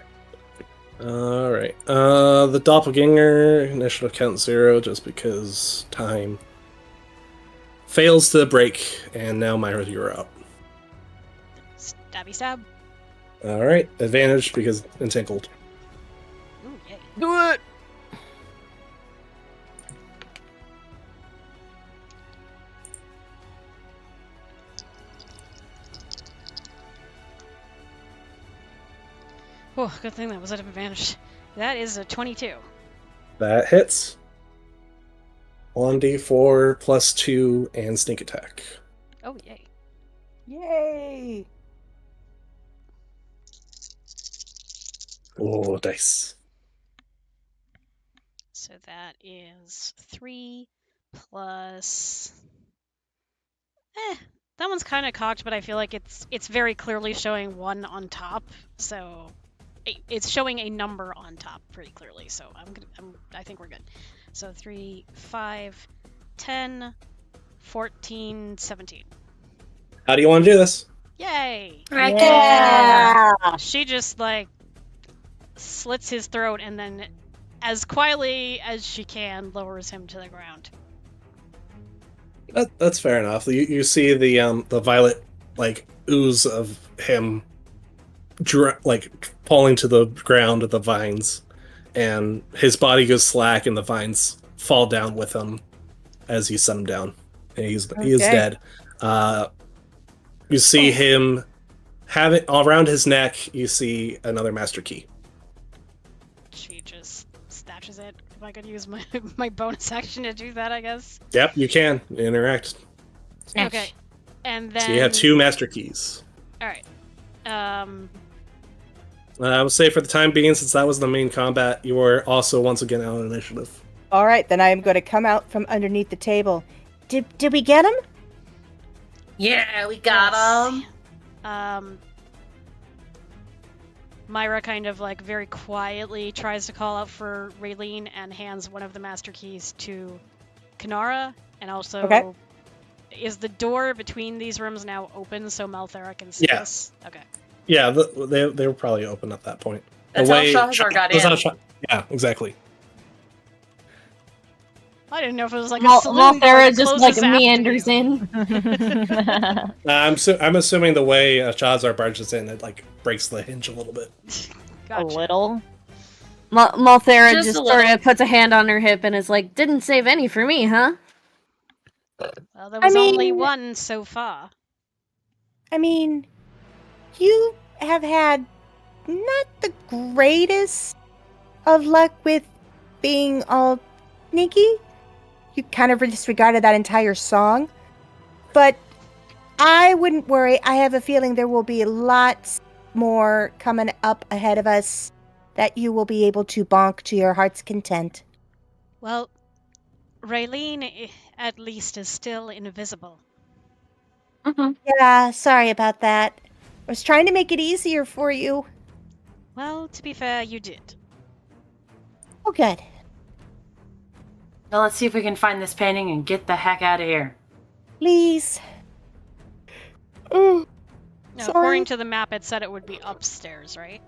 Alright. The doppelganger initiative count 0 just because time fails to break, and now Myra, you're up. Stabby stab. Alright, advantage because entangled. Ooh, yay. Do it! Oh, good thing that was at advantage. That is a 22. That hits. 1d4 plus 2 and sneak attack. Oh, yay. Yay! Oh, dice. So that is 3 plus... that one's kind of cocked, but I feel like it's very clearly showing 1 on top, so... It's showing a number on top pretty clearly, so I think we're good. So 3, 5, 10, 14, 17. How do you want to do this? Yay! Yeah! She just, slits his throat and then, as quietly as she can, lowers him to the ground. That's fair enough. You see the violet, ooze of him falling to the ground at the vines, and his body goes slack and the vines fall down with him as you set him down, and he is dead. You see him have it all around his neck. You see another master key. She just snatches it. If I could use my bonus action to do that, I guess. Yep, you can interact. Snatch. Okay, and then So you have 2 master keys. All right. I would say for the time being, since that was the main combat, you are also once again out on initiative. All right, then I am going to come out from underneath the table. Did we get him? Yeah, we got him. Myra kind of very quietly tries to call out for Raylene and hands one of the master keys to Kanara And also, Okay. is the door between these rooms now open so Malthera can see us? Okay. Yeah, they were probably open at that point. That's how Shahzar got in. Yeah, exactly. I didn't know if it was like a saloon door Malthera that just closes like meanders after in. I'm assuming the way Shahzar barges in, it like breaks the hinge a little bit. Gotcha. A little. Malthera Just just a sort little. of puts a hand on her hip and is like, "Didn't save any for me, huh?" Well, there was only mean- one so far. I mean, you have had not the greatest of luck with being all sneaky. You kind of disregarded that entire song. But I wouldn't worry. I have a feeling there will be lots more coming up ahead of us that you will be able to bonk to your heart's content. Well, Raylene, at least, is still invisible. Yeah, sorry about that. I was trying to make it easier for you. Well, to be fair, you did. Oh, good. Now let's see if we can find this painting and get the heck out of here. Please. Mm, Now, Sorry. according to the map, it said it would be upstairs, right?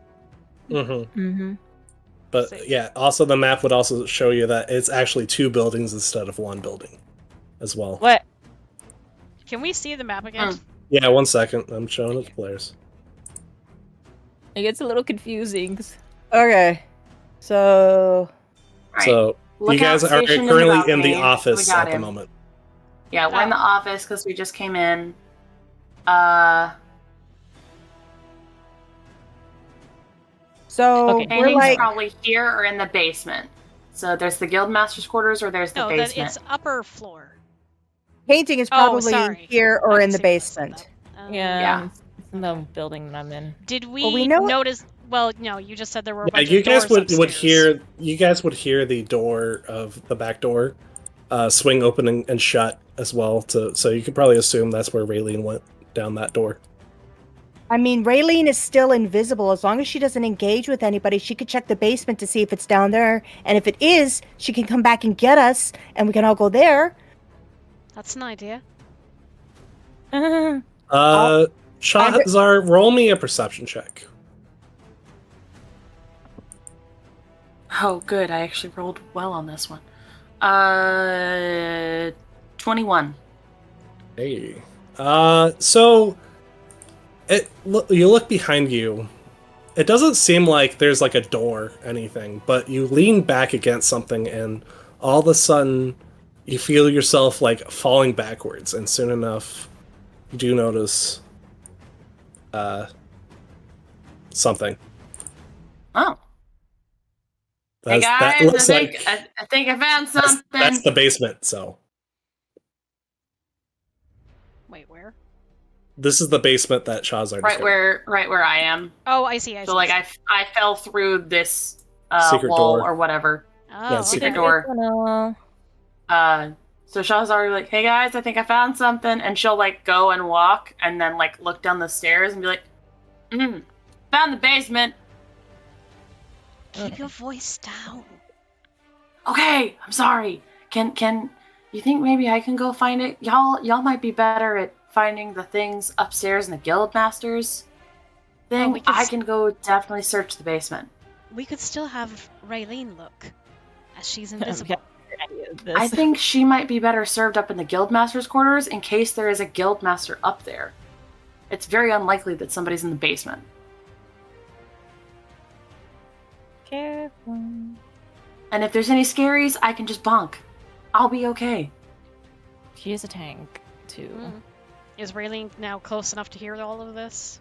Mm-hmm. But yeah, also the map would also show you that it's actually 2 buildings instead of 1 building as well. What? Can we see the map again? Yeah, 1 second. I'm showing it to players. It gets a little confusing. Okay. So... Right. So you guys are Lookout station currently in the balcony. We office got at the him. moment. Yeah, we're in the office because we just came in. So Okay. we're Painting's like... probably here or in the basement. So there's the Guildmaster's quarters or there's the No, that basement. it's upper floor. Painting is Oh, probably sorry. here or I in can the see why I said basement. that. Yeah. It's in the building that I'm in. Did we, Well, we know- notice? Well, no, you just said there were a Yeah, bunch you of guys doors would upstairs. hear the door of the back door swing open and shut as well. So you could probably assume that's where Raylene went, down that door. I mean, Raylene is still invisible. As long as she doesn't engage with anybody, she could check the basement to see if it's down there. And if it is, she can come back and get us, and we can all go there. That's an idea. Shahzar, roll me a perception check. Oh, good. I actually rolled well on this one. 21. Hey. So you look behind you. It doesn't seem like there's like a door, anything, but you lean back against something and all of a sudden you feel yourself like falling backwards, and soon enough you do notice something. Oh. That's, hey that guys, looks I think I found something. that's the basement, so Wait, where? this is the basement that Shahzar right where I am. Oh, I see. So like I fell through this Secret wall door. or whatever. Oh, Yeah, okay. secret door. So Shahzar like, hey guys, I think I found something, and she'll like go and walk and then like look down the stairs and be like, found the basement. Keep your voice down. Okay, I'm sorry. Can you think maybe I can go find it? Y'all might be better at finding the things upstairs in the Guildmaster's thing. we could I can go definitely search the basement. We could still have Raylene look, as she's invisible. I think she might be better served up in the Guildmaster's quarters in case there is a Guildmaster up there. It's very unlikely that somebody's in the basement. Careful. And if there's any scaries, I can just bonk. I'll be okay. She is a tank, too. Is Raylene now close enough to hear all of this?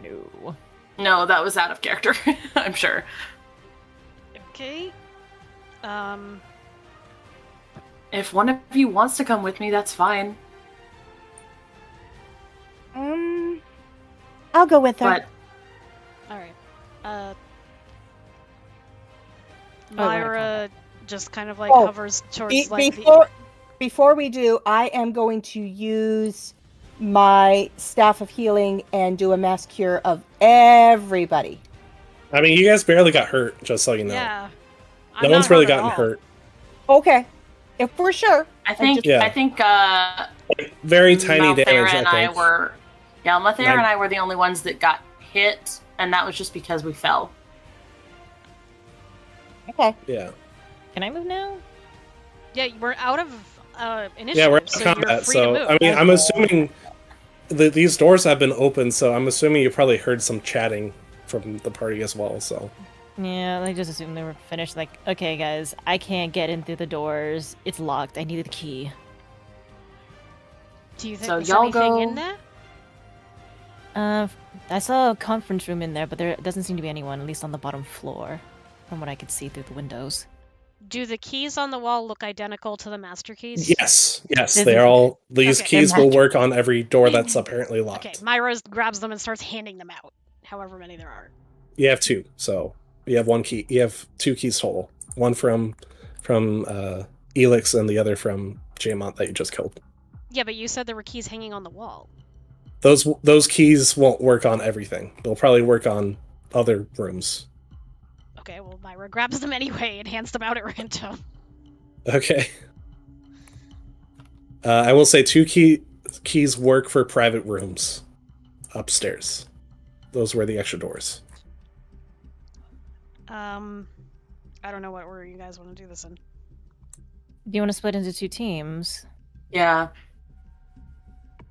No. No, that was out of character, I'm sure. Okay. If one of you wants to come with me, that's fine. I'll go with her. But All right. Myra just kind of like hovers towards like Before we do, I am going to use my Staff of Healing and do a mass cure of everybody. I mean, you guys barely got hurt, just so you know. Yeah. No one's really gotten hurt. Okay. If we're sure. I think Very tiny Malthera damage, and I think. Malthera and I were the only ones that got hit, and that was just because we fell. Okay. Yeah. Can I move now? Yeah, we're out of initiative. Yeah, we're in so combat, you're free to move. I mean, I'm assuming these doors have been open, so I'm assuming you probably heard some chatting from the party as well, so... Yeah, I just assumed they were finished. Like, okay, guys, I can't get in through the doors. It's locked. I need the key. Do you think So there's y'all anything go- in there? I saw a conference room in there, but there doesn't seem to be anyone, at least on the bottom floor, from what I could see through the windows. Do the keys on the wall look identical to the master keys? Yes, they're all... These Okay. keys will work on every door that's apparently locked. Okay, Myra grabs them and starts handing them out, however many there are. You have two, so... You have one key. You have two keys total. One from Elix and the other from Jaemont that you just killed. Yeah, but you said there were keys hanging on the wall. Those keys won't work on everything. They'll probably work on other rooms. Okay, well, Myra grabs them anyway and hands them out at random. Okay. I will say two keys work for private rooms upstairs. Those were the extra doors. I don't know what order you guys want to do this in. Do you want to split into two teams? Yeah.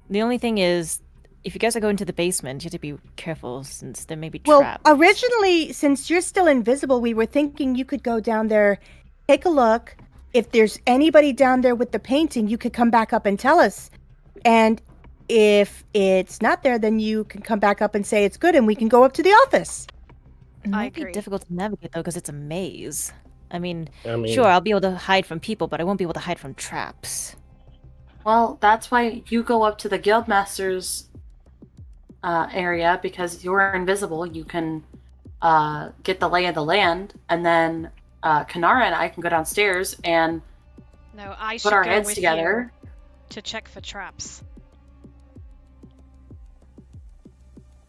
The only thing is, if you guys are going to the basement, you have to be careful since there may be traps. Well, originally, since you're still invisible, we were thinking you could go down there, take a look. If there's anybody down there with the painting, you could come back up and tell us. And if it's not there, then you can come back up and say it's good, and we can go up to the office. It might agree. be difficult to navigate, though, because it's a maze. I mean, I mean, sure, I'll be able to hide from people, but I won't be able to hide from traps. Well, that's why you go up to the Guildmaster's area, because you're invisible. You can get the lay of the land, and then Kanara and I can go downstairs and No, I should put our go heads with together. you to check for traps.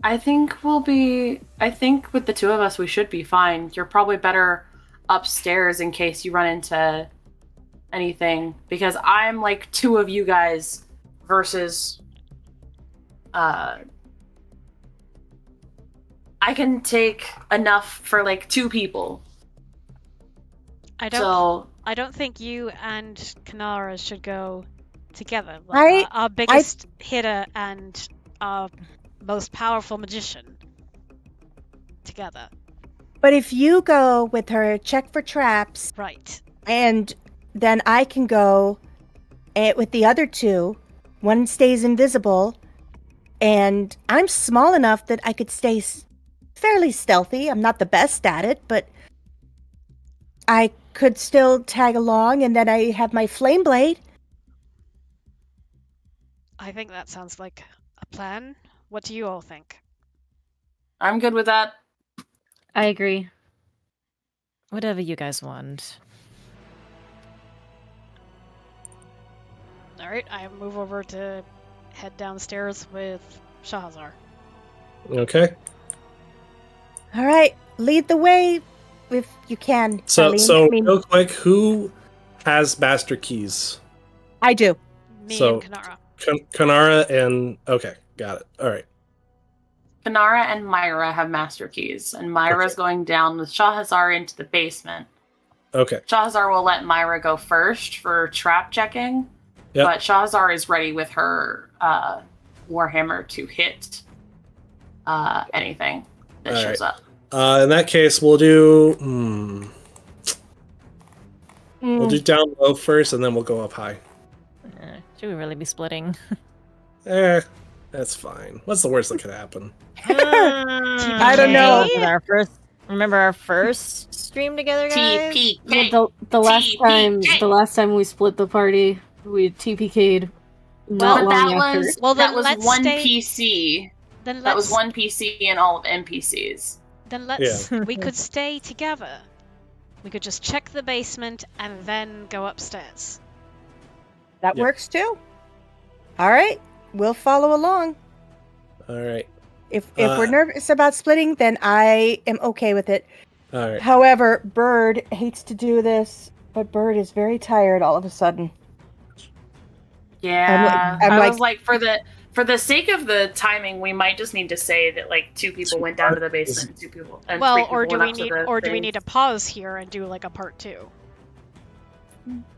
I think with the two of us, we should be fine. You're probably better upstairs in case you run into anything, because I'm like two of you guys versus I can take enough for like two people. I don't think you and Kanara should go together. Like, our biggest hitter and our most powerful magician together. But if you go with her, check for traps, Right. and then I can go with the other two. One stays invisible, and I'm small enough that I could stay fairly stealthy. I'm not the best at it, but I could still tag along, and then I have my flame blade. I think that sounds like a plan. What do you all think? I'm good with that. I agree. Whatever you guys want. Alright, I move over to head downstairs with Shahazar. Okay. All right, lead the way if you can. So Eileen. real quick, who has master keys? I do. Me So- and Kanara. Kanara and... Okay, got it. All right. Kanara and Myra have master keys, and Myra's Okay. going down with Shahazar into the basement. Okay. Shahazar will let Myra go first for trap checking, Yep. but Shahazar is ready with her Warhammer to hit anything that All shows right. up. In that case, we'll do... We'll do down low first, and then we'll go up high. Should we really be splitting? That's fine. What's the worst that could happen? I don't know. Remember our first stream together, guys? TPK. Well, the TPK. last time we split the party, we TPK'd not But long that after. was Well, then that was let's one stay- PC. Then That was let's one PC and all of NPCs. then let's we could stay together. We could just check the basement and then go upstairs. That Yep. works too. All right, we'll follow along. All right. If we're nervous about splitting, then I am okay with it. All right. However, Bird hates to do this, But Bird is very tired all of a sudden. Yeah, I'm I was like, for the sake of the timing, we might just need to say that like 2 people went down to the basement, and 2 people, and 3 people or do went we up to the do we thing. need to pause here and do like a part 2?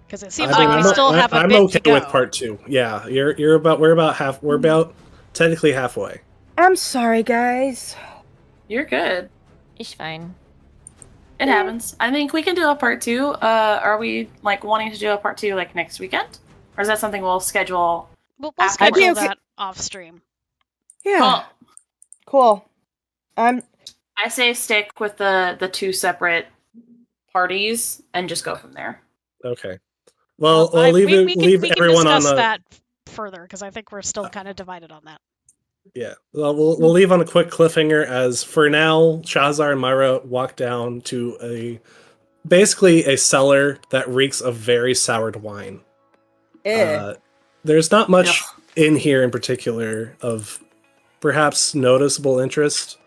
Because it seems I mean, like we still have a I'm bit okay to go. with part 2. Yeah, we're about technically halfway. I'm sorry, guys. You're good. It's fine. It happens. I think we can do a part 2. Are we like wanting to do a part 2 like next weekend, or is that something we'll schedule? We'll After schedule okay. that off stream. Yeah. Cool. I say stick with the 2 separate parties and just go from there. Okay. Well, we'll leave we can everyone on discuss the. that further because I think we're still kind of divided on that. Yeah. Well, we'll leave on a quick cliffhanger as for now, Shazar and Myra walk down to basically a cellar that reeks of very soured wine. There's not much in here in particular of perhaps noticeable interest,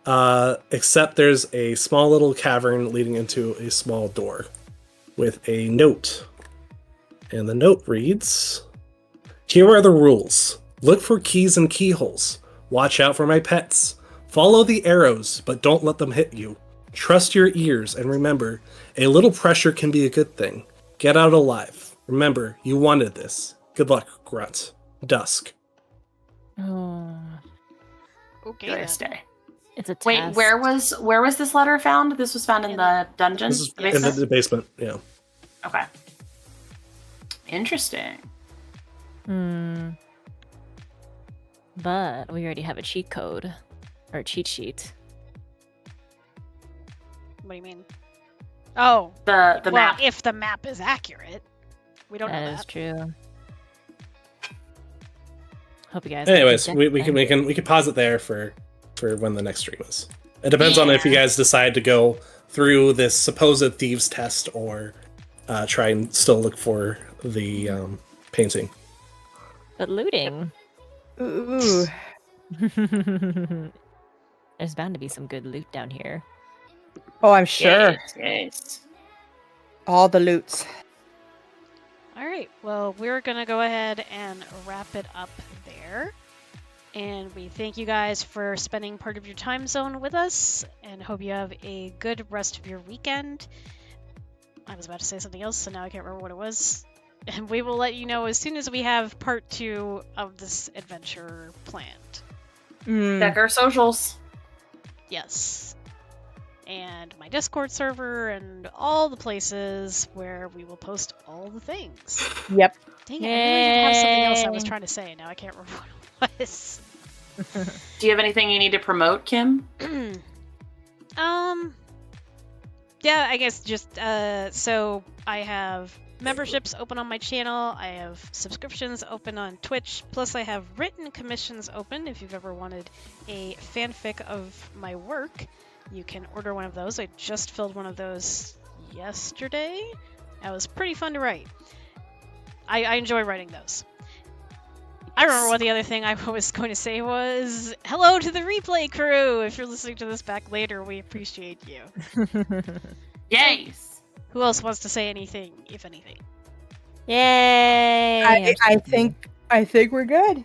except there's a small little cavern leading into a small door with a note. And the note reads, "Here are the rules. Look for keys and keyholes. Watch out for my pets. Follow the arrows, but don't let them hit you. Trust your ears, and remember, a little pressure can be a good thing. Get out alive. Remember, you wanted this. Good luck, Grunt. Dusk." Oh, Okay. Then. Stay. it's a test. Wait, where was this letter found? This was found in the dungeon? This is The in basement? the basement, yeah. Okay. Interesting. But we already have a cheat code. Or a cheat sheet. What do you mean? Oh, The well, map. if the map is accurate, we don't know That that. is true. Hope you guys. Anyways, like we can pause it there for when the next stream is. It depends on if you guys decide to go through this supposed thieves test or try and still look for the painting. But looting. Ooh. There's bound to be some good loot down here. Oh, I'm sure. Yes. All the loots. All right. Well, we're gonna go ahead and wrap it up there. And we thank you guys for spending part of your time zone with us, and hope you have a good rest of your weekend. I was about to say something else, so now I can't remember what it was. And we will let you know as soon as we have part 2 of this adventure planned. Check our socials. Yes. And my Discord server and all the places where we will post all the things. Yep. Dang it, I really did have something else I was trying to say. Now I can't remember what it was. Do you have anything you need to promote, Kim? Yeah, I guess just, so I have memberships open on my channel, I have subscriptions open on Twitch, plus I have written commissions open. If you've ever wanted a fanfic of my work, you can order one of those. I just filled one of those yesterday. That was pretty fun to write. I enjoy writing those. I remember what the other thing I was going to say was, hello to the replay crew! If you're listening to this back later, we appreciate you. Yes! Who else wants to say anything, if anything? Yay! I think we're good.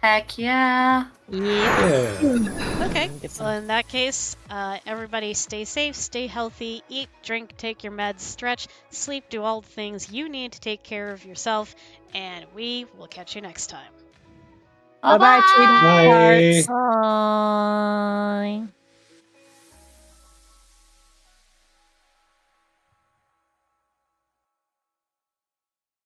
Heck yeah. Yeah. Okay, well in that case, everybody stay safe, stay healthy, eat, drink, take your meds, stretch, sleep, do all the things you need to take care of yourself, and we will catch you next time. Bye-bye, Bye. Aww.